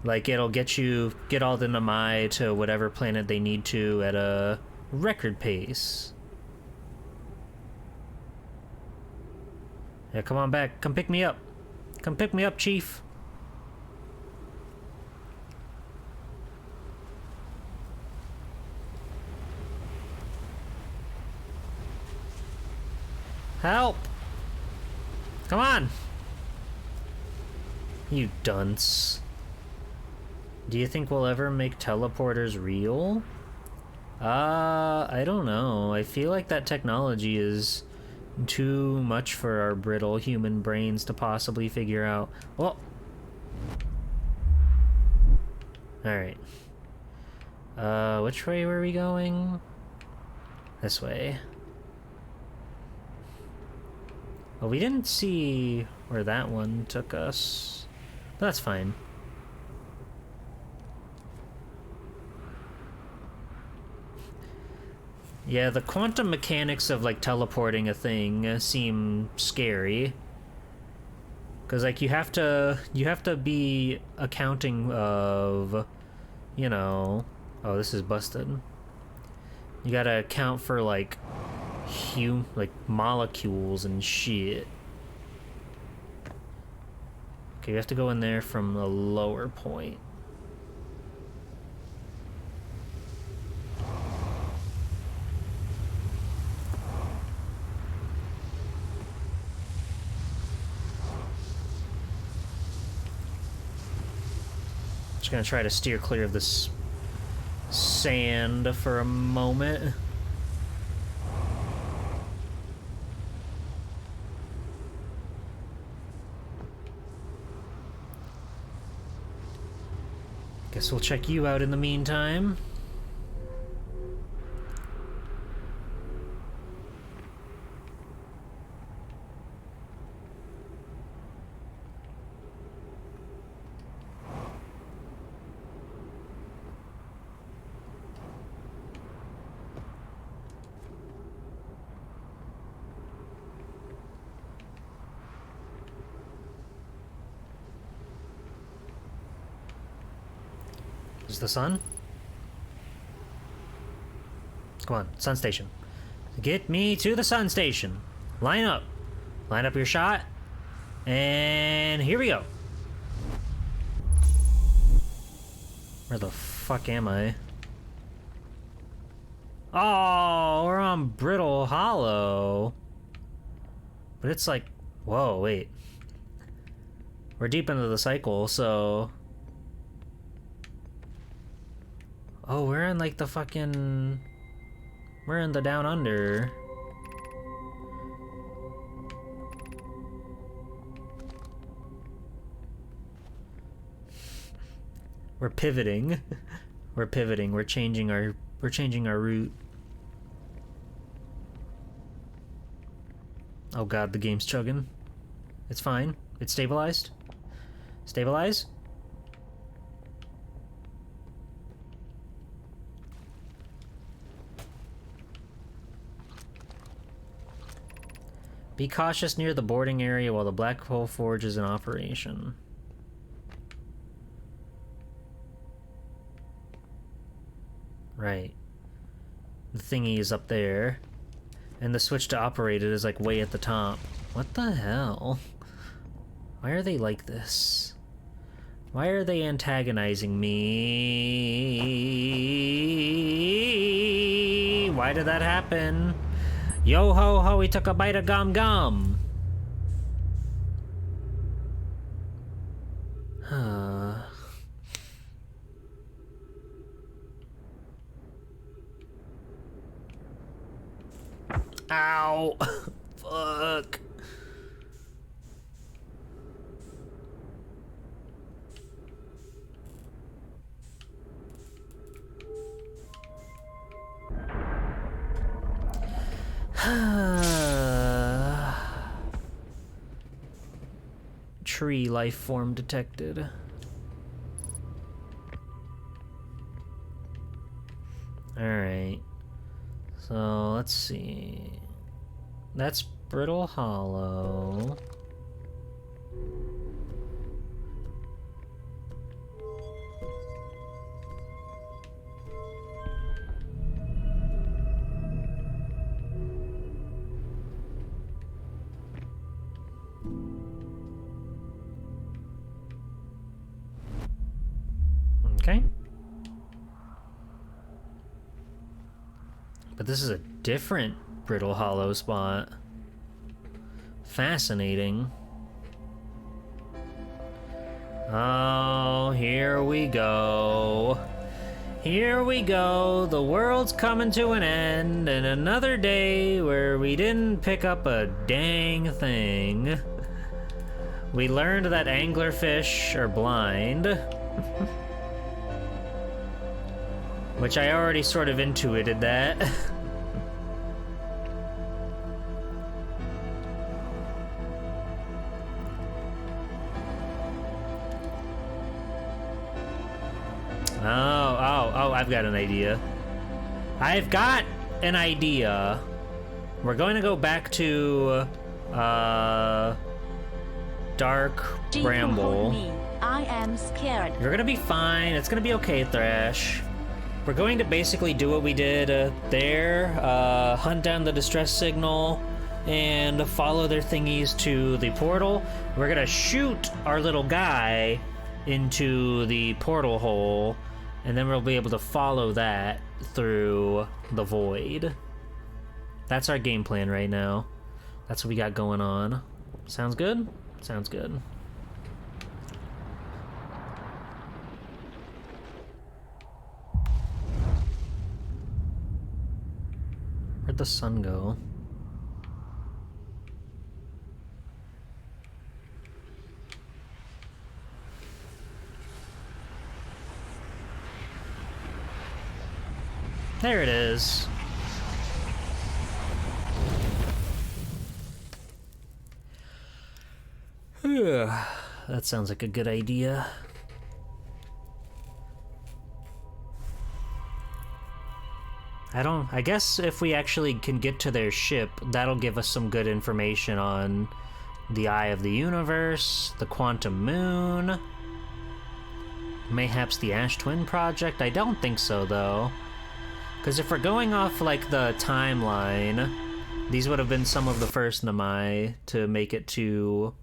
Like it'll get all the Namai to whatever planet they need to at a record pace. Yeah, come on back. Come pick me up. Come pick me up, Chief. Help! Come on! You dunce. Do you think we'll ever make teleporters real? I don't know. I feel like that technology is too much for our brittle human brains to possibly figure out. Well... Alright. Which way were we going? This way. Well, we didn't see where that one took us. But that's fine. Yeah, the quantum mechanics of, like, teleporting a thing seem scary. Because, like, you have to be accounting of, you know... Oh, this is busted. You gotta account for, like, molecules and shit. Okay, you have to go in there from a lower point. Just gonna try to steer clear of this sand for a moment. Guess we'll check you out in the meantime. Is the sun? Come on, sun station. Get me to the sun station. Line up. Line up your shot. And here we go. Where the fuck am I? Oh, we're on Brittle Hollow. But it's like, whoa, wait. We're deep into the cycle, so... Oh, we're in like the fucking... We're in the down under. We're pivoting. We're pivoting. We're changing our route. Oh god, the game's chugging. It's fine. It's stabilized. Stabilize. Be cautious near the boarding area while the Black Hole Forge is in operation. Right. The thingy is up there. And the switch to operate it is like way at the top. What the hell? Why are they like this? Why are they antagonizing me? Why did that happen? Yo ho ho, he took a bite of gum gum. Ow. Fuck. Tree life form detected. Alright. So let's see. That's Brittle Hollow. Okay. But this is a different Brittle Hollow spot. Fascinating. Oh, here we go. Here we go. The world's coming to an end, and another day where we didn't pick up a dang thing. We learned that anglerfish are blind. Which I already sort of intuited that. Oh, I've got an idea. I've got an idea. We're going to go back to Dark Bramble. I am scared. You're gonna be fine. It's gonna be okay, Thrash. We're going to basically do what we did there. Hunt down the distress signal and follow their thingies to the portal. We're gonna shoot our little guy into the portal hole, and then we'll be able to follow that through the void. That's our game plan right now. That's what we got going on. Sounds good? Sounds good. Where'd the sun go? There it is. That sounds like a good idea. I guess if we actually can get to their ship, that'll give us some good information on the Eye of the Universe, the Quantum Moon, mayhaps the Ash Twin Project. I don't think so, though. Because if we're going off, like, the timeline, these would have been some of the first Namai to make it to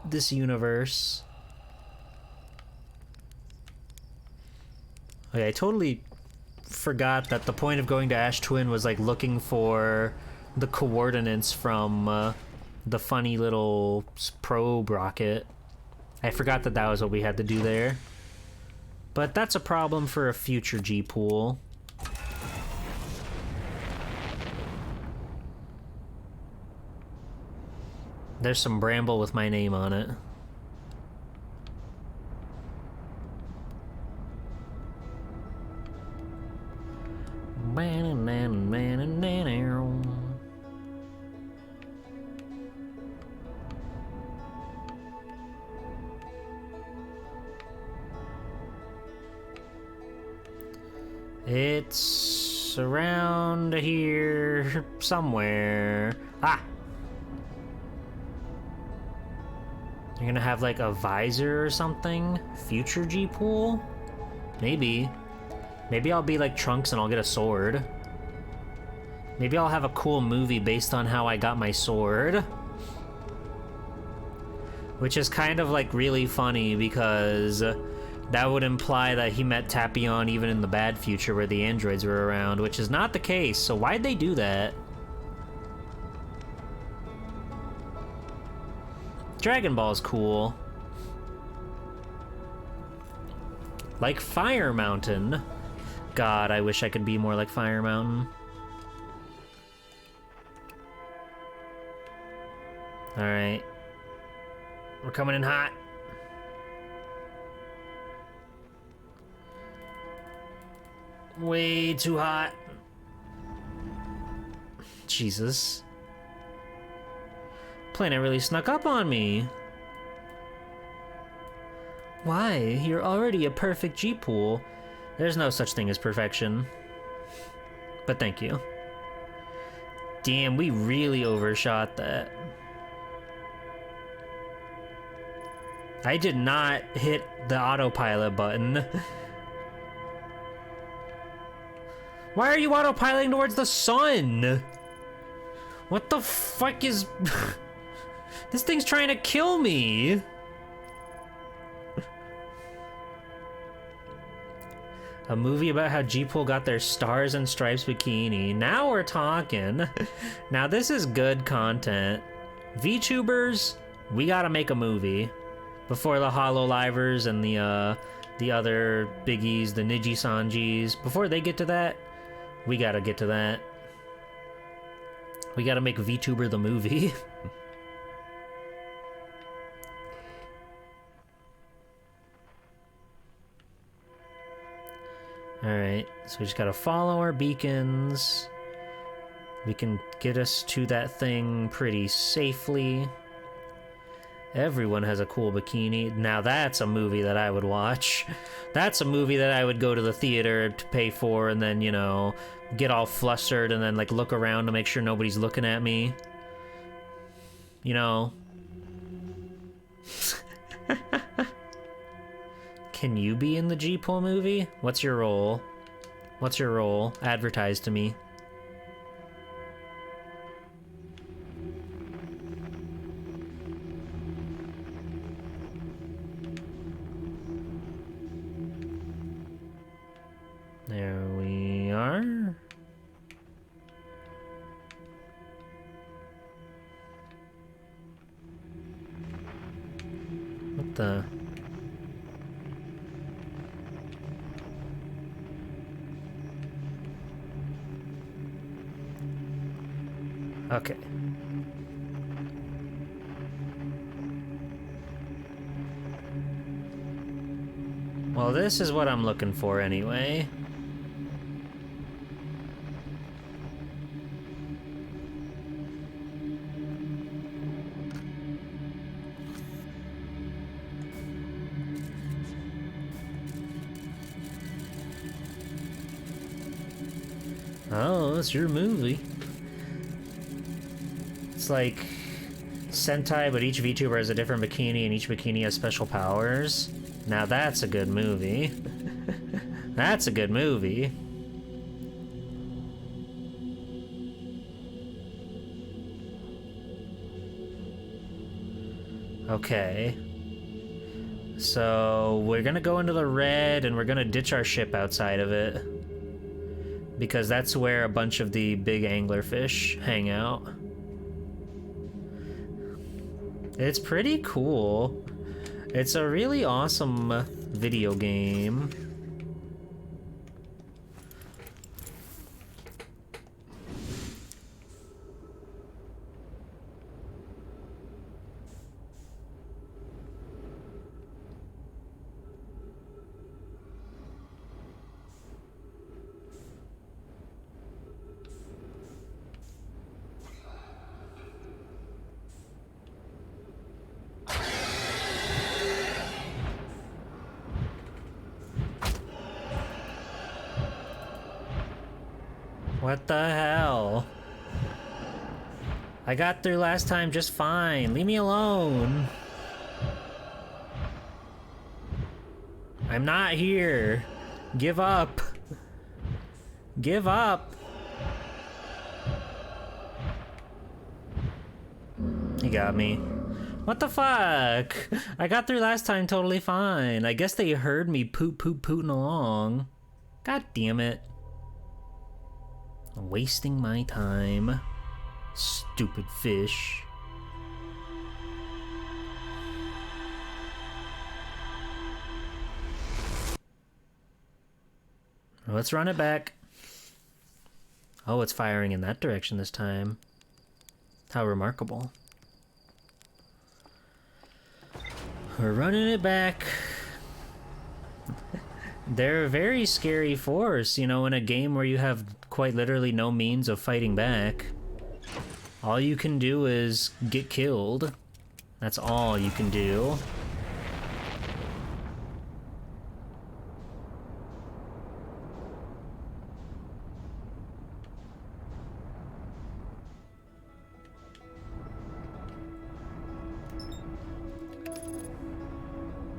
this universe. Okay, I totally forgot that the point of going to Ash Twin was, like, looking for the coordinates from the funny little probe rocket. I forgot that that was what we had to do there. But that's a problem for a future G-Pool. There's some bramble with my name on it. It's around here somewhere. Ah! You're gonna have like a visor or something? Future G-Pool? Maybe. Maybe I'll be like Trunks and I'll get a sword. Maybe I'll have a cool movie based on how I got my sword. Which is kind of like really funny because that would imply that he met Tapion even in the bad future where the androids were around, which is not the case, so why'd they do that? Dragon Ball's cool. Like Fire Mountain. God, I wish I could be more like Fire Mountain. Alright. We're coming in hot. Way too hot. Jesus. Planet really snuck up on me. Why? You're already a perfect G-Pool. There's no such thing as perfection. But thank you. Damn, we really overshot that. I did not hit the autopilot button. Why are you autopiloting towards the sun? What the fuck is... This thing's trying to kill me! A movie about how G-Pool got their Stars and Stripes bikini. Now we're talking. Now this is good content. VTubers, we gotta make a movie. Before the Hololivers and the other biggies, the Niji Sanjis, before they get to that, we gotta get to that. We gotta make VTuber the movie. Alright, so we just gotta follow our beacons. We can get us to that thing pretty safely. Everyone has a cool bikini. Now that's a movie that I would watch. That's a movie that I would go to the theater to pay for and then, you know, get all flustered and then, like, look around to make sure nobody's looking at me. You know? Can you be in the G-Pull movie? What's your role? What's your role? Advertise to me. There we are. What the? Okay. Well, this is what I'm looking for anyway. Oh, it's your movie. It's like Sentai, but each VTuber has a different bikini and each bikini has special powers. Now that's a good movie. That's a good movie. Okay. So we're gonna go into the red and we're gonna ditch our ship outside of it. Because that's where a bunch of the big anglerfish hang out. It's pretty cool. It's a really awesome video game. What the hell? I got through last time just fine. Leave me alone. I'm not here. Give up. Give up. He got me. What the fuck? I got through last time totally fine. I guess they heard me pooting along. God damn it. Wasting my time. Stupid fish. Let's run it back. Oh, it's firing in that direction this time. How remarkable. We're running it back. They're a very scary force, you know, in a game where you have quite literally no means of fighting back. All you can do is get killed. That's all you can do.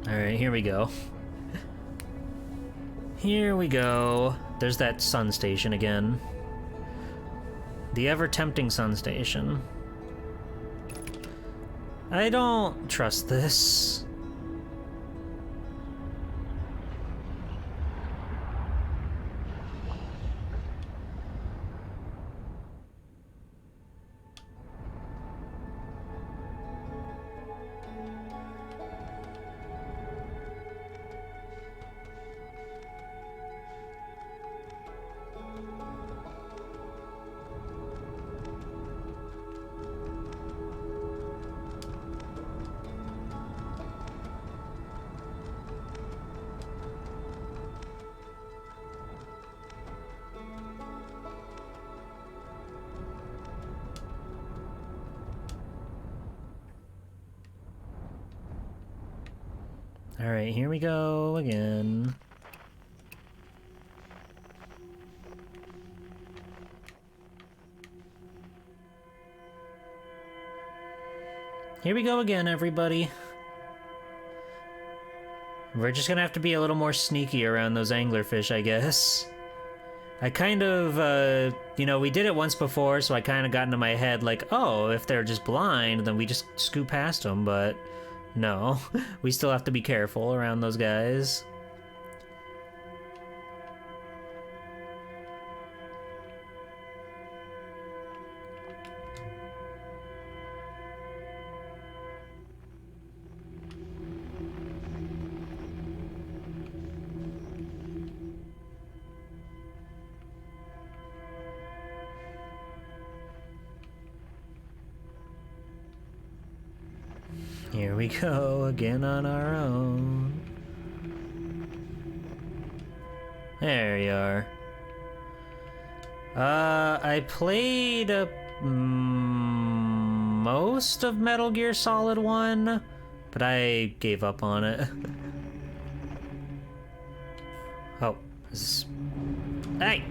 Alright, here we go. Here we go. There's that sun station again. The ever-tempting sun station. I don't trust this. Alright, here we go again. Here we go again, everybody. We're just gonna have to be a little more sneaky around those anglerfish, I guess. I kind of, you know, we did it once before, so I kind of got into my head like, oh, if they're just blind, then we just scoot past them, but no. We still have to be careful around those guys. Here we go again on our own. There you are. I played most of Metal Gear Solid 1, but I gave up on it. Oh, this is... Hey!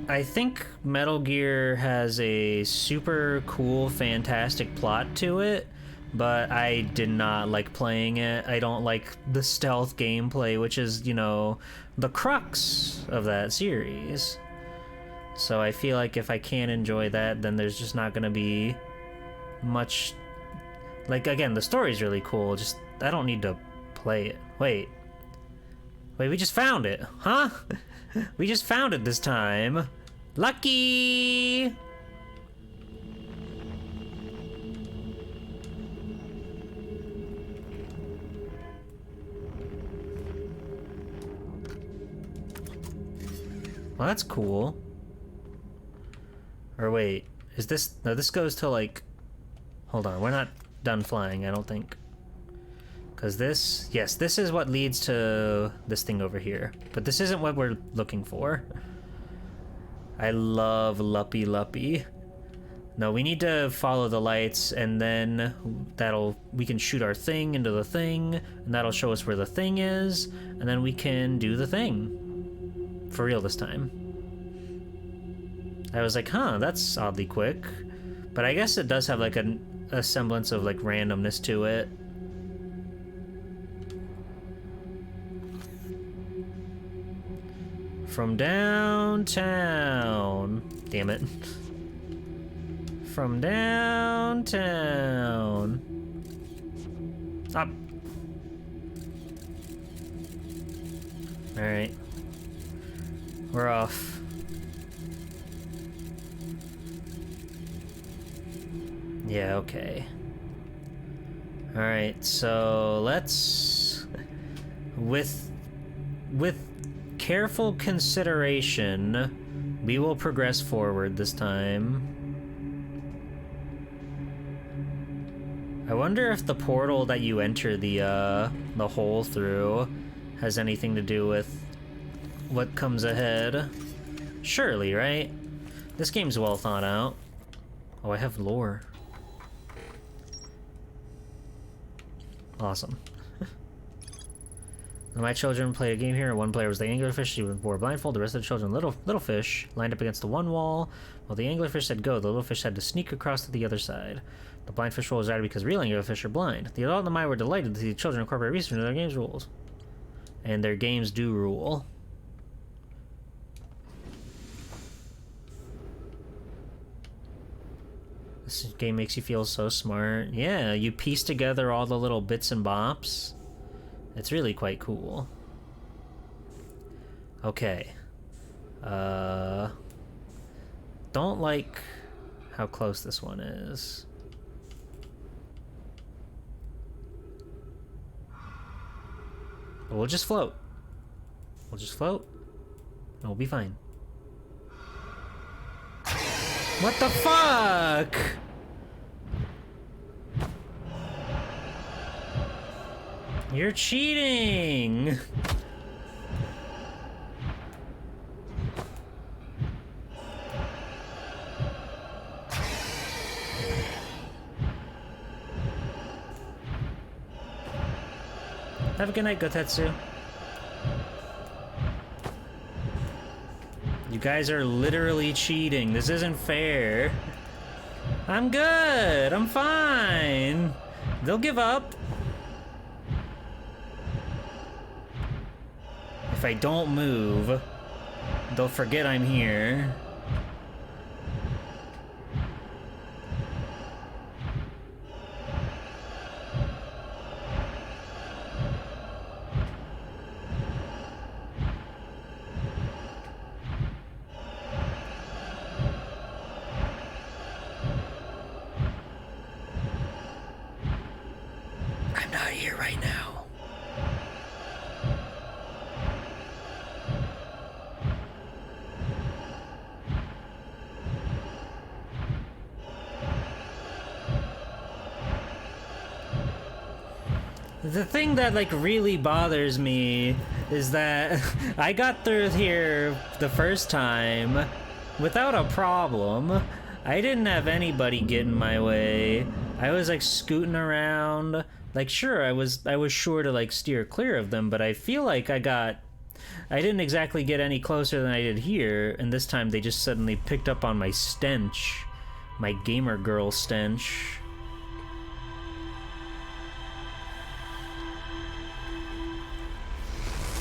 I think Metal Gear has a super cool, fantastic plot to it, but I did not like playing it. I don't like the stealth gameplay, which is, you know, the crux of that series. So I feel like if I can't enjoy that, then there's just not gonna be much... Like, again, the story's really cool, just I don't need to play it. Wait, we just found it, huh? We just found it this time. Lucky! Well, that's cool. Or wait, is this... No, this goes to like... Hold on, we're not done flying, I don't think. Because this... Yes, this is what leads to this thing over here. But this isn't what we're looking for. I love Luppy Luppy. No, we need to follow the lights, and then we can shoot our thing into the thing, and that'll show us where the thing is, and then we can do the thing. For real this time. I was like, huh, that's oddly quick. But I guess it does have like a semblance of like randomness to it. From downtown. Damn it. From downtown. Stop. Alright. We're off. Yeah, okay. Alright, so let's... With careful consideration, we will progress forward this time. I wonder if the portal that you enter the hole through has anything to do with what comes ahead. Surely, right? This game's well thought out. Oh, I have lore. Awesome. When my children played a game here, one player was the anglerfish, she wore a blindfold, the rest of the children little fish, lined up against the one wall. While the anglerfish said go, the little fish had to sneak across to the other side. The blind fish rule was added because real anglerfish are blind. The adult and I were delighted to see the children incorporate research into their game's rules. And their games do rule. This game makes you feel so smart. Yeah, you piece together all the little bits and bops. It's really quite cool. Okay. Don't like how close this one is. But we'll just float. We'll just float, and we'll be fine. What the fuck? You're cheating! Have a good night, Gotetsu. You guys are literally cheating. This isn't fair. I'm good. I'm fine. They'll give up. If I don't move, they'll forget I'm here. I'm not here right now. The thing that like really bothers me is that I got through here the first time without a problem. I didn't have anybody get in my way. I was like scooting around. Like sure, I was sure to like steer clear of them, but I feel like I didn't exactly get any closer than I did here, and this time they just suddenly picked up on my stench. My gamer girl stench.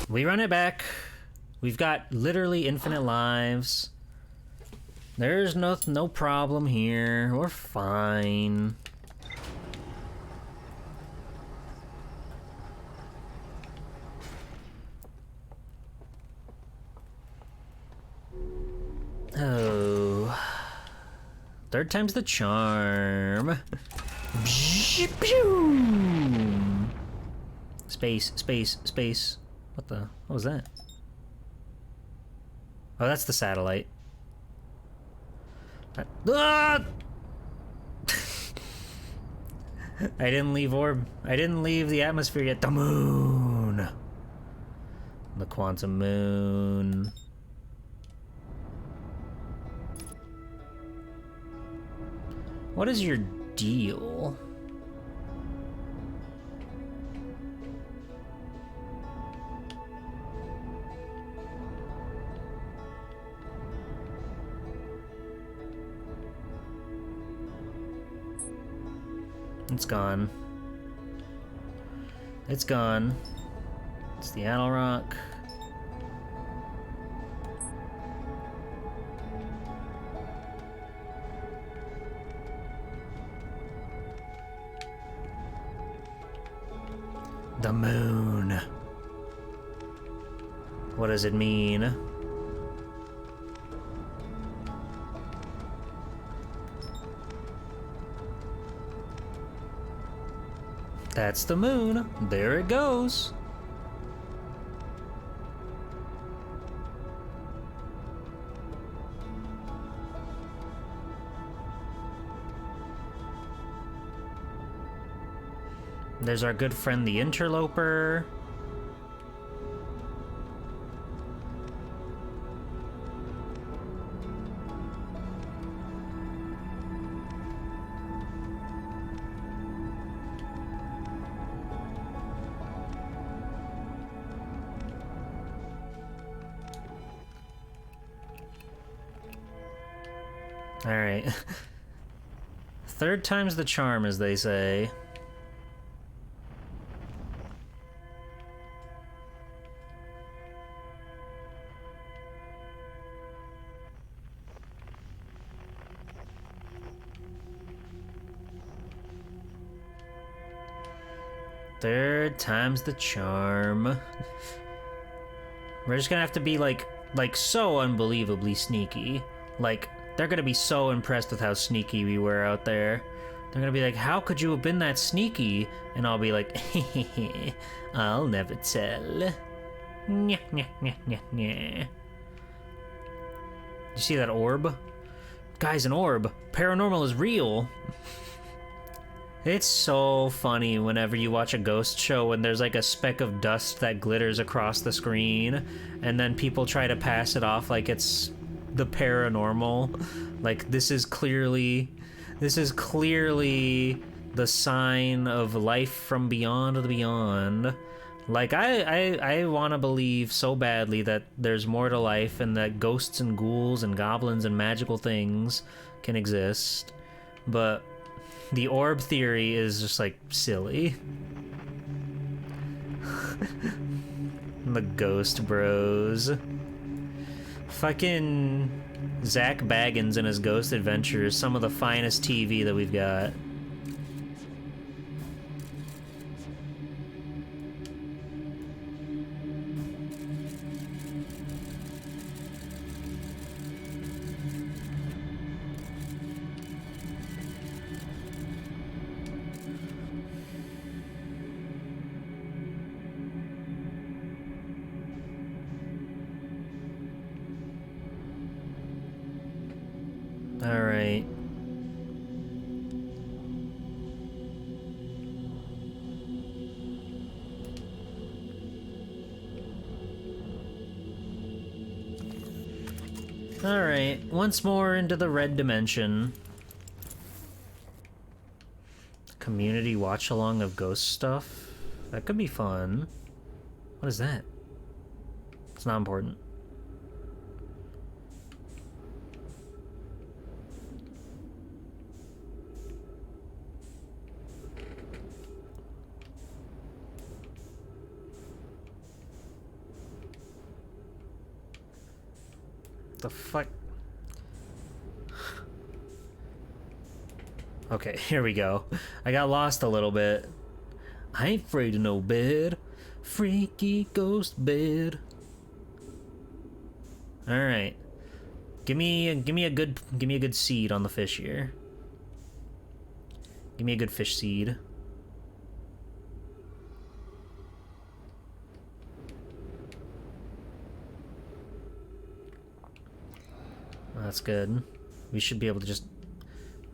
We run it back. We've got literally infinite lives. There's no problem here. We're fine. Oh. Third time's the charm. Space, space, space. What was that? Oh, that's the satellite. Ah! I didn't leave orb. I didn't leave the atmosphere yet. The moon. The quantum moon. What is your deal? It's gone. It's gone. It's the Adel Rock. The moon. What does it mean? That's the moon. There it goes. There's our good friend the interloper. Alright. Third time's the charm, as they say. Third time's the charm. We're just gonna have to be like so unbelievably sneaky. Like, they're gonna be so impressed with how sneaky we were out there. They're gonna be like, how could you have been that sneaky? And I'll be like, I'll never tell. Nyeh, nyeh, nyeh, nyeh, nyeh. You see that orb? Guys, an orb. Paranormal is real. It's so funny whenever you watch a ghost show when there's like a speck of dust that glitters across the screen, and then people try to pass it off like it's the paranormal. Like, this is clearly the sign of life from beyond the beyond. Like, I want to believe so badly that there's more to life and that ghosts and ghouls and goblins and magical things can exist, but the orb theory is just, like, silly. The Ghost Bros. Fucking Zach Baggins and his Ghost Adventures, some of the finest TV that we've got. Alright. Alright, once more into the red dimension. Community watch along of ghost stuff? That could be fun. What is that? It's not important. The fuck? Okay, here we go. I got lost a little bit. I ain't afraid of no bed. Freaky ghost bed. Alright. Give me a good seed on the fish here. Give me a good fish seed. That's good. We should be able to just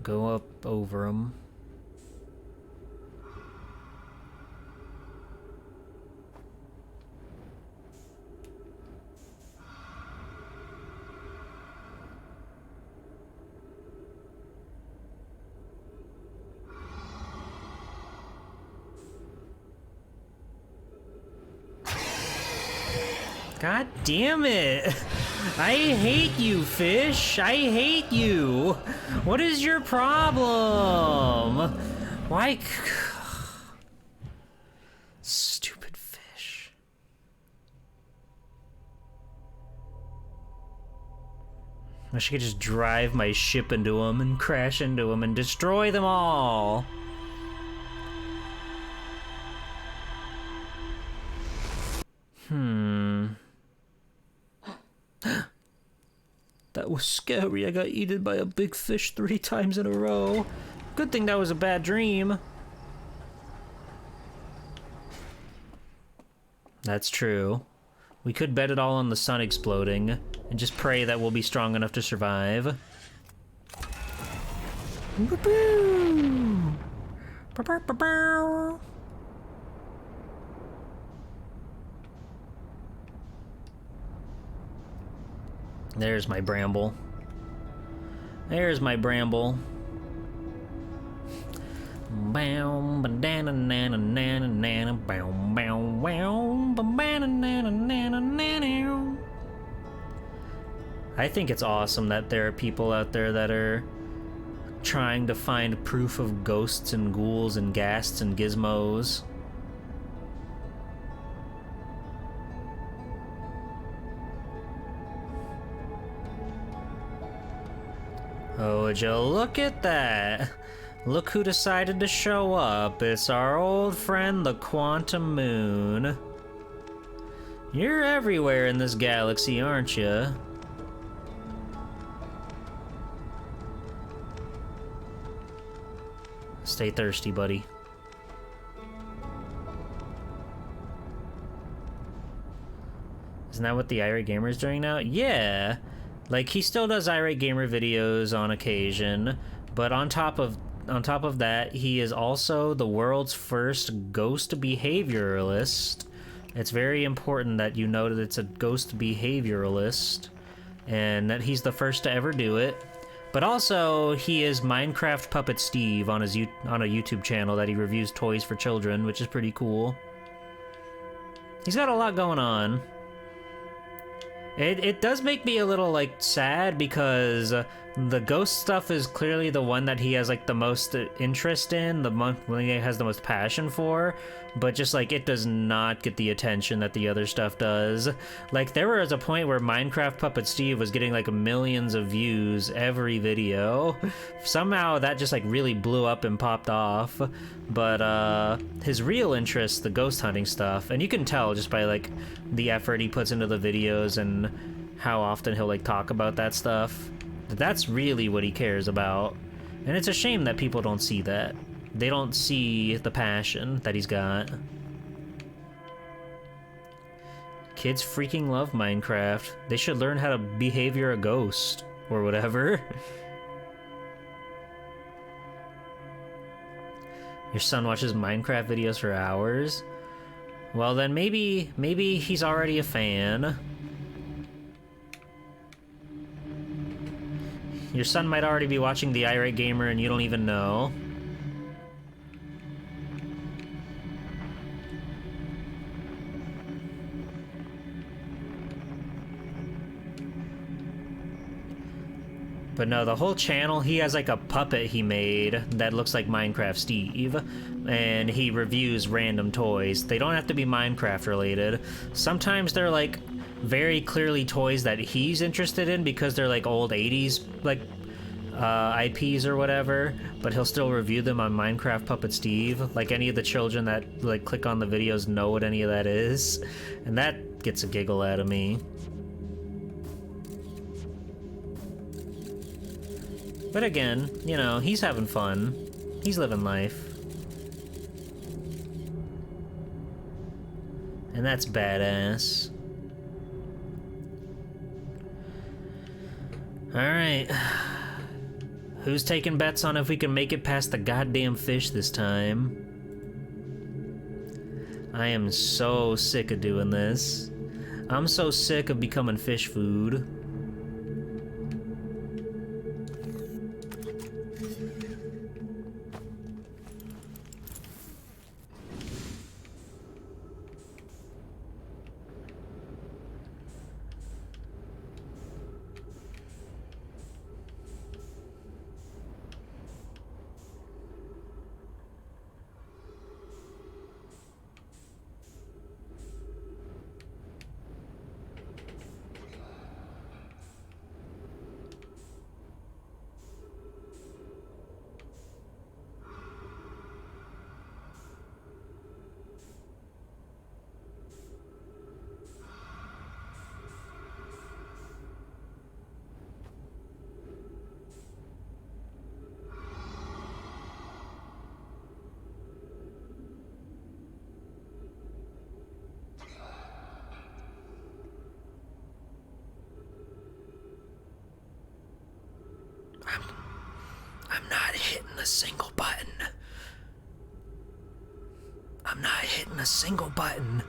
go up over them. God damn it! I hate you, fish! I hate you! What is your problem? Why? Stupid fish. I wish I could just drive my ship into them and crash into them and destroy them all. That was scary. I got eaten by a big fish 3 times in a row. Good thing that was a bad dream. That's true. We could bet it all on the sun exploding and just pray that we'll be strong enough to survive. There's my bramble. There's my bramble. I think it's awesome that there are people out there that are trying to find proof of ghosts and ghouls and ghasts and gizmos. Oh, would you look at that? Look who decided to show up. It's our old friend, the Quantum Moon. You're everywhere in this galaxy, aren't you? Stay thirsty, buddy. Isn't that what the Irate Gamer's doing now? Yeah! Like, he still does Irate Gamer videos on occasion, but on top of that, he is also the world's first ghost behavioralist. It's very important that you know that it's a ghost behavioralist, and that he's the first to ever do it. But also, he is Minecraft Puppet Steve on a YouTube channel that he reviews toys for children, which is pretty cool. He's got a lot going on. It does make me a little, like, sad because the ghost stuff is clearly the one that he has, like, the most interest in, the one he has the most passion for, but just, like, it does not get the attention that the other stuff does. Like, there was a point where Minecraft Puppet Steve was getting, like, millions of views every video. Somehow that just, like, really blew up and popped off. But, his real interest, the ghost hunting stuff, and you can tell just by, like, the effort he puts into the videos and how often he'll, like, talk about that stuff. That's really what he cares about. And it's a shame that people don't see that. They don't see the passion that he's got. Kids freaking love Minecraft. They should learn how to behavior a ghost, or whatever. Your son watches Minecraft videos for hours? Well then maybe he's already a fan. Your son might already be watching The Irate Gamer and you don't even know. But no, the whole channel, he has like a puppet he made that looks like Minecraft Steve, and he reviews random toys. They don't have to be Minecraft related. Sometimes they're like very clearly toys that he's interested in because they're like old 80s like IPs or whatever, but he'll still review them on Minecraft Puppet Steve. Like any of the children that like click on the videos know what any of that is, and that gets a giggle out of me. But again, you know, he's having fun. He's living life. And that's badass. Alright. Who's taking bets on if we can make it past the goddamn fish this time? I am so sick of doing this. I'm so sick of becoming fish food. I'm not hitting a single button. I'm not hitting a single button.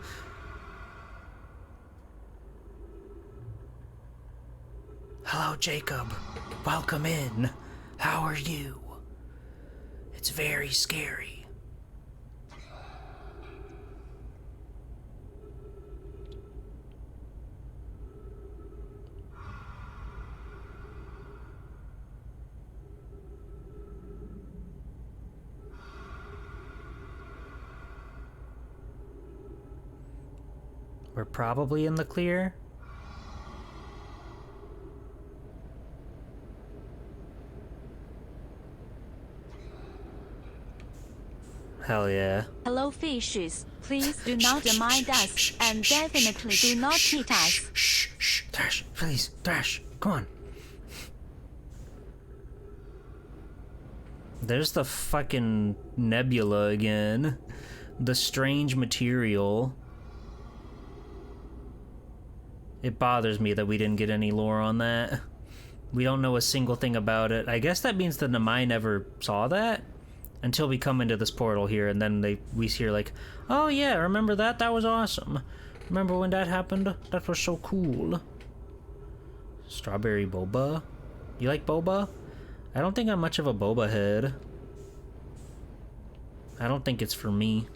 Hello, Jacob. Welcome in. How are you? It's very scary. We're probably in the clear. Hell yeah. Hello fishes, please do not mind us and definitely do not hit us. Shh, Thrash, please, Thrash, come on. There's the fucking nebula again. The strange material. It bothers me that we didn't get any lore on that. We don't know a single thing about it. I guess that means the Namai never saw that until we come into this portal here, and then we hear like, oh yeah, remember that? That was awesome. Remember when that happened? That was so cool. Strawberry boba? You like boba? I don't think I'm much of a boba head. I don't think it's for me.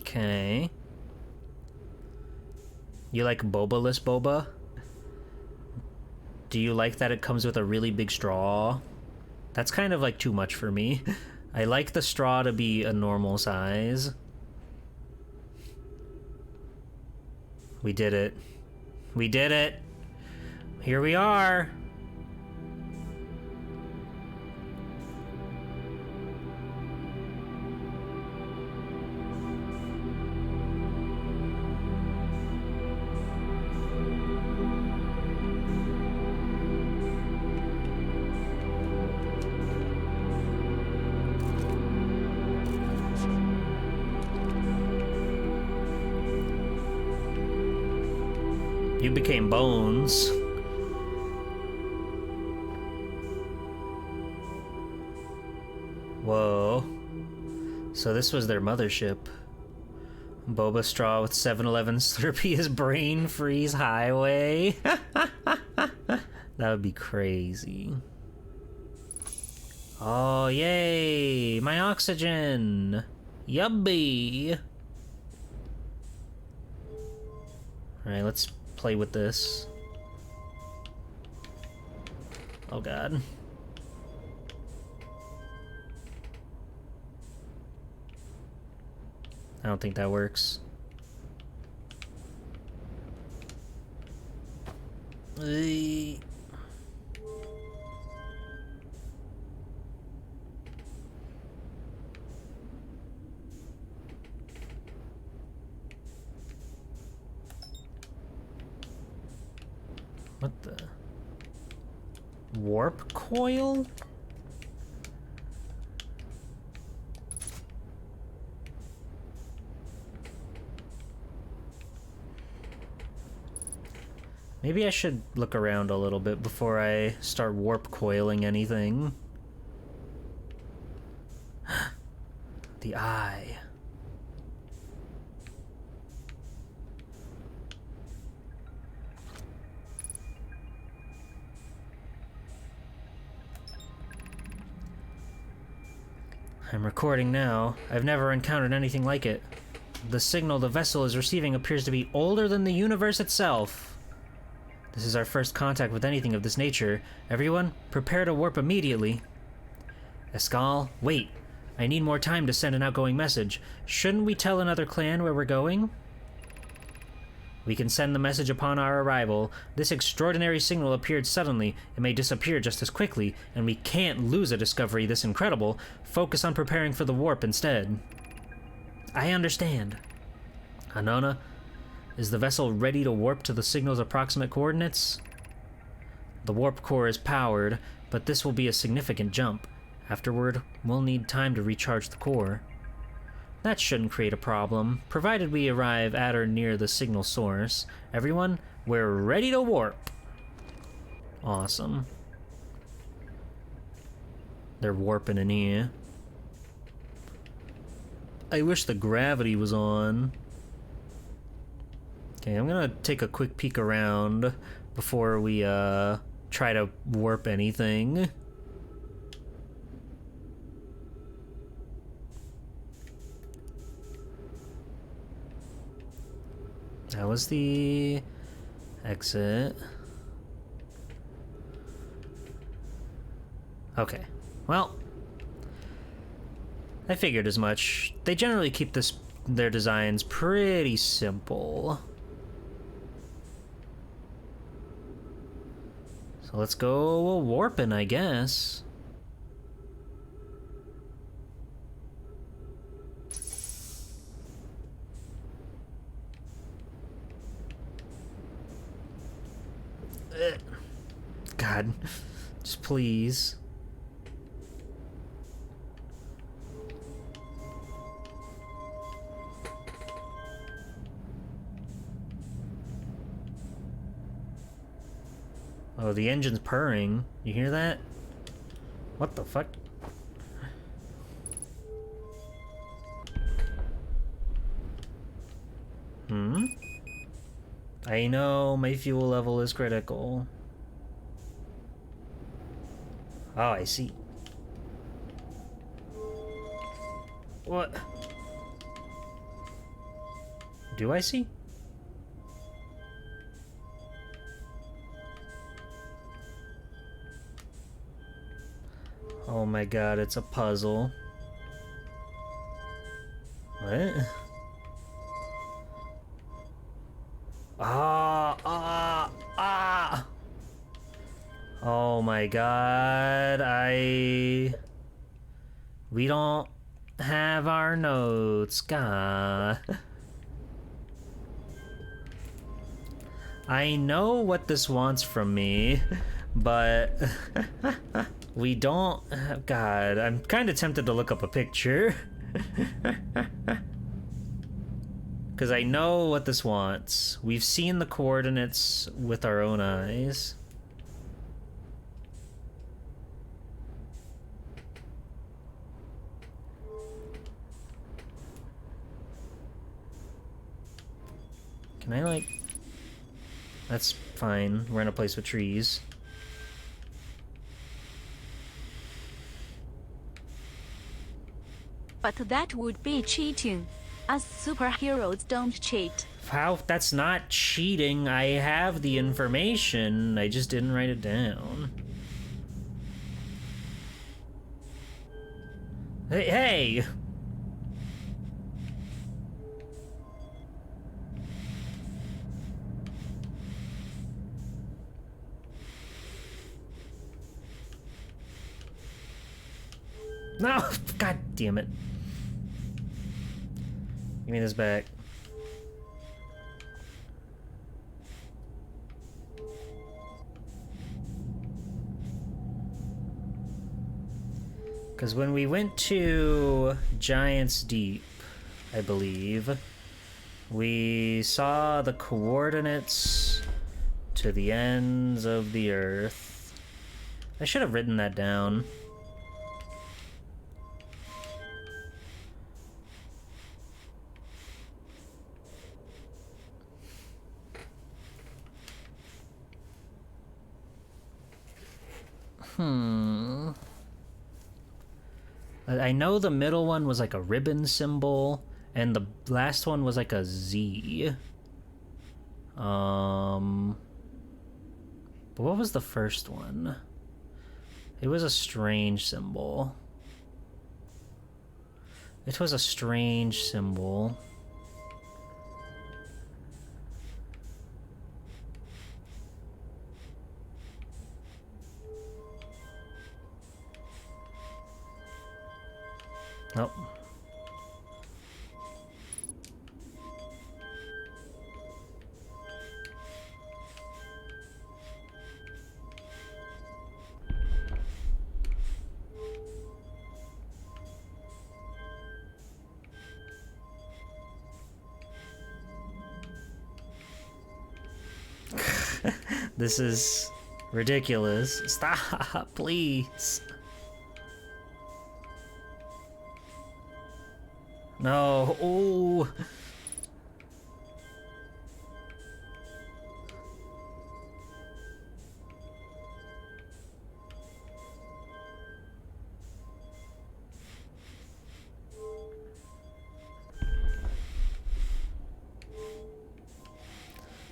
Okay. You like boba-less boba? Do you like that it comes with a really big straw? That's kind of like too much for me. I like the straw to be a normal size. We did it. We did it! Here we are! You became Bones. Whoa. So this was their mothership. Boba Straw with 7-Eleven Slurpee is Brain Freeze Highway. That would be crazy. Oh, yay! My oxygen! Yummy! Alright, let's play with this. Oh god. I don't think that works. What the? Warp coil? Maybe I should look around a little bit before I start warp coiling anything. The eye. I'm recording now. I've never encountered anything like it. The signal the vessel is receiving appears to be older than the universe itself. This is our first contact with anything of this nature. Everyone, prepare to warp immediately. Escal, wait. I need more time to send an outgoing message. Shouldn't we tell another clan where we're going? We can send the message upon our arrival. This extraordinary signal appeared suddenly. It may disappear just as quickly, and we can't lose a discovery this incredible. Focus on preparing for the warp instead. I understand. Hanona, is the vessel ready to warp to the signal's approximate coordinates? The warp core is powered, but this will be a significant jump. Afterward, we'll need time to recharge the core. That shouldn't create a problem, provided we arrive at or near the signal source. Everyone, we're ready to warp. Awesome. They're warping in here. I wish the gravity was on. Okay, I'm gonna take a quick peek around before we try to warp anything. That was the exit. Okay, well, I figured as much. They generally keep their designs pretty simple. So let's go warping, I guess. God, just please. Oh, the engine's purring. You hear that? What the fuck? I know my fuel level is critical. Oh, I see. What? Do I see? Oh my god, it's a puzzle. What? Ah! Oh my god, we don't have our notes, God. I know what this wants from me, but we don't... God, I'm kind of tempted to look up a picture. Because I know what this wants. We've seen the coordinates with our own eyes. Can I, like... That's fine. We're in a place with trees. But that would be cheating. Us superheroes don't cheat. How? That's not cheating. I have the information. I just didn't write it down. Hey! No! God damn it. Give me this back. Because when we went to Giant's Deep, I believe, we saw the coordinates to the ends of the earth. I should have written that down. I know the middle one was like a ribbon symbol, and the last one was like a Z. But what was the first one? It was a strange symbol. It was a strange symbol. Nope. This is ridiculous. Stop, please. No. Oh.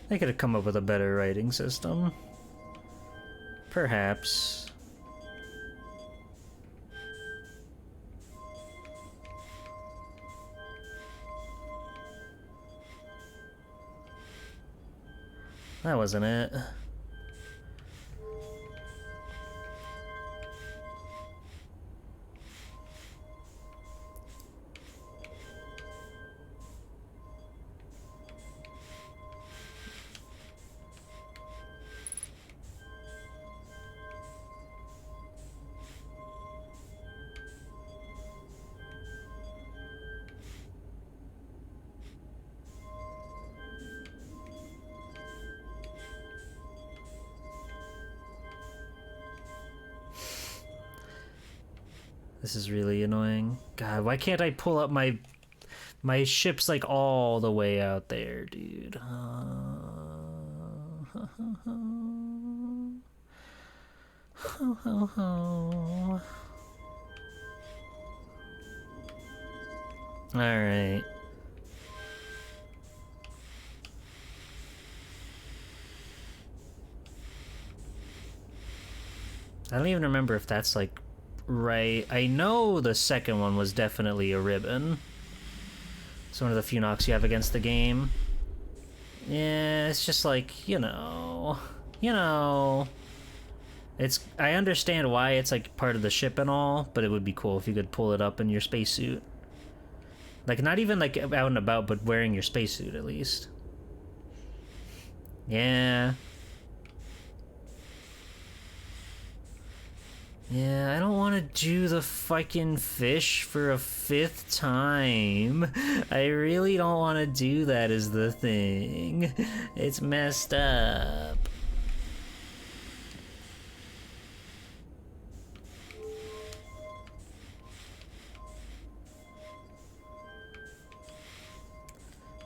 They could have come up with a better writing system. Perhaps. That wasn't it. This is really annoying. God, why can't I pull up my ship's like all the way out there, dude? All right. I don't even remember if that's, like, right. I know the second one was definitely a ribbon. It's one of the few knocks you have against the game. Yeah, it's just like, you know... I understand why it's, like, part of the ship and all, but it would be cool if you could pull it up in your spacesuit. Like, not even, like, out and about, but wearing your spacesuit, at least. Yeah. Yeah, I don't want to do the fucking fish for a 5th time. I really don't want to do that is the thing. It's messed up.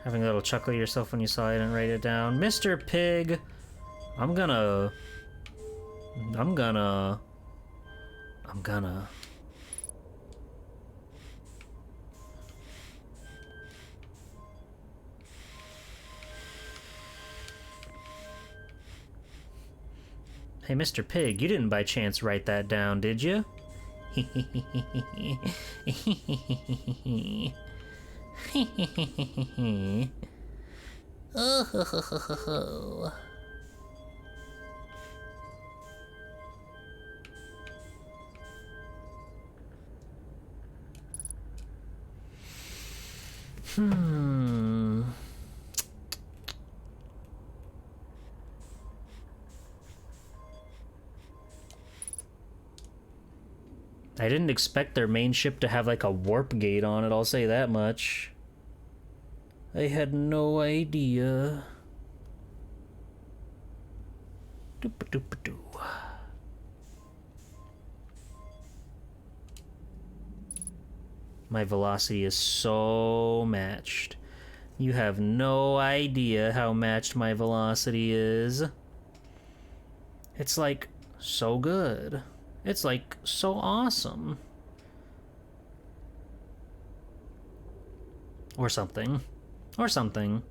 Having a little chuckle to yourself when you saw it and write it down. Mr. Pig, I'm gonna... Hey, Mr. Pig, you didn't by chance write that down, did you? Oh. I didn't expect their main ship to have like a warp gate on it, I'll say that much. I had no idea. Doop-a-doop-a-doo. My velocity is so matched. You have no idea how matched my velocity is. It's like so good. It's like so awesome. Or something. Or something.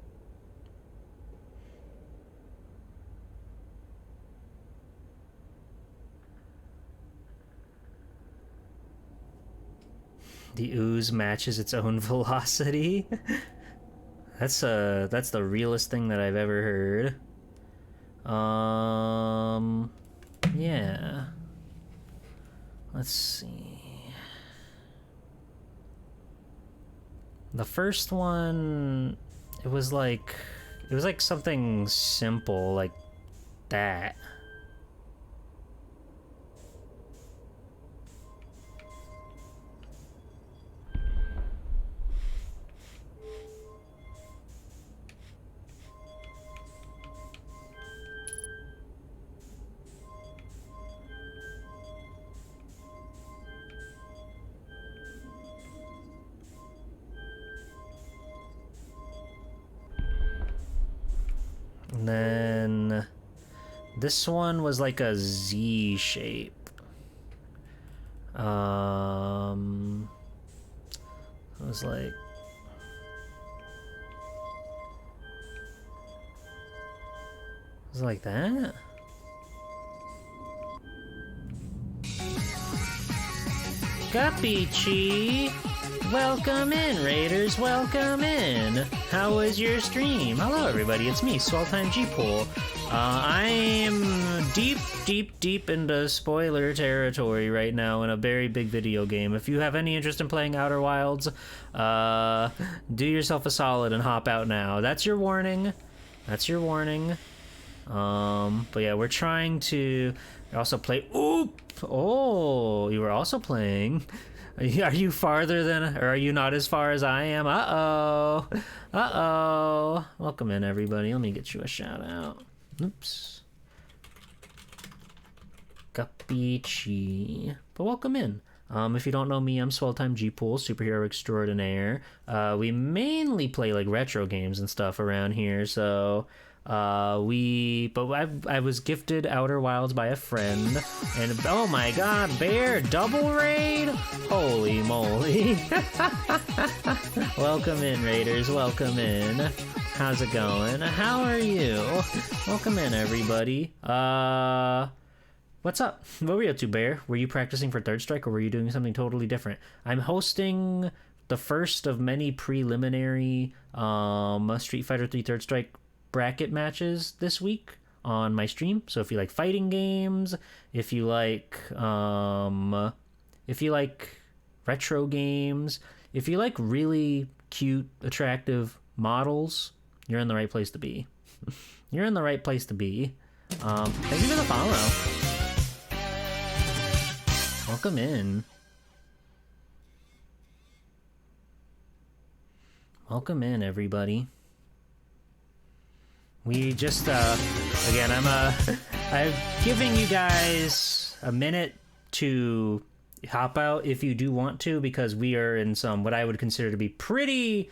The ooze matches its own velocity. That's the realest thing that I've ever heard. Yeah. Let's see. The first one, it was like something simple like that. And then this one was like a Z shape. It was like that. Capichi! Welcome in, Raiders, welcome in! How was your stream? Hello everybody, it's me, Swelltime G-Pool. I'm deep into spoiler territory right now in a very big video game. If you have any interest in playing Outer Wilds, do yourself a solid and hop out now. That's your warning. That's your warning. But yeah, we're trying to also play... Oop! Oh, you were also playing... Are you farther than, or are you not as far as I am? Uh-oh. Uh-oh. Welcome in, everybody. Let me get you a shout out. Oops. Capichi. But welcome in. If you don't know me, I'm Swelltime G-Pool, superhero extraordinaire. We mainly play like retro games and stuff around here, so... I was gifted Outer Wilds by a friend, and oh my god, Bear, double raid? Holy moly. Welcome in, Raiders, welcome in. How's it going? How are you? Welcome in, everybody. What's up? What were you up to, Bear? Were you practicing for Third Strike or were you doing something totally different? I'm hosting the first of many preliminary Street Fighter 3 Third Strike bracket matches this week on my stream. So if you like fighting games, if you like retro games, if you like really cute, attractive models, you're in the right place to be. You're in the right place to be. Thank you for the follow. Welcome in. Welcome in, everybody. We just, again, I'm giving you guys a minute to hop out if you do want to, because we are in some, what I would consider to be pretty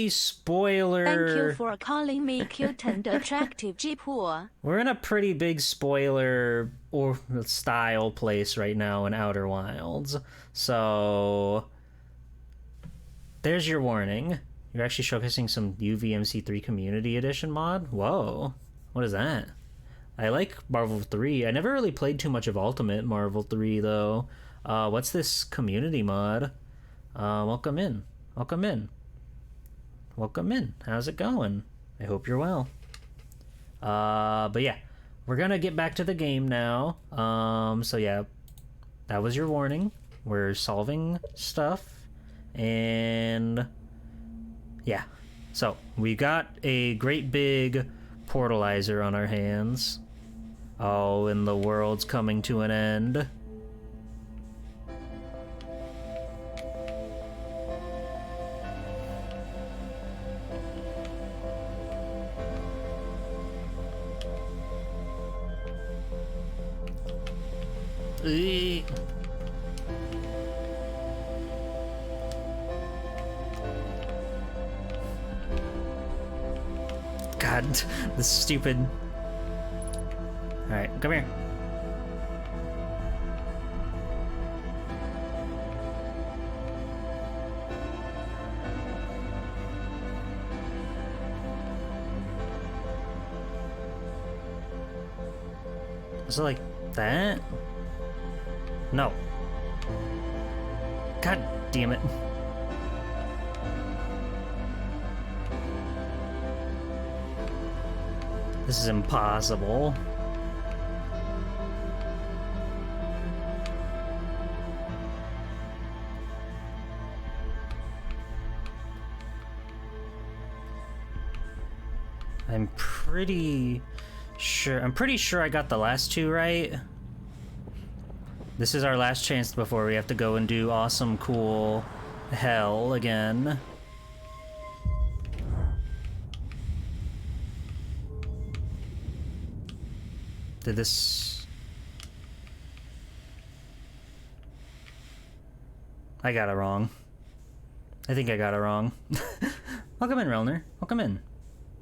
spoiler. Thank you for calling me cute and attractive, Jeepoor. We're in a pretty big spoiler or style place right now in Outer Wilds. So there's your warning. You're actually showcasing some UVMC3 Community Edition mod? Whoa. What is that? I like Marvel 3. I never really played too much of Ultimate Marvel 3, though. What's this community mod? Welcome in. Welcome in. Welcome in. How's it going? I hope you're well. But yeah, we're gonna get back to the game now. So yeah, that was your warning. We're solving stuff. And yeah, so we got a great big portalizer on our hands. Oh, and the world's coming to an end. God, this stupid... Alright, come here. Is it like that? No. God damn it. This is impossible. I'm pretty sure I got the last two right. This is our last chance before we have to go and do awesome, cool hell again. Did this... I got it wrong. I think I got it wrong. Welcome in, Relner. Welcome in.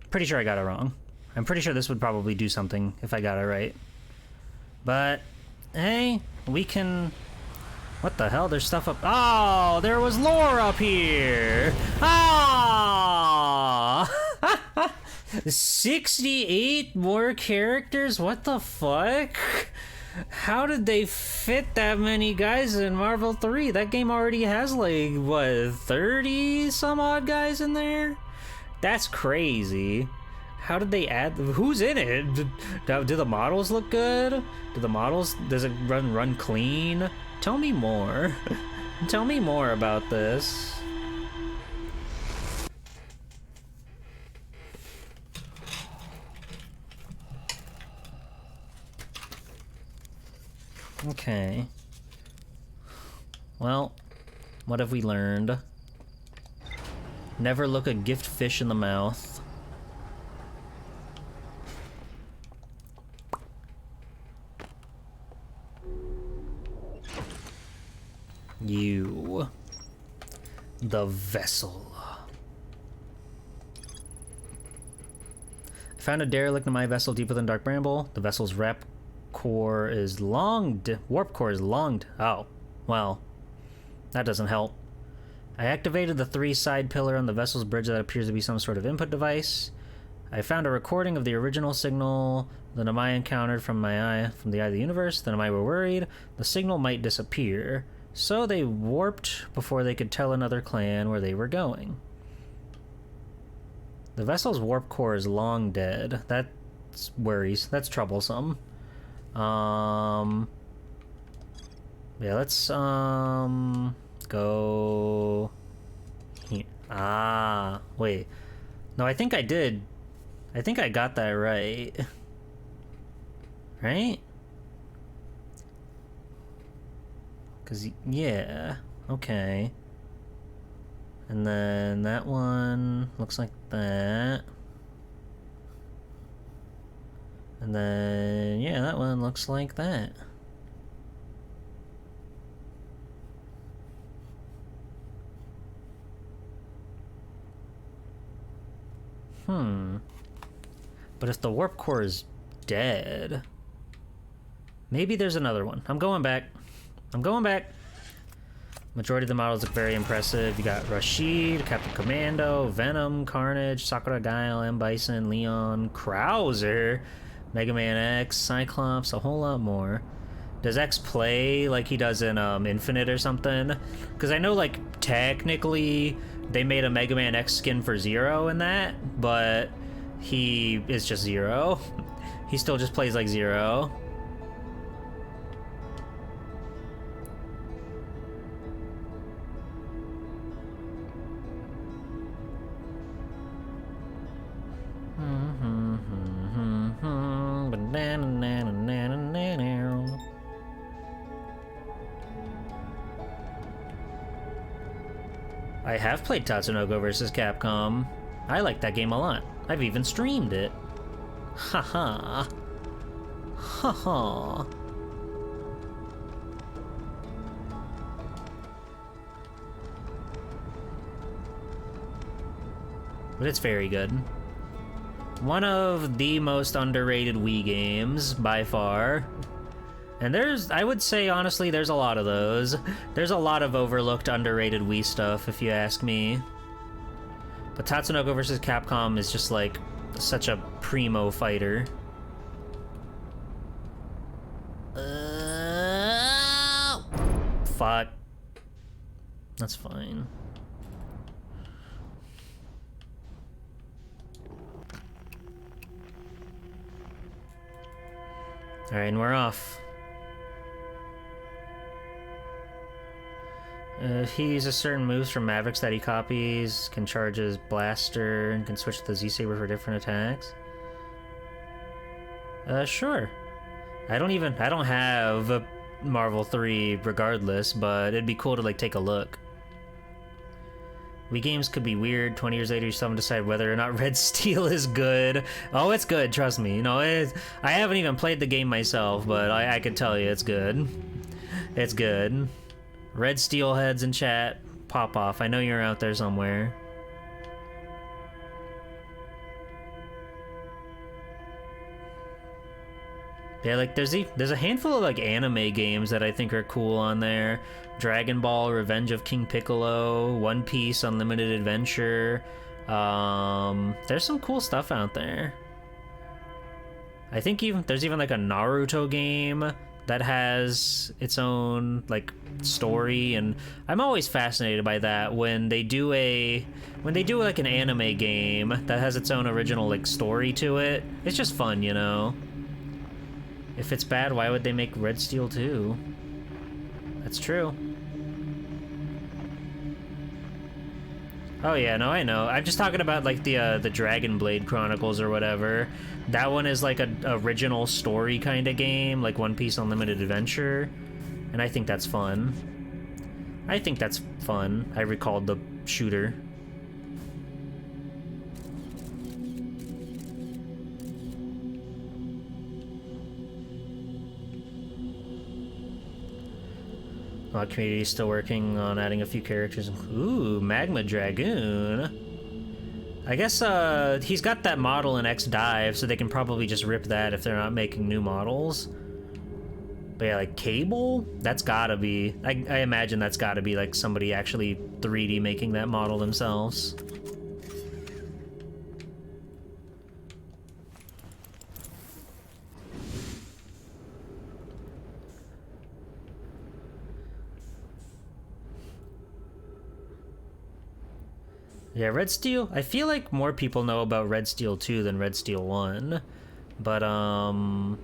Pretty sure I got it wrong. I'm pretty sure this would probably do something if I got it right. But, hey, we can... What the hell? There's stuff up... Oh, there was lore up here! Ah! 68 more characters? What the fuck? How did they fit that many guys in Marvel 3? That game already has, like, what, 30 some odd guys in there? That's crazy. How did they add... Who's in it? Do the models look good? Does it run clean? Tell me more. Tell me more about this. Okay. Well, what have we learned? Never look a gift fish in the mouth. You. The vessel. I found a derelict in my vessel deep within Dark Bramble. The vessel's warp core is longed. Oh, well, that doesn't help. I activated the 3 side pillar on the vessel's bridge that appears to be some sort of input device. I found a recording of the original signal the Namai encountered from the eye of the universe. The Namai were worried the signal might disappear, so they warped before they could tell another clan where they were going. The vessel's warp core is long dead. That worries. That's troublesome. Yeah, let's go here. Ah, wait. No, I think I did. I think I got that right. Right? Cause yeah, okay. And then that one looks like that. And then yeah, that one looks like that. But if the warp core is dead, maybe there's another one. I'm going back. Majority of the models look very impressive. You got Rashid, Captain Commando, Venom, Carnage, Sakura Guile, M. Bison, Leon, Krauser, Mega Man X, Cyclops, a whole lot more. Does X play like he does in Infinite or something? Because I know, like, technically they made a Mega Man X skin for Zero in that, but he is just Zero. He still just plays like Zero. I have played Tatsunoko vs. Capcom. I like that game a lot. I've even streamed it. Haha. Haha. But it's very good. One of the most underrated Wii games, by far. And I would say, honestly, there's a lot of those. There's a lot of overlooked, underrated Wii stuff, if you ask me. But Tatsunoko vs. Capcom is just, like, such a primo fighter. Fuck. That's fine. Alright, and we're off. He uses certain moves from Mavericks that he copies, can charge his blaster, and can switch to the Z-Saber for different attacks. Sure. I don't have a Marvel 3 regardless, but it'd be cool to, like, take a look. Wii games could be weird. 20 years later, you still haven't decided whether or not Red Steel is good. Oh, it's good, trust me. You know, I haven't even played the game myself, but I can tell you it's good. It's good. Red Steel heads in chat, pop off. I know you're out there somewhere. Yeah, like there's a handful of like anime games that I think are cool on there. Dragon Ball, Revenge of King Piccolo, One Piece, Unlimited Adventure. There's some cool stuff out there. I think there's even like a Naruto game that has its own like story, and I'm always fascinated by that when they do like an anime game that has its own original like story to it. It's just fun, you know. If it's bad, why would they make Red Steel 2? That's true. Oh yeah, no, I know. I'm just talking about like the Dragon Blade Chronicles or whatever. That one is like an original story kind of game, like One Piece Unlimited Adventure, and I think that's fun. I recalled the shooter. Community is still working on adding a few characters. Ooh, Magma Dragoon. I guess he's got that model in X Dive, so they can probably just rip that if they're not making new models. But yeah, like Cable? That's gotta be... I imagine that's gotta be like somebody actually 3D making that model themselves. Yeah, Red Steel, I feel like more people know about Red Steel 2 than Red Steel 1. But, alright.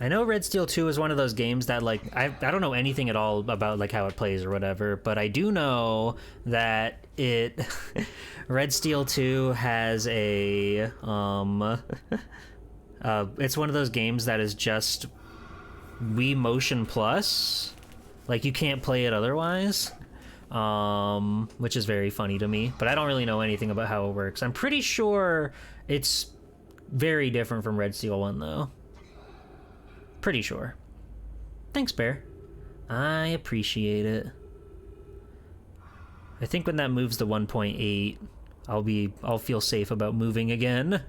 I know Red Steel 2 is one of those games that, like, I don't know anything at all about, like, how it plays or whatever, but I do know that it... Red Steel 2 has a, it's one of those games that is just Wii Motion Plus. Like, you can't play it otherwise, which is very funny to me, but I don't really know anything about how it works. I'm pretty sure it's very different from Red Steel 1, though. Pretty sure. Thanks, Bear. I appreciate it. I think when that moves to 1.8, I'll feel safe about moving again.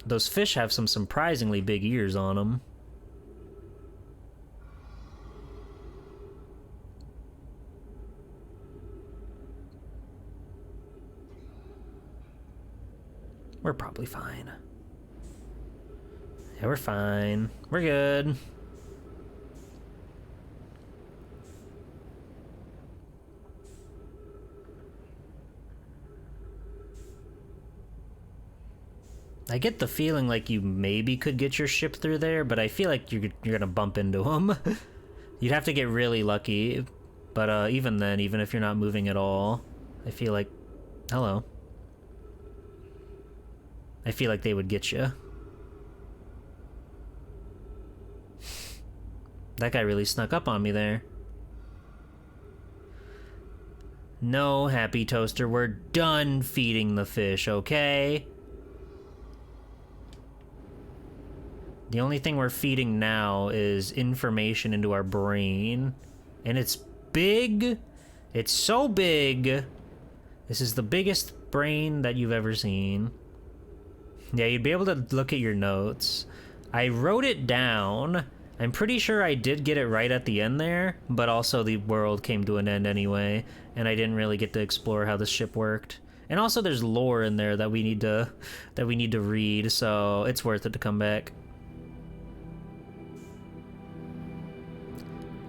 Those fish have some surprisingly big ears on them. We're probably fine. Yeah, we're fine. We're good. I get the feeling like you maybe could get your ship through there, but I feel like you're gonna bump into them. You'd have to get really lucky, but even then, even if you're not moving at all, I feel like... Hello. I feel like they would get you. That guy really snuck up on me there. No, Happy Toaster, we're done feeding the fish, okay? The only thing we're feeding now is information into our brain. And it's big. It's so big. This is the biggest brain that you've ever seen. Yeah, you'd be able to look at your notes. I wrote it down. I'm pretty sure I did get it right at the end there, but also the world came to an end anyway, and I didn't really get to explore how the ship worked. And also there's lore in there that we need to read, so it's worth it to come back.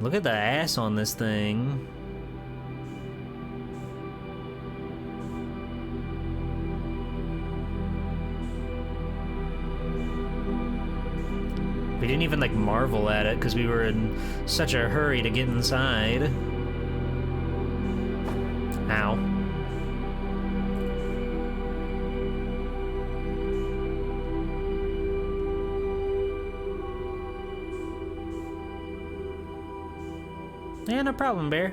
Look at the ass on this thing. We didn't even, like, marvel at it because we were in such a hurry to get inside. Ow. Yeah, no problem, Bear.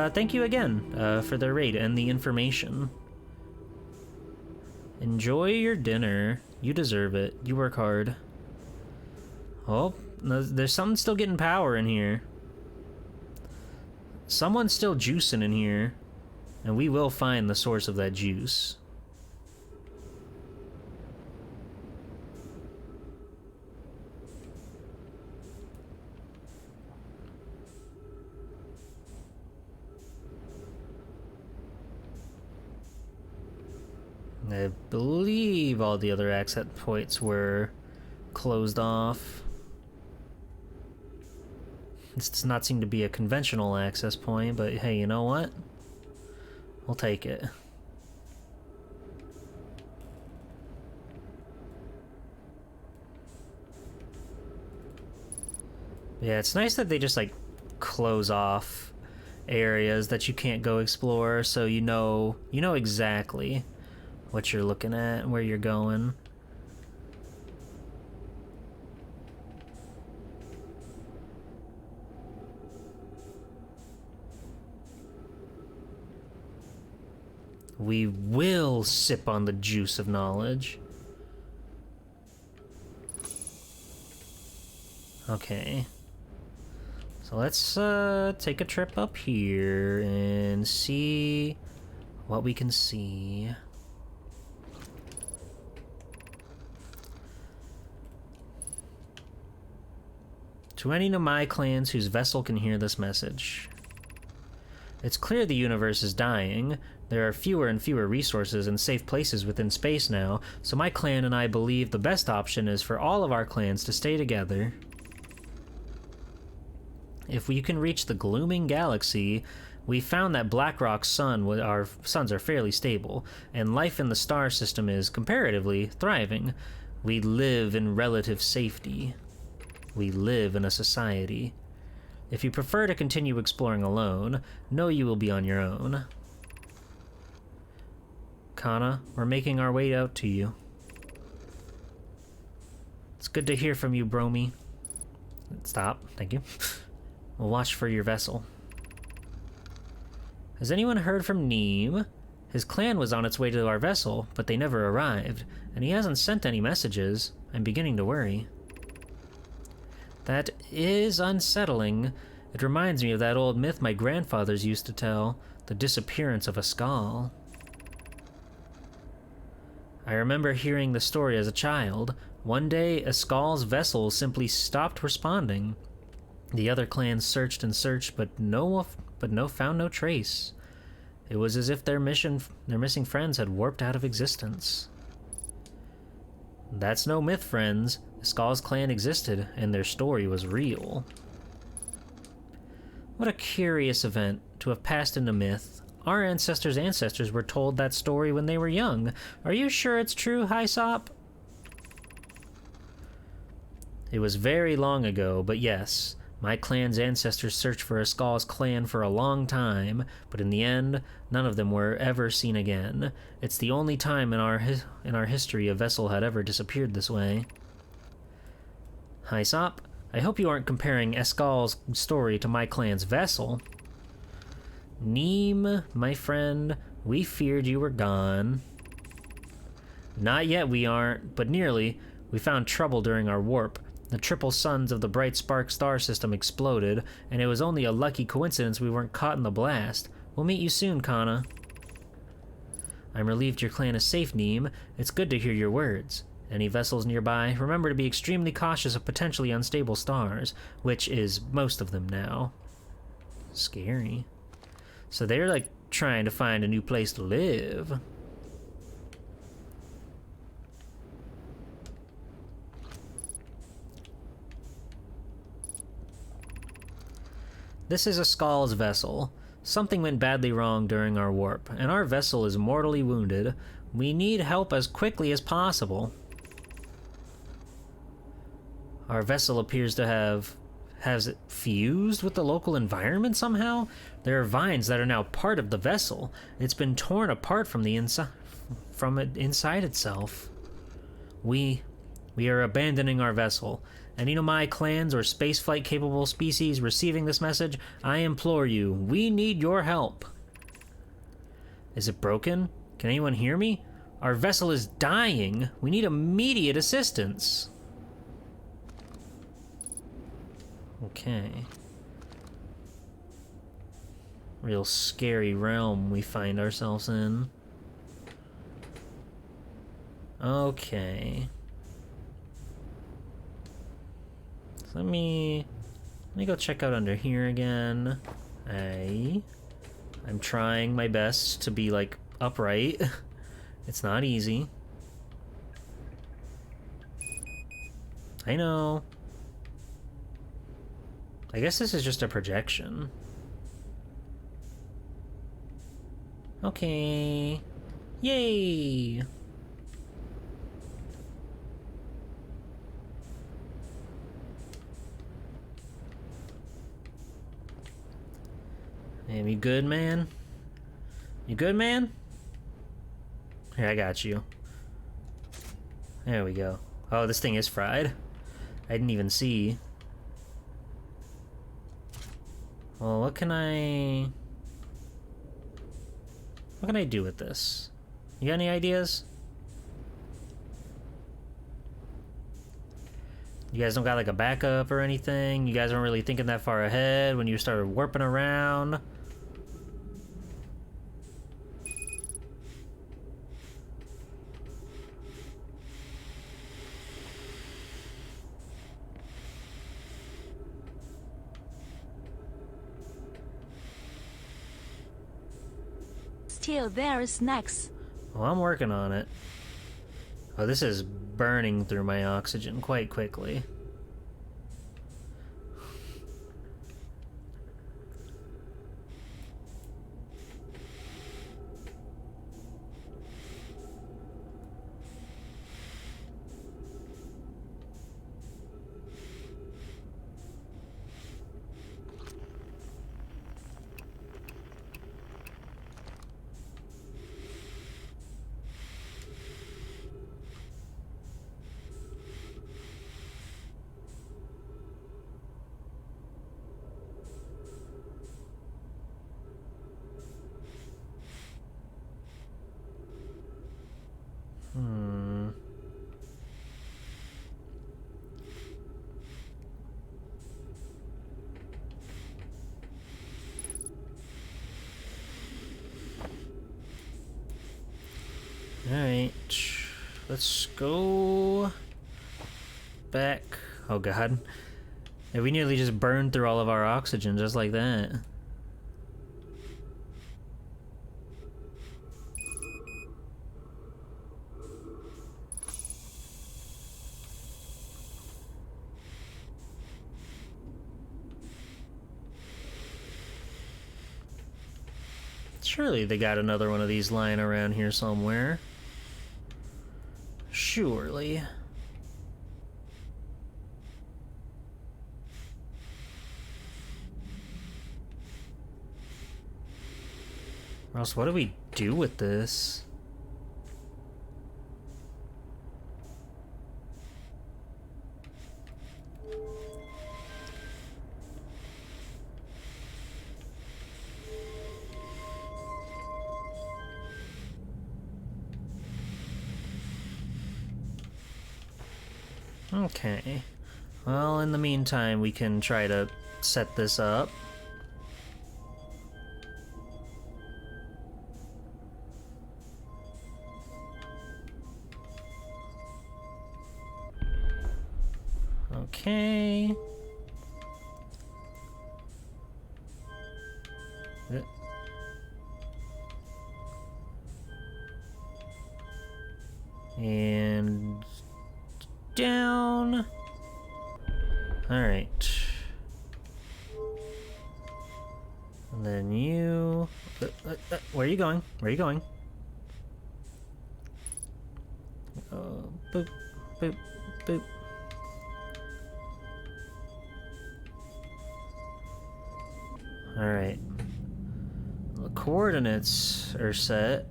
Thank you again for the raid and the information. Enjoy your dinner. You deserve it. You work hard. Oh, there's something still getting power in here. Someone's still juicing in here. And we will find the source of that juice. I believe all the other access points were closed off. This does not seem to be a conventional access point, but hey, you know what? We'll take it. Yeah, it's nice that they just, like, close off areas that you can't go explore, so you know exactly what you're looking at and where you're going. We will sip on the juice of knowledge. Okay. So let's take a trip up here and see what we can see. To any Nomai clans whose vessel can hear this message. It's clear the universe is dying. There are fewer and fewer resources and safe places within space now, so my clan and I believe the best option is for all of our clans to stay together. If we can reach the glooming galaxy, we found that Blackrock's sun, our suns are fairly stable, and life in the star system is, comparatively, thriving. We live in relative safety. We live in a society. If you prefer to continue exploring alone, know you will be on your own. Kana, we're making our way out to you. It's good to hear from you, Bromy. Stop, thank you. We'll watch for your vessel. Has anyone heard from Neem? His clan was on its way to our vessel, but they never arrived, and he hasn't sent any messages. I'm beginning to worry. That is unsettling. It reminds me of that old myth my grandfathers used to tell, the disappearance of a skull. I remember hearing the story as a child. One day, Escal's vessel simply stopped responding. The other clans searched and searched, but found no trace. It was as if their missing friends had warped out of existence. That's no myth, friends. Escal's clan existed, and their story was real. What a curious event to have passed into myth. Our ancestors were told that story when they were young. Are you sure it's true, Hyssop? It was very long ago, but yes. My clan's ancestors searched for Escal's clan for a long time, but in the end, none of them were ever seen again. It's the only time in our history a vessel had ever disappeared this way. Hyssop, I hope you aren't comparing Escal's story to my clan's vessel. Neem, my friend, we feared you were gone. Not yet we aren't, but nearly. We found trouble during our warp. The triple suns of the bright spark star system exploded, and it was only a lucky coincidence we weren't caught in the blast. We'll meet you soon, Kana. I'm relieved your clan is safe, Neem. It's good to hear your words. Any vessels nearby, remember to be extremely cautious of potentially unstable stars, which is most of them now. Scary. So they're like trying to find a new place to live. This is Escal's vessel. Something went badly wrong during our warp, and our vessel is mortally wounded. We need help as quickly as possible. Our vessel appears to has it fused with the local environment somehow? There are vines that are now part of the vessel. It's been torn apart from the inside itself. We are abandoning our vessel. Any Nomai clans or spaceflight capable species receiving this message, I implore you, we need your help. Is it broken? Can anyone hear me? Our vessel is dying. We need immediate assistance. Okay. Real scary realm we find ourselves in. Okay. So let me go check out under here again. I'm trying my best to be like upright. It's not easy. I know. I guess this is just a projection. Okay. Yay! Damn, you good, man? You good, man? Here, I got you. There we go. Oh, this thing is fried. I didn't even see. Well, what can I do with this? You got any ideas? You guys don't got like a backup or anything? You guys aren't really thinking that far ahead when you started warping around? still there snacks. Well, I'm working on it. Oh, this is burning through my oxygen quite quickly. Alright, let's go back. Oh god. Yeah, we nearly just burned through all of our oxygen just like that. Surely they got another one of these lying around here somewhere. Surely. Or else what do we do with this? Okay. Well, in the meantime, we can try to set this up. Okay. And down. All right. And then you. Where are you going? Where are you going? Boop, boop, boop. All right. The coordinates are set.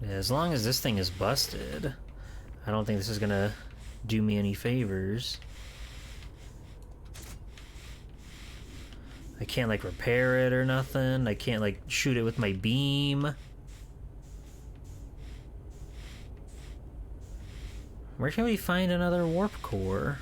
As long as this thing is busted, I don't think this is gonna do me any favors. I can't like repair it or nothing. I can't like shoot it with my beam. Where can we find another warp core?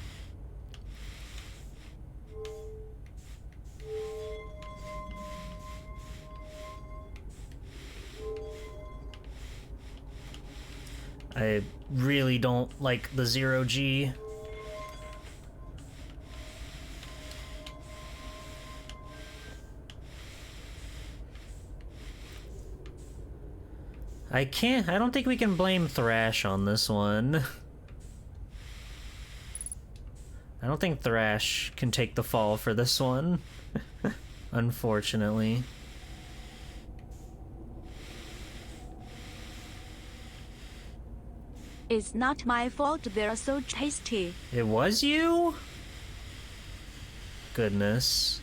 I really don't like the 0G. I don't think we can blame Thrash on this one. I don't think Thrash can take the fall for this one, unfortunately. It's not my fault they're so tasty. It was you? Goodness.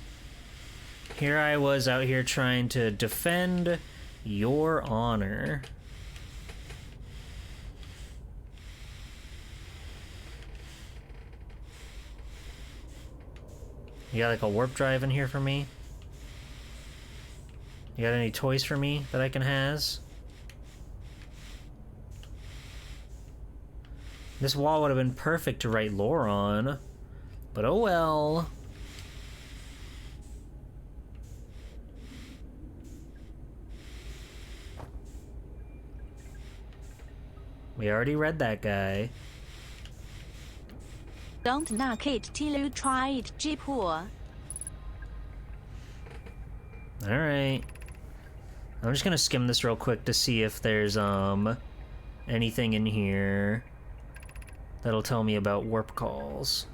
Here I was out here trying to defend your honor. You got like a warp drive in here for me? You got any toys for me that I can has? This wall would have been perfect to write lore on, but oh well. We already read that guy. Don't knock it till you try it, G-Pool. Alright. I'm just gonna skim this real quick to see if there's, anything in here that'll tell me about warp calls.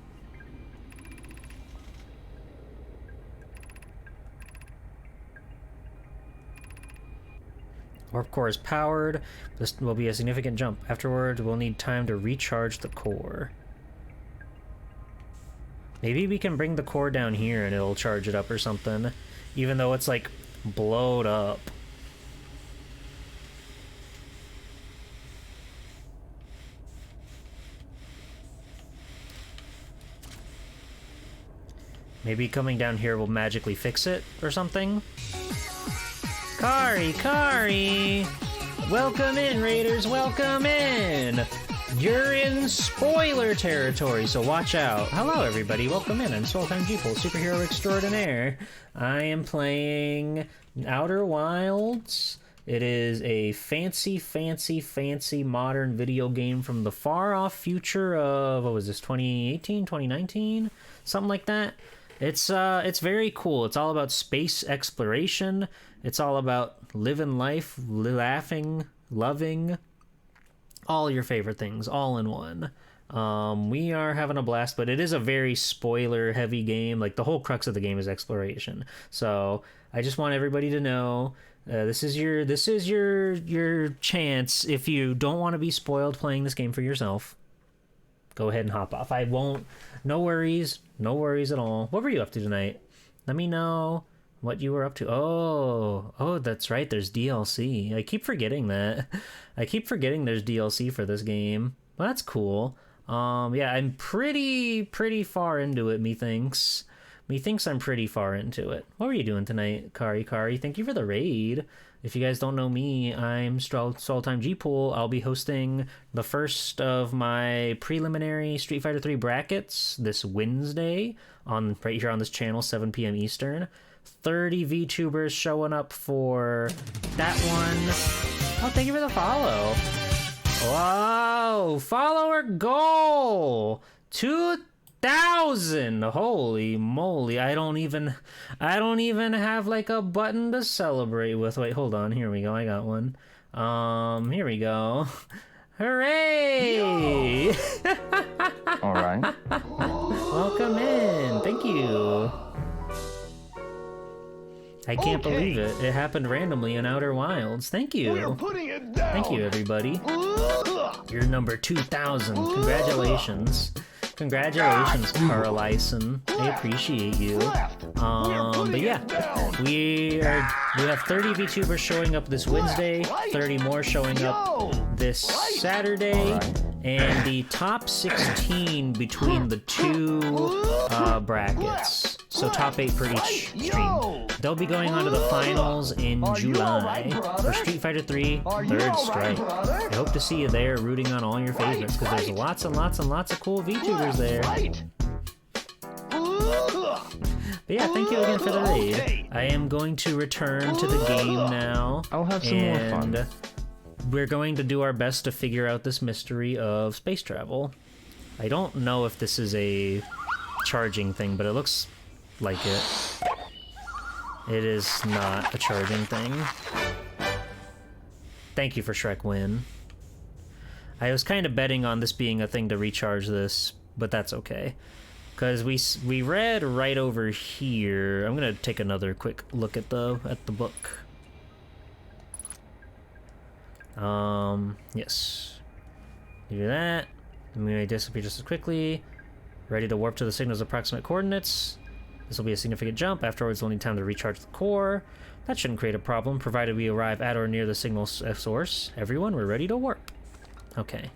Warp core is powered. This will be a significant jump. Afterwards, we'll need time to recharge the core. Maybe we can bring the core down here and it'll charge it up or something. Even though it's, like, blowed up. Maybe coming down here will magically fix it or something? Kari! Welcome in, Raiders, welcome in! You're in spoiler territory, so watch out. Hello, everybody, welcome in. I'm Sultan G-Pool, superhero extraordinaire. I am playing Outer Wilds. It is a fancy modern video game from the far-off future of, what was this, 2018, 2019? Something like that. It's very cool. It's all about space exploration. It's all about living life, laughing, loving, all your favorite things, all in one. We are having a blast, but it is a very spoiler-heavy game. Like, the whole crux of the game is exploration. So, I just want everybody to know, this is your chance. If you don't want to be spoiled playing this game for yourself, go ahead and hop off. I won't. No worries at all. What were you up to tonight? Let me know what you were up to. Oh, that's right, there's DLC. I keep forgetting that. I keep forgetting there's DLC for this game. Well, that's cool. Yeah, I'm pretty far into it, methinks. Methinks I'm pretty far into it. What were you doing tonight, Kari? Thank you for the raid. If you guys don't know me, I'm Sultan G-Pool. I'll be hosting the first of my preliminary Street Fighter 3 brackets this Wednesday right here on this channel, 7 p.m. Eastern. 30 VTubers showing up for that one. Oh, thank you for the follow. Wow, follower goal 2,000. Holy moly, I don't even have like a button to celebrate with. Wait, hold on, here we go, I got one. Here we go. Hooray! All right. Welcome in. Thank you. I can't believe it. It happened randomly in Outer Wilds. Thank you. We're putting it down. Thank you, everybody. You're number 2,000. Congratulations. Congratulations, Carlison. I appreciate you. But yeah, we have 30 VTubers showing up this Wednesday, 30 more showing up this Saturday, and the top 16 between the two brackets. So top 8 for each stream. They'll be going on to the finals in July for Street Fighter 3 Third Strike. I hope to see you there rooting on all your favorites, because there's lots and lots and lots of cool VTubers there. But yeah, thank you again for the raid. I am going to return to the game now. I'll have some more fun. We're going to do our best to figure out this mystery of space travel. I don't know if this is a charging thing, but it looks like it. It is not a charging thing. Thank you for Shrek Win. I was kind of betting on this being a thing to recharge this, but that's okay. Because we read right over here. I'm gonna take another quick look at the book. Yes. Do that. And we may disappear just as quickly. Ready to warp to the signal's approximate coordinates. This will be a significant jump. Afterwards, we'll need time to recharge the core. That shouldn't create a problem, provided we arrive at or near the signal source. Everyone, we're ready to warp. Okay.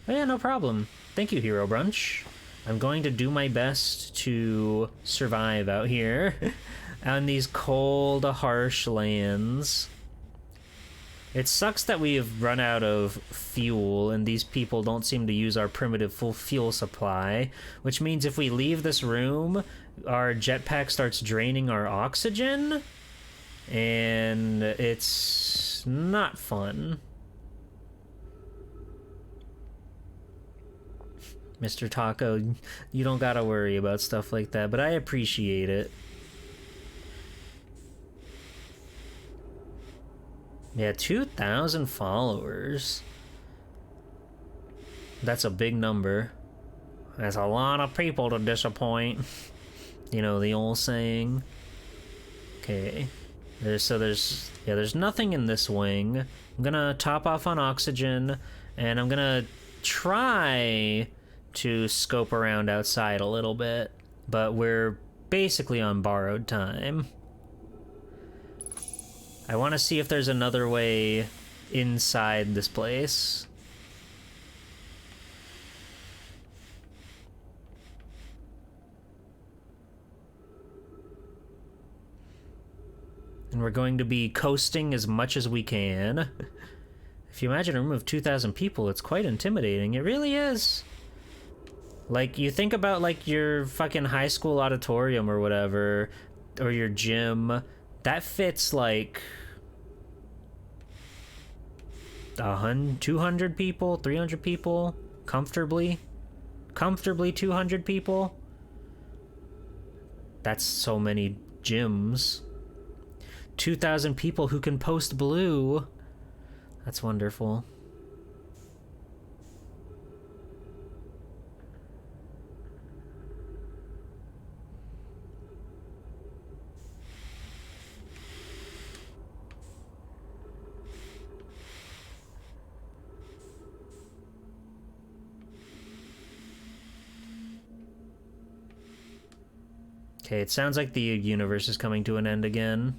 Oh yeah, no problem. Thank you, Hero Brunch. I'm going to do my best to survive out here on these cold, harsh lands. It sucks that we have run out of fuel and these people don't seem to use our primitive full fuel supply, which means if we leave this room, our jetpack starts draining our oxygen, and it's not fun. Mr. Taco. You don't gotta worry about stuff like that, but I appreciate it. Yeah, 2,000 followers. That's a big number. That's a lot of people to disappoint. You know, the old saying. Okay. There's nothing in this wing. I'm gonna top off on oxygen, and I'm gonna try to scope around outside a little bit, but we're basically on borrowed time. I want to see if there's another way inside this place. And we're going to be coasting as much as we can. If you imagine a room of 2,000 people, it's quite intimidating. It really is. Like, you think about, like, your fucking high school auditorium or whatever, or your gym. That fits, like, 200 people, 300 people, comfortably. Comfortably 200 people. That's so many gyms. 2,000 people who can post blue. That's wonderful. Okay, it sounds like the universe is coming to an end again.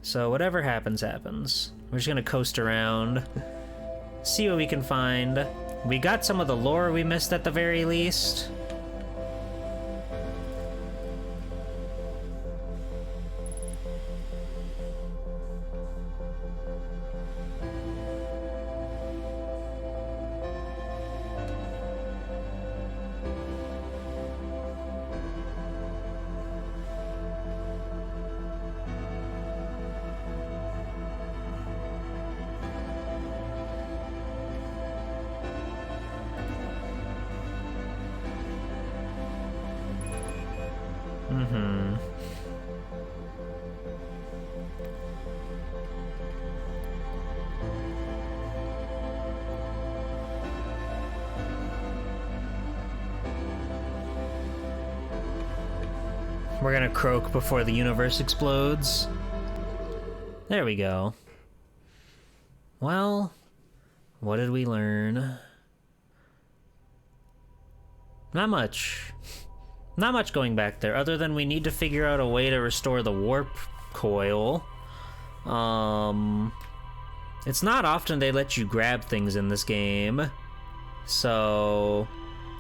So whatever happens, happens. We're just gonna coast around, see what we can find. We got some of the lore we missed at the very least. We're gonna croak before the universe explodes. There we go. Well, what did we learn? Not much. Not much going back there, other than we need to figure out a way to restore the warp coil. It's not often they let you grab things in this game. So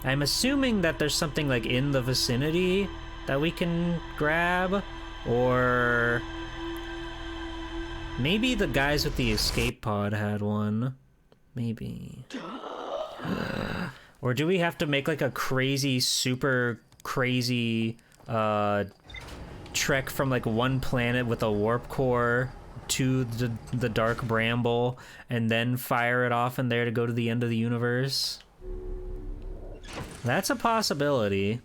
I'm assuming that there's something like in the vicinity that we can grab, or maybe the guys with the escape pod had one. Maybe. Or do we have to make like a crazy, super crazy trek from like one planet with a warp core to the dark bramble and then fire it off in there to go to the end of the universe? That's a possibility.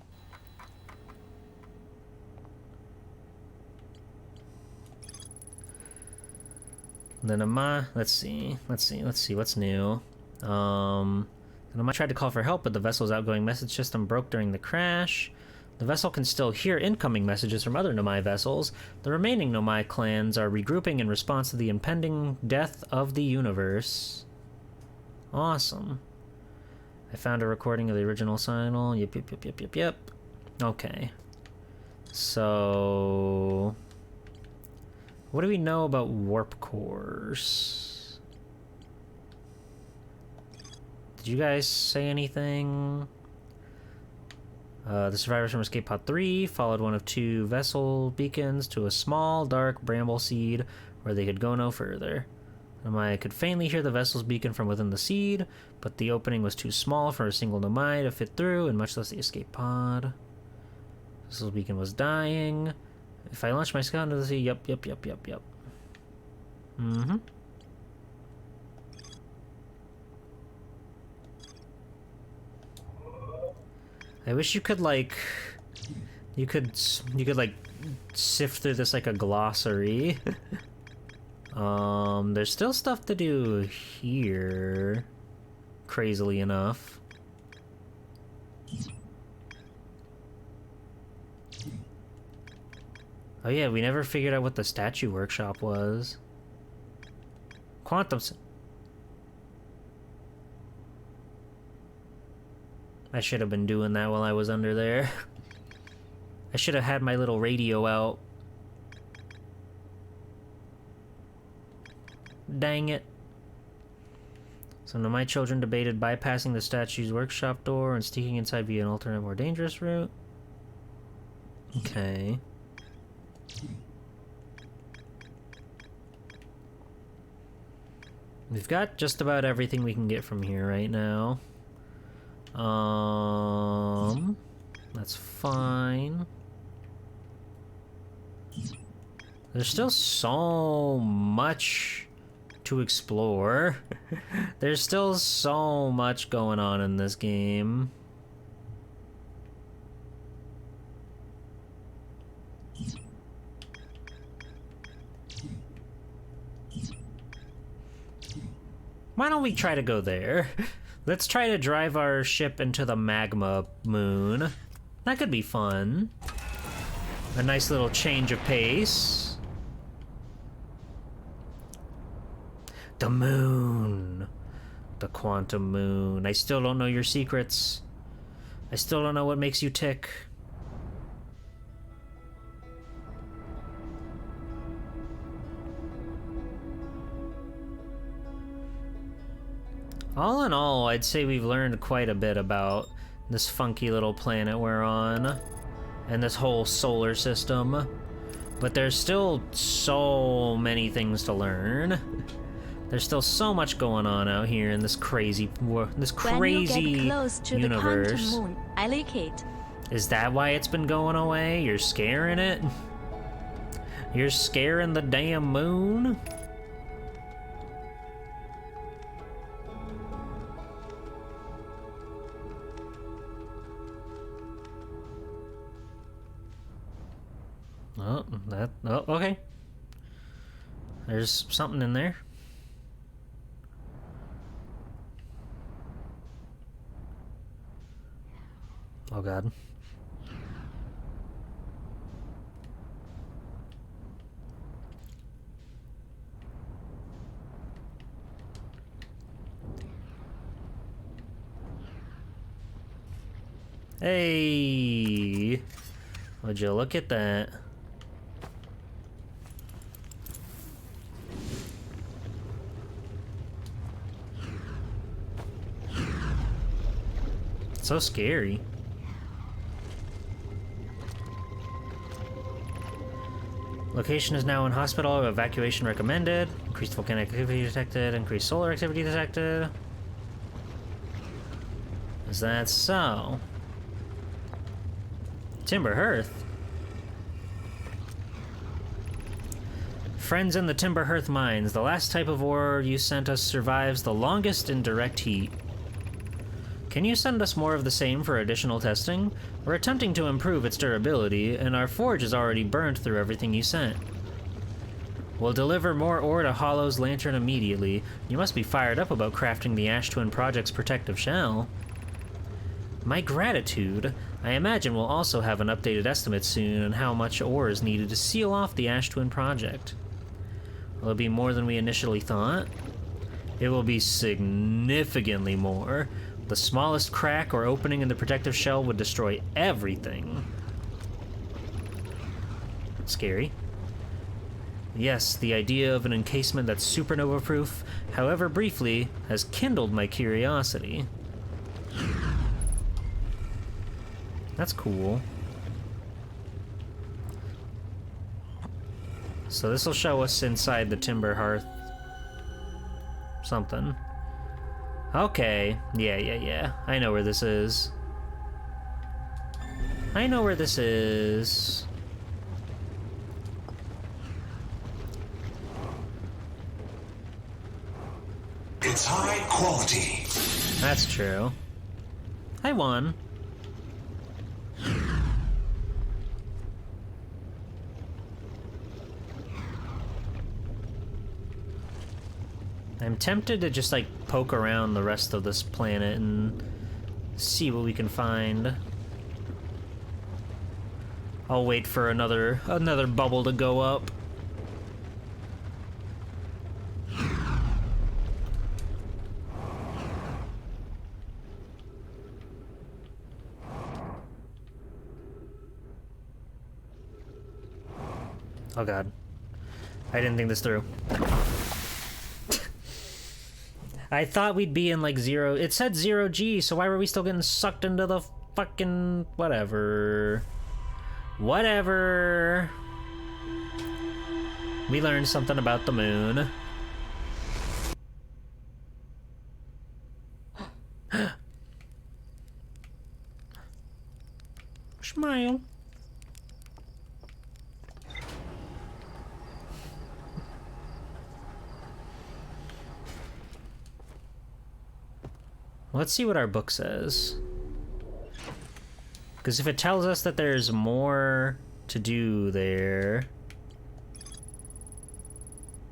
Then let's see what's new. Then I tried to call for help, but the vessel's outgoing message system broke during the crash. The vessel can still hear incoming messages from other Nomai vessels. The remaining Nomai clans are regrouping in response to the impending death of the universe. Awesome. I found a recording of the original signal. Yep. Okay. So what do we know about warp cores? Did you guys say anything? The survivors from Escape Pod 3 followed one of two vessel beacons to a small, dark bramble seed where they could go no further. Nomai could faintly hear the vessel's beacon from within the seed, but the opening was too small for a single Nomai to fit through, and much less the escape pod. Vessel's beacon was dying. If I launch my scout into the sea, yep. I wish you could, like... You could, like, sift through this like a glossary. There's still stuff to do here, crazily enough. Oh yeah, we never figured out what the statue workshop was. Quantum... I should have been doing that while I was under there. I should have had my little radio out. Dang it. Some of my children debated bypassing the statue's workshop door and sneaking inside via an alternate, more dangerous route. Okay. We've got just about everything we can get from here right now. That's fine. There's still so much to explore. There's still so much going on in this game. Why don't we try to go there? Let's try to drive our ship into the magma moon. That could be fun. A nice little change of pace. The moon. The quantum moon. I still don't know your secrets. I still don't know what makes you tick. All in all, I'd say we've learned quite a bit about this funky little planet we're on, and this whole solar system. But there's still so many things to learn. There's still so much going on out here in this crazy universe. When you get close to the quantum moon, I like it. Is that why it's been going away? You're scaring it? You're scaring the damn moon? Oh, okay. There's something in there. Oh god. Hey! Would you look at that? So scary. Location is now in hospital. Evacuation recommended. Increased volcanic activity detected. Increased solar activity detected. Is that so? Timber Hearth. Friends in the Timber Hearth mines. The last type of ore you sent us survives the longest in direct heat. Can you send us more of the same for additional testing? We're attempting to improve its durability, and our forge is already burned through everything you sent. We'll deliver more ore to Hollow's Lantern immediately. You must be fired up about crafting the Ash Twin Project's protective shell. My gratitude. I imagine we'll also have an updated estimate soon on how much ore is needed to seal off the Ash Twin Project. Will it be more than we initially thought? It will be significantly more. The smallest crack or opening in the protective shell would destroy everything. Scary. Yes, the idea of an encasement that's supernova-proof, however briefly, has kindled my curiosity. That's cool. So this will show us inside the Timber Hearth something. Okay, yeah. I know where this is. I know where this is. It's high quality. That's true. I won. I'm tempted to just, like, poke around the rest of this planet and see what we can find. I'll wait for another bubble to go up. Oh god. I didn't think this through. I thought we'd be in like zero. It said 0G, so why were we still getting sucked into the fucking whatever? Whatever. We learned something about the moon. Smile. Let's see what our book says. Because if it tells us that there's more to do there...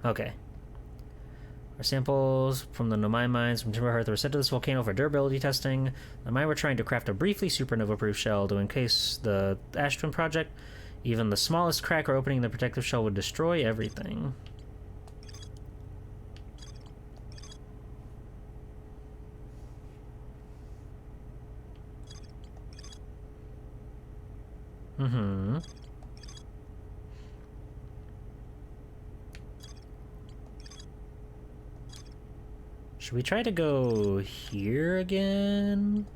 Okay. Our samples from the Nomai mines from Timber Hearth were sent to this volcano for durability testing. The Nomai were trying to craft a briefly supernova-proof shell to encase the Ash Twin project. Even the smallest crack or opening in the protective shell would destroy everything. Mm-hmm. Should we try to go here again?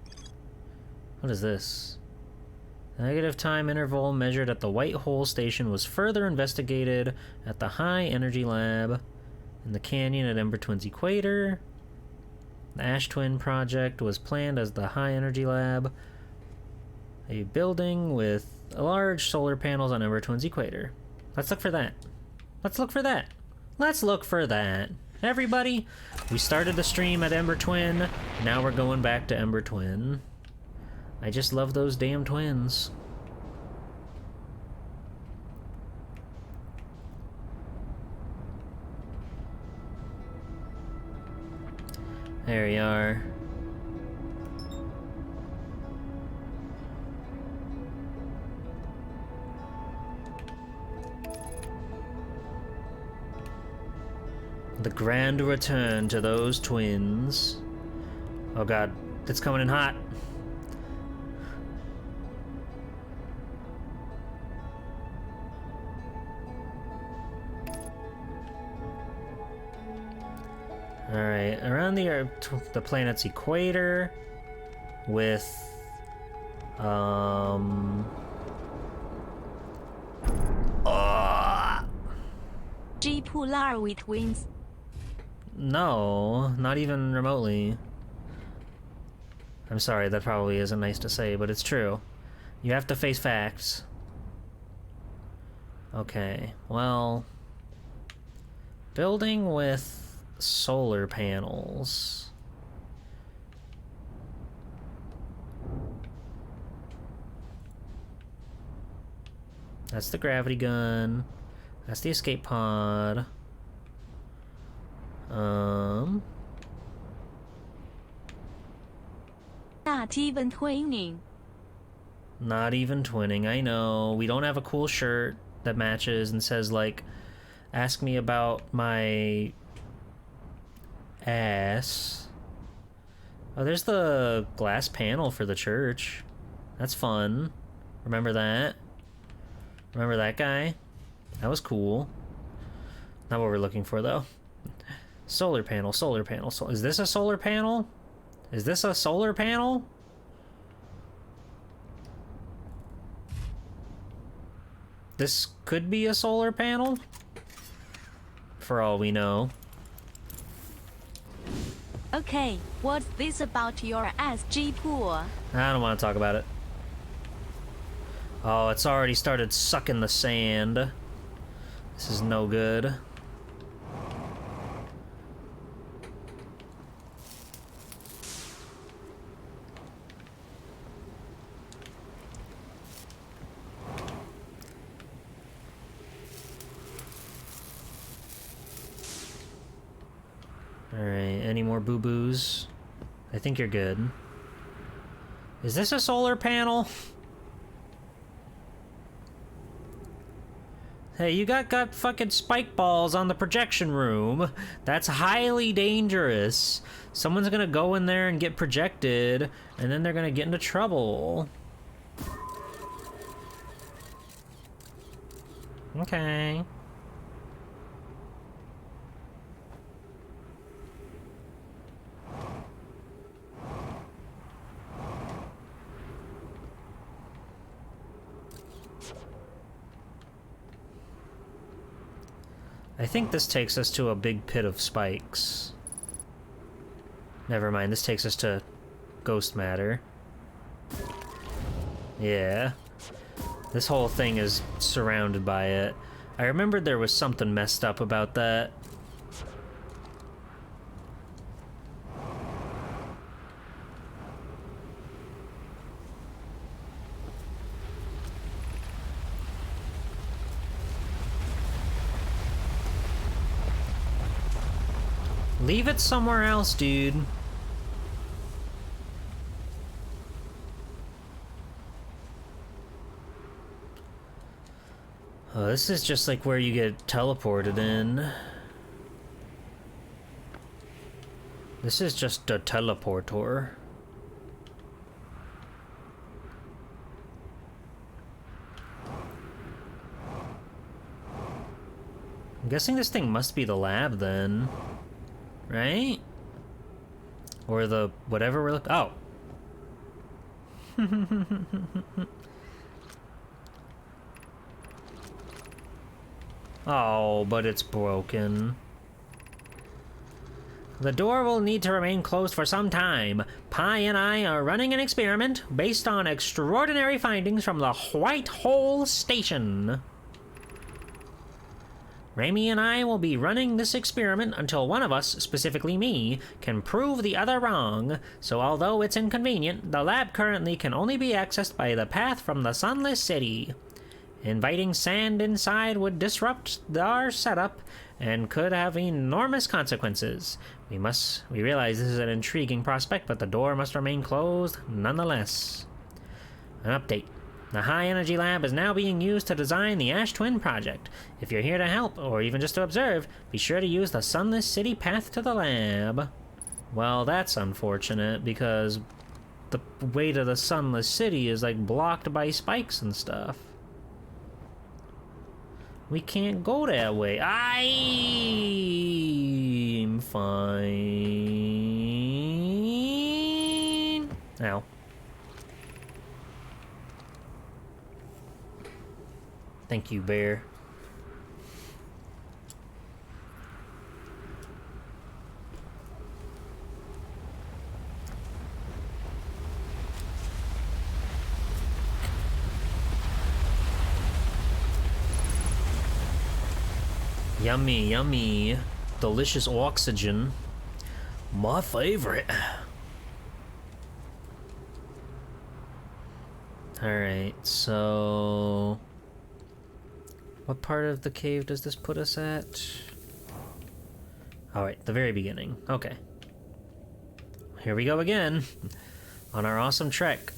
What is this? The negative time interval measured at the White Hole Station was further investigated at the High Energy Lab in the canyon at Ember Twin's equator. The Ash Twin project was planned as the High Energy Lab, a building with large solar panels on Ember Twin's equator. Let's look for that. Let's look for that. Let's look for that. Everybody, we started the stream at Ember Twin. Now we're going back to Ember Twin. I just love those damn twins. There we are. The grand return to those twins. Oh god, it's coming in hot. Alright, around the planet's equator with G-Polar with twins. No, not even remotely. I'm sorry, that probably isn't nice to say, but it's true. You have to face facts. Okay, well... Building with solar panels. That's the gravity gun. That's the escape pod. Not even twinning. Not even twinning, I know. We don't have a cool shirt that matches and says, like, ask me about my ass. Oh, there's the glass panel for the church. That's fun. Remember that? Remember that guy? That was cool. Not what we're looking for, though. Solar panel, solar panel. Is this a solar panel? Is this a solar panel? This could be a solar panel? For all we know. Okay, what's this about your ass, G-Pool? I don't want to talk about it. Oh, it's already started sucking the sand. This is no good. any more boo-boos? I think you're good. Is this a solar panel? Hey, you got fucking spike balls on the projection room. That's highly dangerous. Someone's gonna go in there and get projected, and then they're gonna get into trouble. Okay. I think this takes us to a big pit of spikes. Never mind, this takes us to ghost matter. Yeah. This whole thing is surrounded by it. I remembered there was something messed up about that. Leave it somewhere else, dude. Oh, this is just like where you get teleported in. This is just a teleporter. I'm guessing this thing must be the lab then. Right? Or the whatever we're looking. Oh. Oh, but it's broken. The door will need to remain closed for some time. Pi and I are running an experiment based on extraordinary findings from the White Hole Station. Raimi and I will be running this experiment until one of us, specifically me, can prove the other wrong, so although it's inconvenient, the lab currently can only be accessed by the path from the Sunless City. Inviting sand inside would disrupt our setup and could have enormous consequences. We realize this is an intriguing prospect, but the door must remain closed nonetheless. An update. The High Energy Lab is now being used to design the Ash Twin project. If you're here to help, or even just to observe, be sure to use the Sunless City path to the lab. Well, that's unfortunate, because the way to the Sunless City is, like, blocked by spikes and stuff. We can't go that way. I'm fine. Ow. Thank you, bear. Yummy, yummy. Delicious oxygen. My favorite. Alright, so... what part of the cave does this put us at? Alright, the very beginning. Okay. Here we go again. On our awesome trek.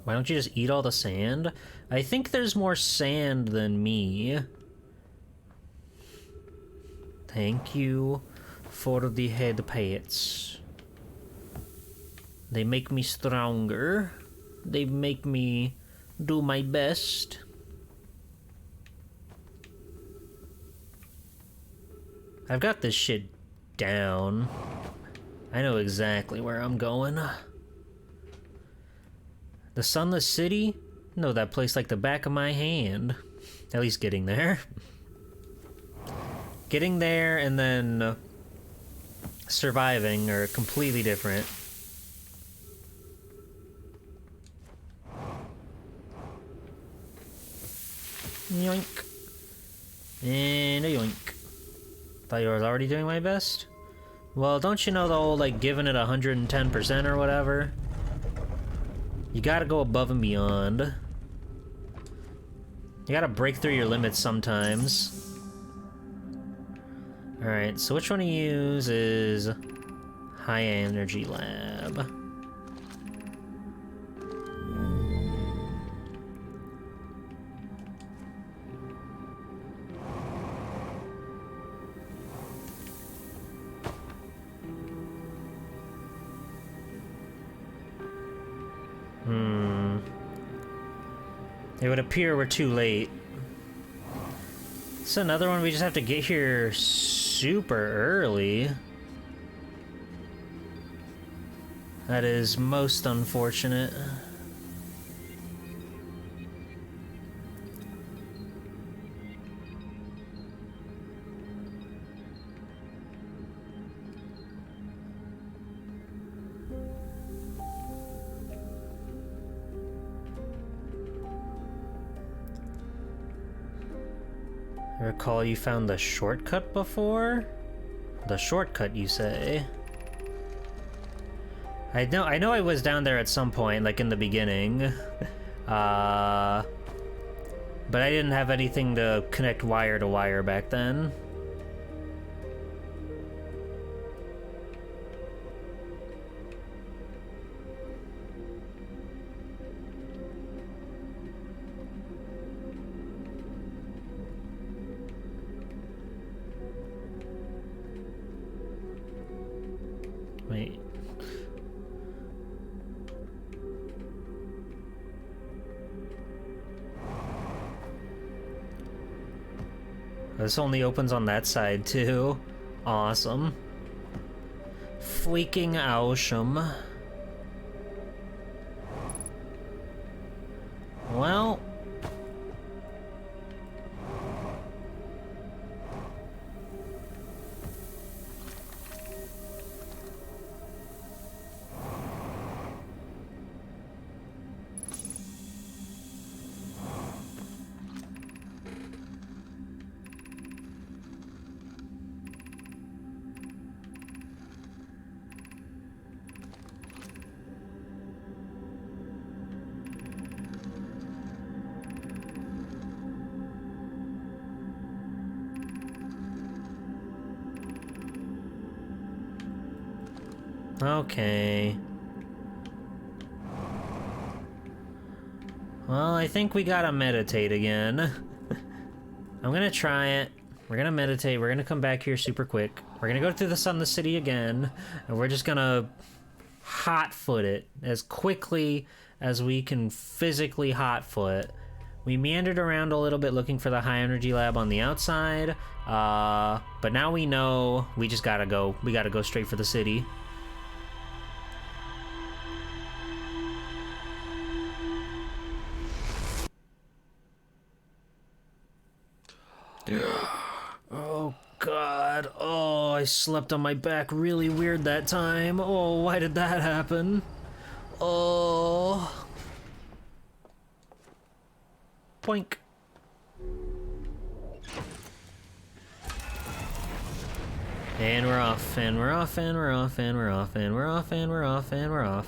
Why don't you just eat all the sand? I think there's more sand than me. Thank you for the head pets. They make me stronger. They make me do my best. I've got this shit down. I know exactly where I'm going. The Sunless City? Know that place like the back of my hand. At least getting there. Getting there and then surviving are completely different. Yoink. And a yoink. Thought you were already doing my best? Well, don't you know the old, like, giving it 110% or whatever? You gotta go above and beyond. You gotta break through your limits sometimes. Alright, so which one to use is high energy lab? It would appear we're too late. It's another one we just have to get here super early. That is most unfortunate. I recall you found the shortcut before? The shortcut, you say? I know I was down there at some point, like in the beginning. But I didn't have anything to connect wire to wire back then. Wait. This only opens on that side too. Awesome. Freaking awesome. Well. Okay. Well, I think we gotta meditate again. I'm gonna try it. We're gonna meditate. We're gonna come back here super quick. We're gonna go through the Sun the City again, and we're just gonna hot-foot it as quickly as we can physically hot-foot. We meandered around a little bit looking for the high energy lab on the outside, but now we know we just gotta go. We gotta go straight for the city. Oh god, oh, I slept on my back really weird that time. Oh, why did that happen? Oh. Boink. And we're off, and we're off, and we're off, and we're off, and we're off, and we're off, and we're off.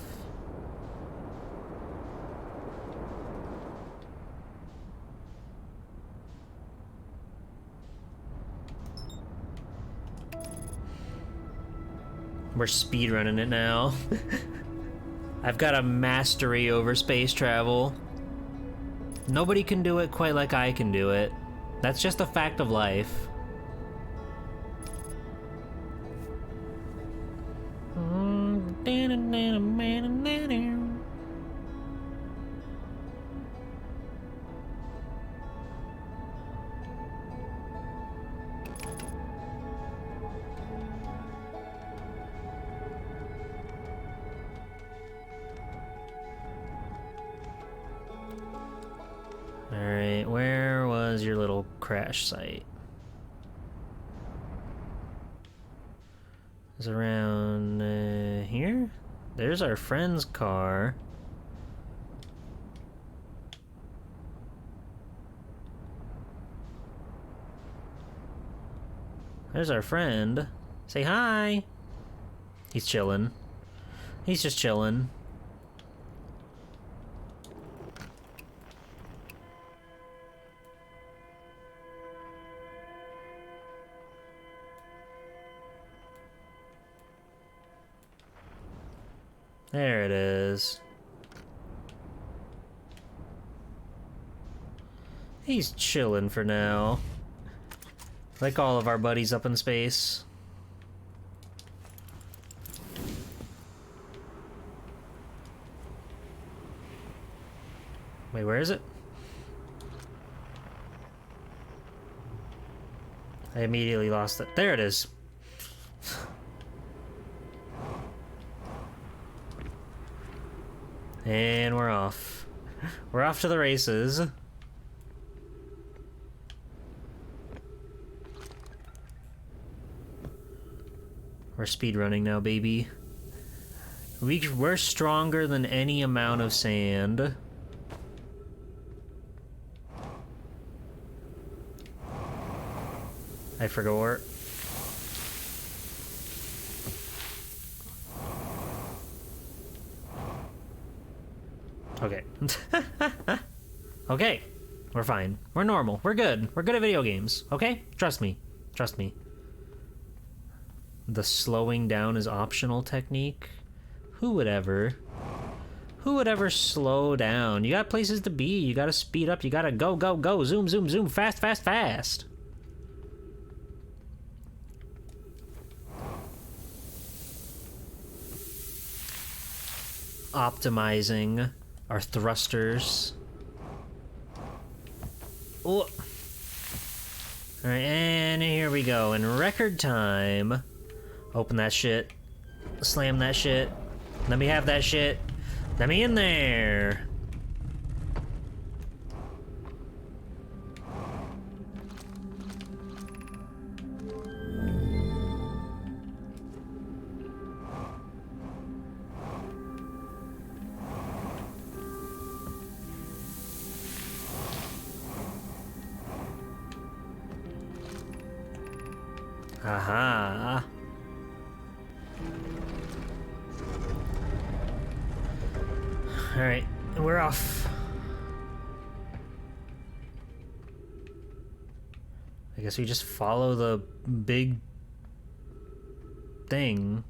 We're speedrunning it now. I've got a mastery over space travel. Nobody can do it quite like I can do it. That's just a fact of life. Alright, where was your little crash site? It's around here? There's our friend's car. There's our friend. Say hi! He's chilling. He's just chilling. There it is. He's chilling for now. Like all of our buddies up in space. Wait, where is it? I immediately lost it. There it is. And we're off. We're off to the races. We're speedrunning now, baby. We're stronger than any amount of sand. I forgot. Okay. Okay. We're fine. We're normal. We're good. We're good at video games. Okay? Trust me. Trust me. The slowing down is optional technique? Who would ever? Who would ever slow down? You got places to be. You gotta speed up. You gotta go, go, go. Zoom, zoom, zoom. Fast, fast, fast. Optimizing our thrusters. Oh. Alright, and here we go. In record time. Open that shit. Slam that shit. Let me have that shit. Let me in there. Aha. Alright, we're off. I guess we just follow the big thing.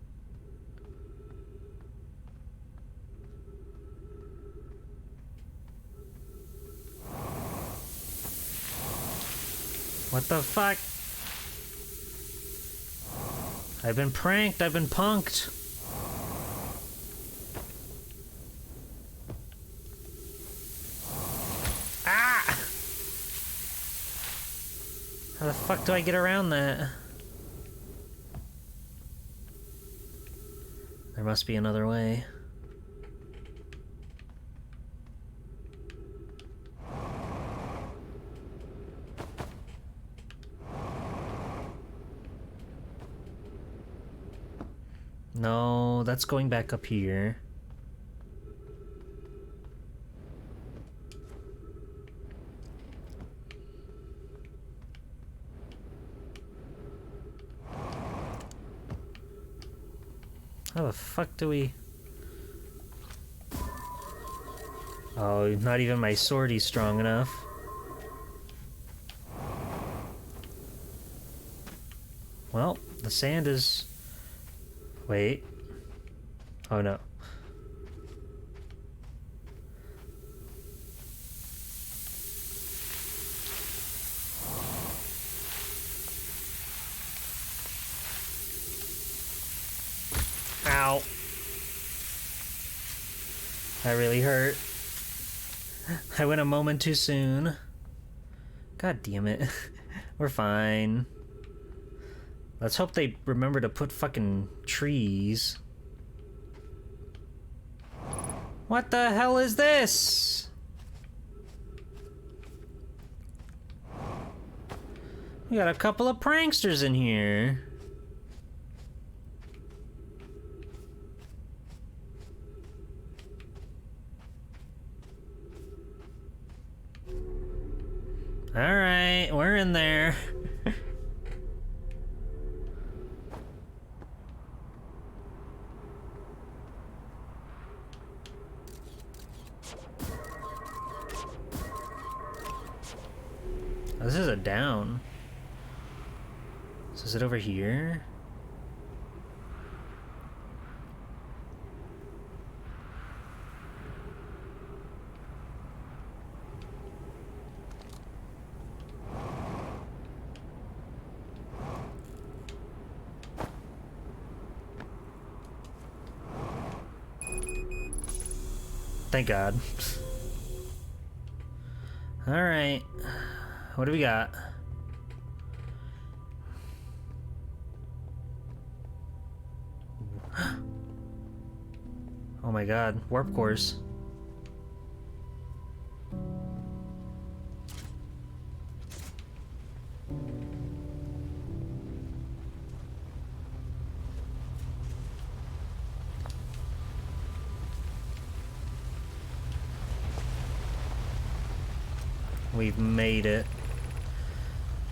What the fuck? I've been pranked, I've been punked. Ah! How the fuck do I get around that? There must be another way. No, that's going back up here. How the fuck do we... Oh, not even my swordie's strong enough. Well, the sand is... Wait. Oh no. Ow. That really hurt. I went a moment too soon. God damn it. We're fine. Let's hope they remember to put fucking trees. What the hell is this? We got a couple of pranksters in here. Alright, we're in there. Oh, this is a down. So is it over here? Thank God. Alright. What do we got? Oh my God. Warp cores. We've made it.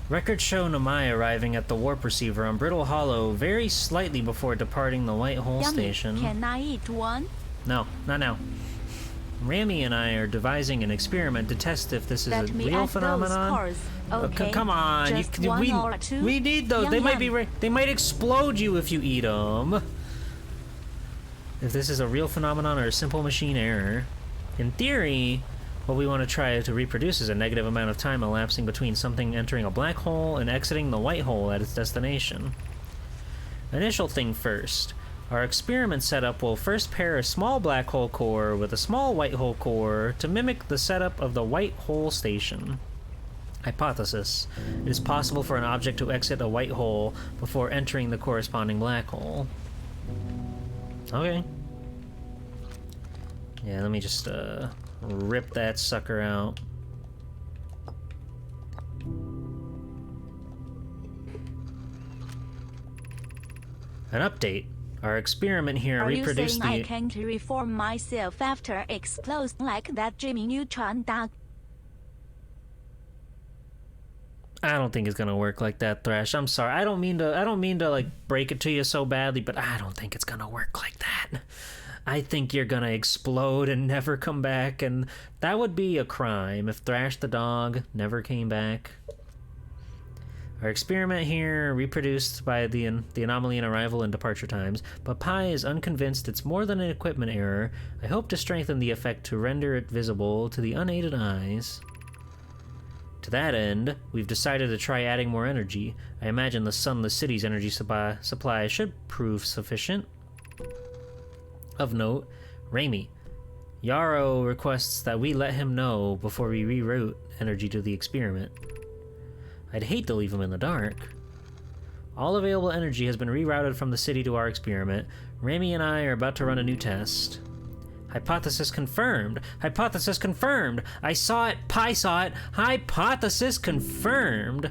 Records show Nomai arriving at the warp receiver on Brittle Hollow very slightly before departing the White Hole Yummy. Station. Can I eat one? No, not now. Rami and I are devising an experiment to test if this is Let a me real add phenomenon. those cores. Okay. Come on, Just one or two? we need those. Yum, They might be yum. they might explode you if you eat them. If this is a real phenomenon or a simple machine error. In theory, what we want to try to reproduce is a negative amount of time elapsing between something entering a black hole and exiting the white hole at its destination. Initial thing first. Our experiment setup will first pair a small black hole core with a small white hole core to mimic the setup of the white hole station. Hypothesis. It is possible for an object to exit a white hole before entering the corresponding black hole. Okay. Yeah, let me just, rip that sucker out. An update. Our experiment here reproduced Are you saying I can't reform myself after explosion like that Jimmy Neutron dog? I don't think it's gonna work like that, Thrash. I'm sorry. I don't mean to like break it to you so badly, but I don't think it's gonna work like that. I think you're gonna explode and never come back, and that would be a crime if Thrash the dog never came back. Our experiment here reproduced by the anomaly in arrival and departure times, but Pi is unconvinced it's more than an equipment error. I hope to strengthen the effect to render it visible to the unaided eyes. To that end, we've decided to try adding more energy. I imagine the Sunless City's energy supply should prove sufficient. Of note, Rami. Yarrow requests that we let him know before we reroute energy to the experiment. I'd hate to leave him in the dark. All available energy has been rerouted from the city to our experiment. Rami and I are about to run a new test. Hypothesis confirmed! Hypothesis confirmed! I saw it! Pi saw it! Hypothesis confirmed!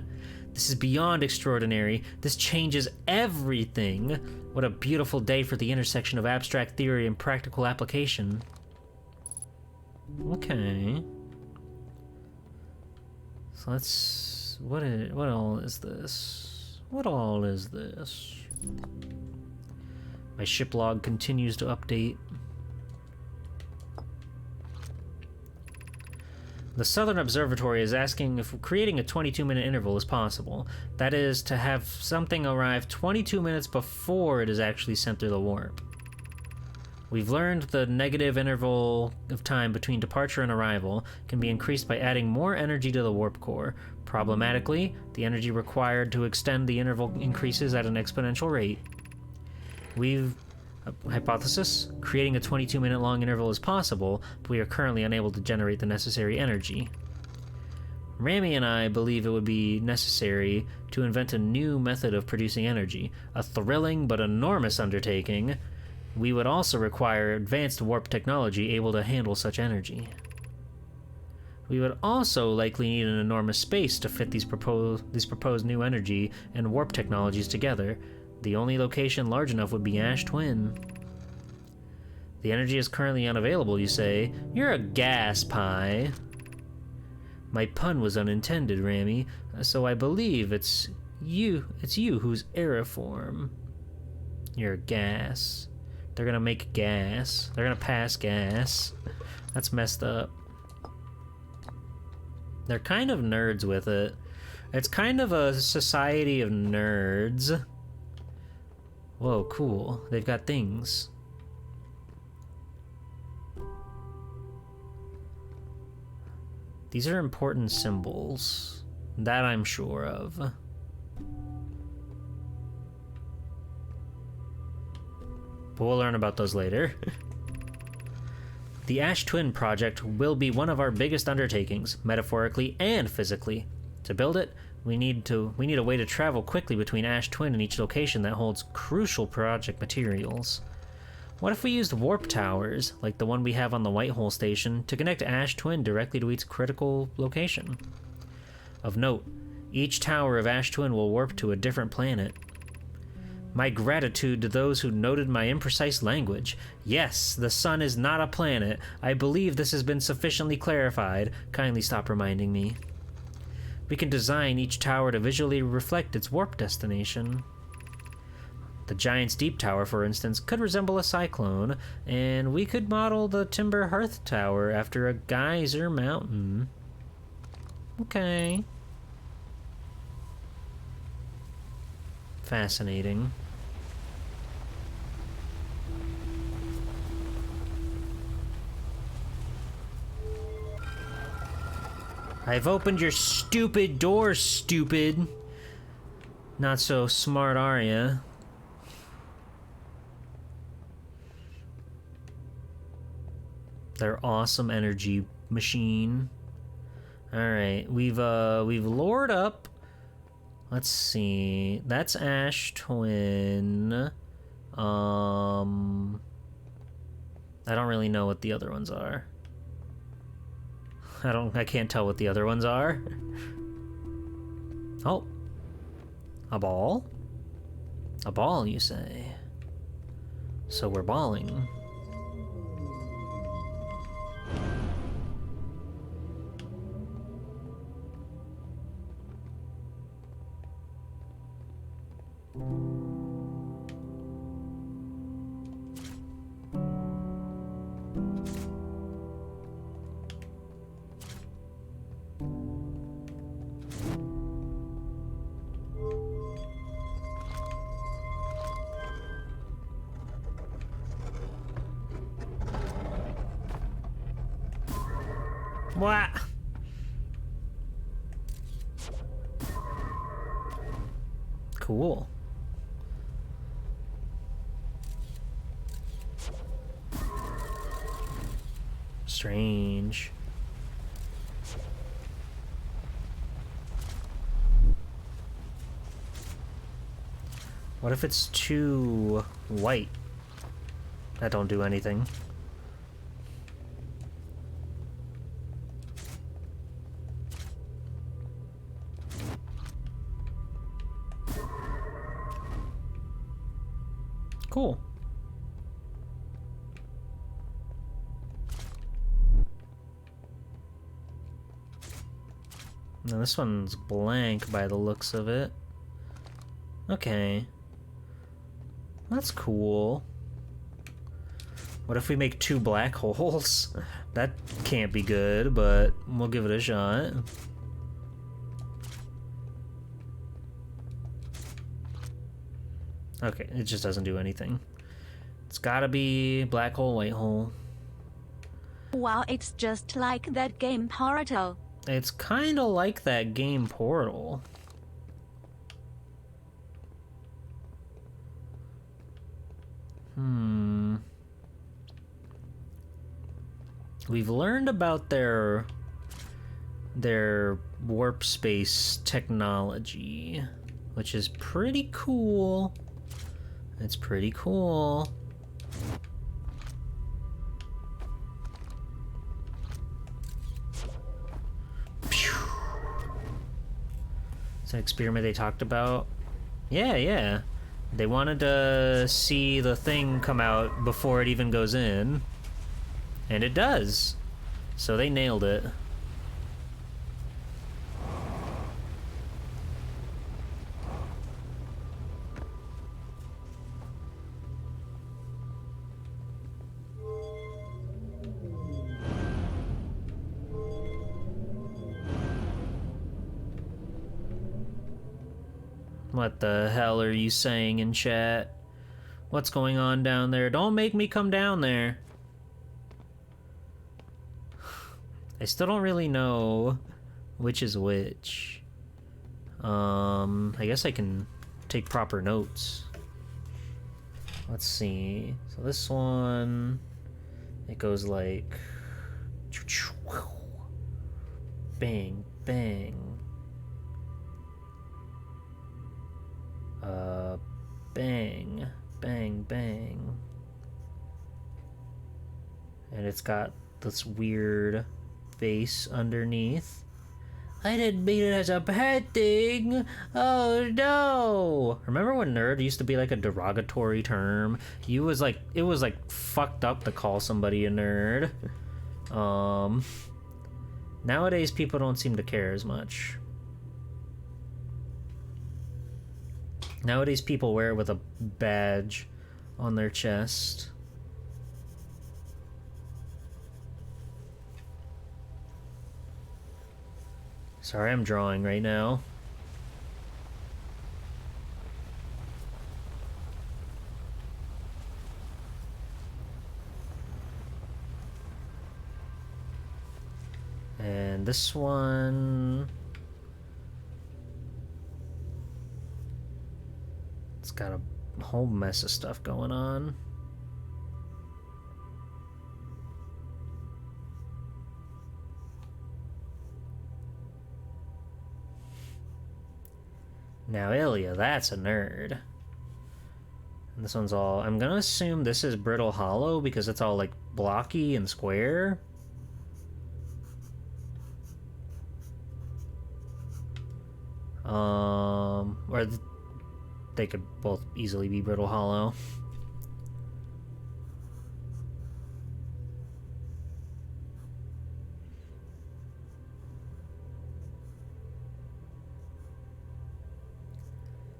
This is beyond extraordinary. This changes everything. What a beautiful day for the intersection of abstract theory and practical application. Okay. So let's... What all is this? What all is this? My ship log continues to update. The Southern Observatory is asking if creating a 22-minute interval is possible. That is, to have something arrive 22 minutes before it is actually sent through the warp. We've learned the negative interval of time between departure and arrival can be increased by adding more energy to the warp core. Problematically, the energy required to extend the interval increases at an exponential rate. Hypothesis, creating a 22-minute long interval is possible, but we are currently unable to generate the necessary energy. Rami and I believe it would be necessary to invent a new method of producing energy, a thrilling but enormous undertaking. We would also require advanced warp technology able to handle such energy. We would also likely need an enormous space to fit these proposed new energy and warp technologies together. The only location large enough would be Ash Twin. The energy is currently unavailable, you say? You're a gas pie. My pun was unintended, Rami, so I believe it's you who's aeriform. You're a gas. They're gonna make gas. They're gonna pass gas. That's messed up. They're kind of nerds with it. It's kind of a society of nerds. Whoa, cool. They've got things. These are important symbols. That I'm sure of. But we'll learn about those later. The Ash Twin project will be one of our biggest undertakings, metaphorically and physically. To build it, we need a way to travel quickly between Ash Twin and each location that holds crucial project materials. What if we used warp towers, like the one we have on the Whitehole station, to connect Ash Twin directly to each critical location? Of note, each tower of Ash Twin will warp to a different planet. My gratitude to those who noted my imprecise language. Yes, the sun is not a planet. I believe this has been sufficiently clarified. Kindly stop reminding me. We can design each tower to visually reflect its warp destination. The Giant's Deep Tower, for instance, could resemble a cyclone, and we could model the Timber Hearth Tower after a geyser mountain. Okay. Fascinating. I've opened your stupid door, stupid. Not so smart, are ya? Their awesome energy machine. Alright, we've lured up. Let's see. That's Ash Twin. I don't really know what the other ones are. I can't tell what the other ones are. Oh. A ball? A ball, you say? So we're balling. What? Cool. Strange. What if it's too white? That don't do anything. Cool. Now this one's blank by the looks of it. Okay. That's cool. What if we make 2 black holes? That can't be good, but we'll give it a shot. Okay, it just doesn't do anything. It's gotta be black hole, white hole. Wow, it's just like that game Portal. It's kinda like that game Portal. We've learned about their warp space technology, which is pretty cool. It's pretty cool. It's an experiment they talked about. Yeah. They wanted to see the thing come out before it even goes in. And it does. So they nailed it. What the hell are you saying in chat? What's going on down there? Don't make me come down there. I still don't really know which is which. I guess I can take proper notes. Let's see. So this one It goes like bang, bang. Bang, bang, bang. And it's got this weird face underneath. I didn't mean it as a bad thing. Oh no! Remember when nerd used to be like a derogatory term? It was like fucked up to call somebody a nerd. Nowadays people don't seem to care as much. Nowadays people wear it with a badge on their chest. Sorry, I'm drawing right now. And this one... it's got a whole mess of stuff going on. Now Ilya, that's a nerd. And this one's all... I'm gonna assume this is Brittle Hollow because it's all like blocky and square. Or they could both easily be Brittle Hollow.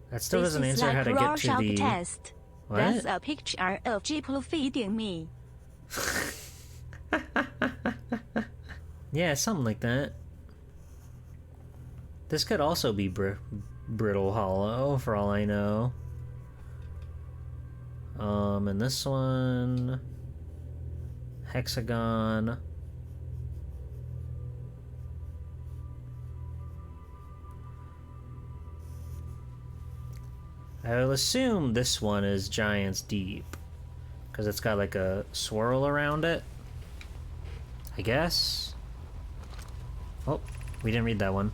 That still doesn't answer how to get to the... test. What? That's a picture of people feeding me. Yeah, something like that. This could also be Brittle Hollow, for all I know. And this one... hexagon. I will assume this one is Giant's Deep, because it's got like a swirl around it, I guess. Oh, we didn't read that one.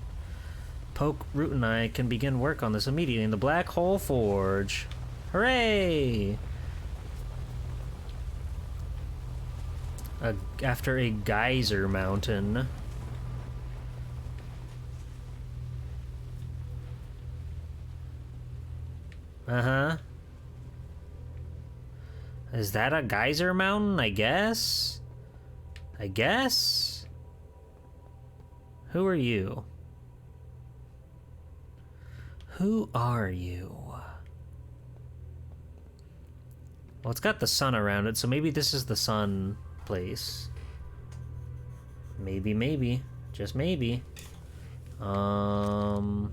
Poke, Root, and I can begin work on this immediately in the Black Hole Forge. Hooray! After a geyser mountain. Uh-huh. Is that a geyser mountain? I guess? I guess? Who are you? Who are you? Well, it's got the sun around it, so maybe this is the sun place. Maybe, maybe. Just maybe. How's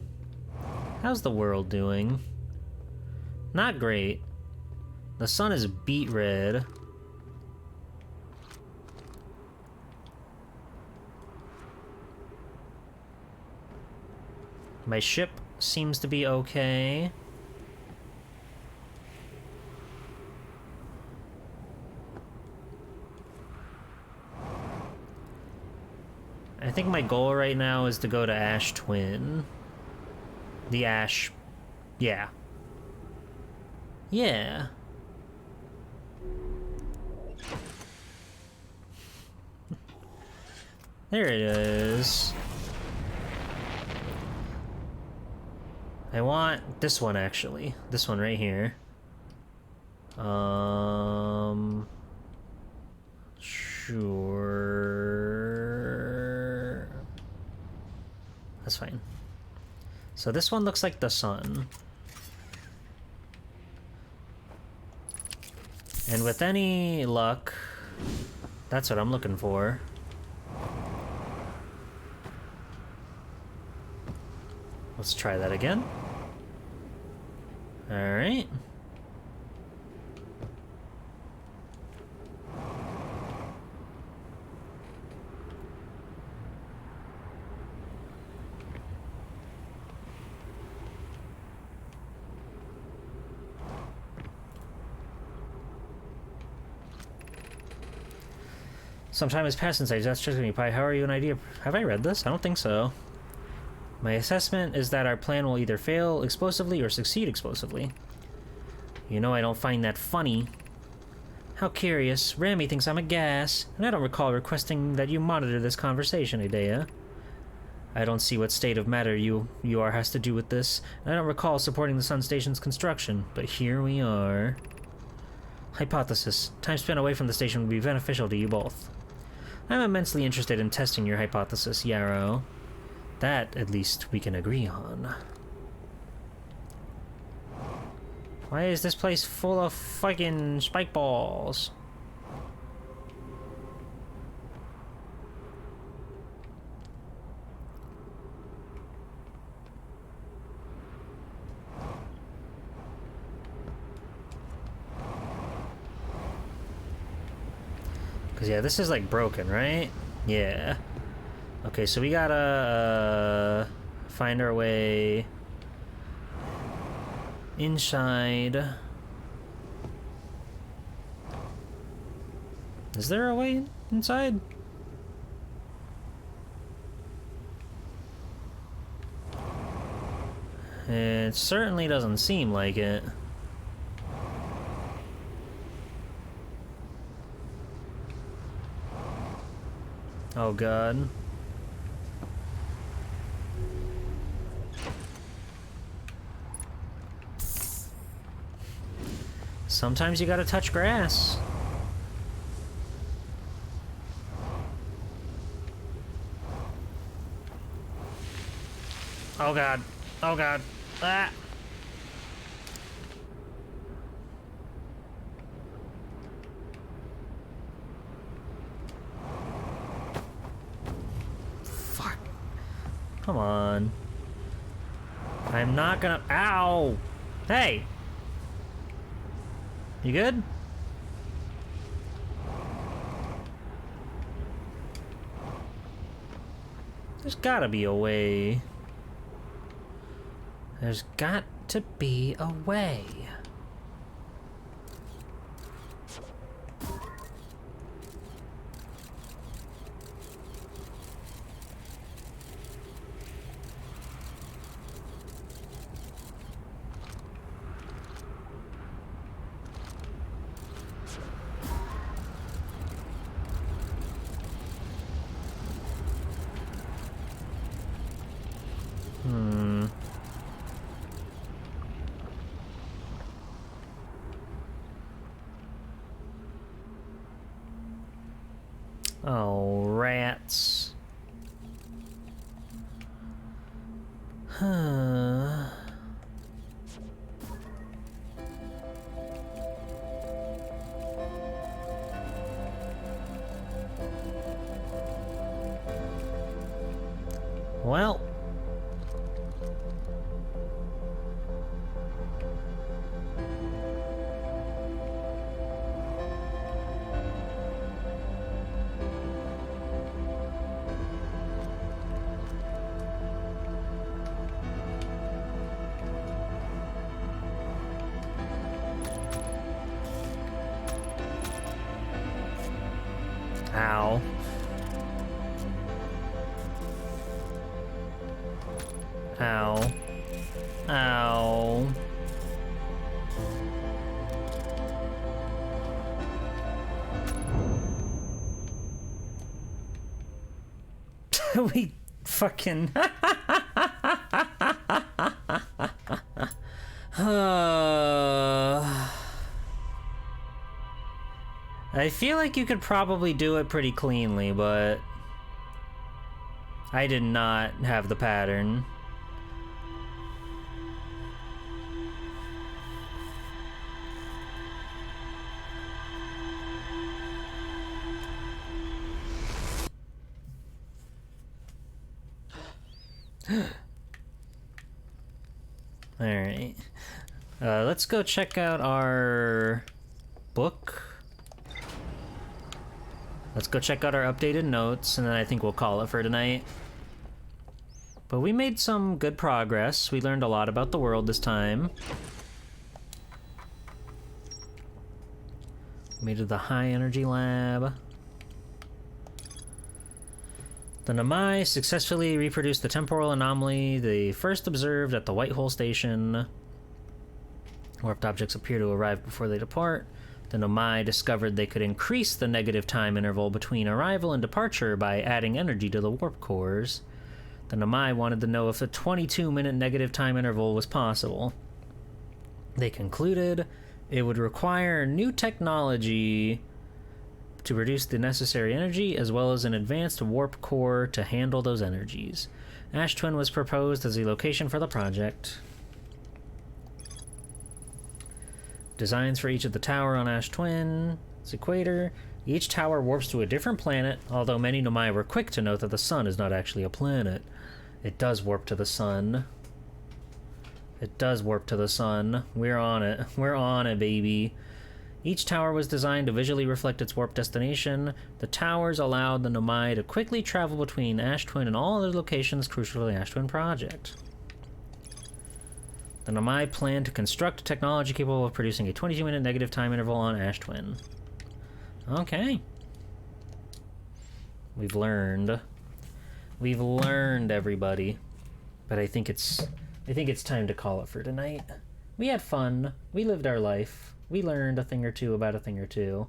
the world doing? Not great. The sun is beet red. My ship seems to be okay. I think my goal right now is to go to Ash Twin. The Ash... yeah. Yeah. There it is. I want this one, actually. This one right here. Sure. That's fine. So this one looks like the sun. And with any luck, that's what I'm looking for. Let's try that again. All right. Some time has passed since I just checked me. Pi, how are you an idea? Have I read this? I don't think so. My assessment is that our plan will either fail explosively or succeed explosively. You know I don't find that funny. How curious. Rami thinks I'm a gas, and I don't recall requesting that you monitor this conversation, Idea. I don't see what state of matter you are has to do with this, and I don't recall supporting the Sun Station's construction, but here we are. Hypothesis. Time spent away from the station would be beneficial to you both. I'm immensely interested in testing your hypothesis, Yarrow. That, at least, we can agree on. Why is this place full of fucking spike balls? Because, yeah, this is, like, broken, right? Yeah. Okay, so we gotta find our way inside. Is there a way inside? It certainly doesn't seem like it. Oh god. Sometimes you gotta touch grass. Oh god. Oh god. Ah! Fuck. Come on. I'm not gonna. Ow! Hey! You good? There's gotta be a way. There's got to be a way. Oh, rats. Huh. Well. Ow. Ow. Ow. We fucking... I feel like you could probably do it pretty cleanly, but I did not have the pattern. Alright. Let's go check out our book. Let's go check out our updated notes, and then I think we'll call it for tonight. But we made some good progress. We learned a lot about the world this time. Made it to the high energy lab. The Nomai successfully reproduced the temporal anomaly they first observed at the White Hole Station. Warped objects appear to arrive before they depart. The Nomai discovered they could increase the negative time interval between arrival and departure by adding energy to the warp cores. The Nomai wanted to know if a 22-minute negative time interval was possible. They concluded it would require new technology to produce the necessary energy, as well as an advanced warp core to handle those energies. Ash Twin was proposed as a location for the project. Designs for each of the tower on Ash Twin's equator. Each tower warps to a different planet, although many Nomai were quick to note that the sun is not actually a planet. It does warp to the sun. It does warp to the sun. We're on it. We're on it, baby. Each tower was designed to visually reflect its warp destination. The towers allowed the Nomai to quickly travel between Ash Twin and all other locations crucial to the Ash Twin project. The Nomai planned to construct technology capable of producing a 22-minute negative time interval on Ash Twin. Okay. We've learned. We've learned, everybody. But I think it's time to call it for tonight. We had fun. We lived our life. We learned a thing or two about a thing or two.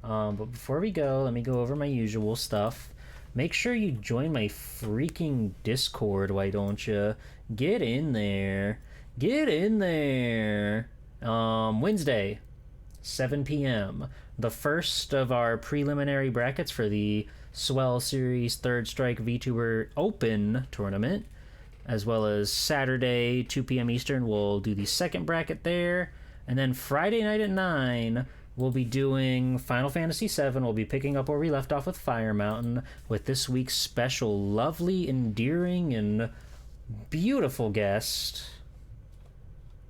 But before we go, let me go over my usual stuff. Make sure you join my freaking Discord, why don't you? Get in there. Get in there. Wednesday, 7 p.m. The first of our preliminary brackets for the Swell Series Third Strike VTuber Open tournament, as well as Saturday, 2 p.m. Eastern, we'll do the second bracket there. And then Friday night at 9, we'll be doing Final Fantasy VII. We'll be picking up where we left off with Fire Mountain with this week's special, lovely, endearing, and beautiful guest,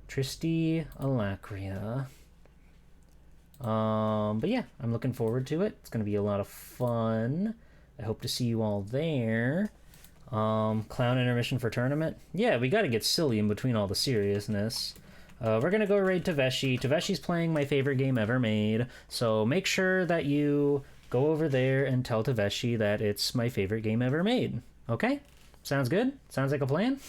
Tristy Alacria. But yeah, I'm looking forward to it. It's going to be a lot of fun. I hope to see you all there. Clown intermission for tournament. Yeah, we got to get silly in between all the seriousness. We're going to go raid Taveshi. Taveshi's playing my favorite game ever made, so make sure that you go over there and tell Taveshi that it's my favorite game ever made. Okay? Sounds good? Sounds like a plan?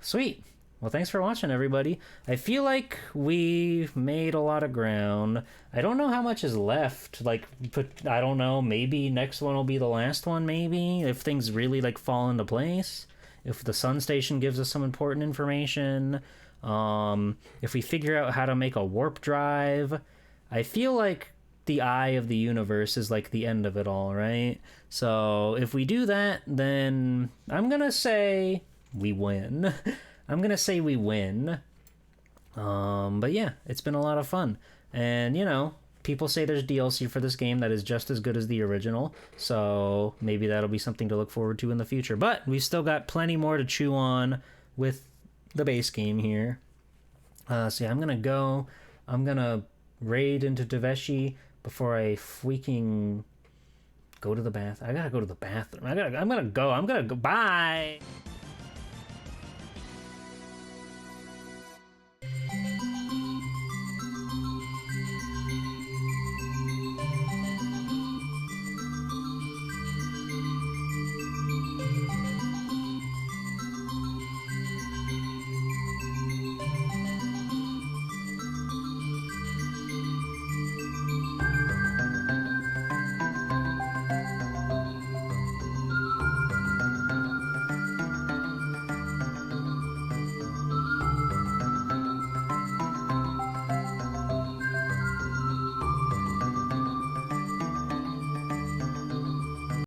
Sweet. Well, thanks for watching, everybody. I feel like we've made a lot of ground. I don't know how much is left. I don't know, maybe next one will be the last one, maybe, if things really, fall into place. If the Sun Station gives us some important information. If we figure out how to make a warp drive. I feel like the eye of the universe is the end of it all, right? So if we do that, then I'm gonna say we win. I'm gonna say we win. But yeah, it's been a lot of fun. And, people say there's DLC for this game that is just as good as the original, so maybe that'll be something to look forward to in the future. But we've still got plenty more to chew on with the base game here. So yeah, I'm gonna raid into Taveshi before I freaking go to the bath. I gotta go to the bathroom. I'm gonna go. Bye!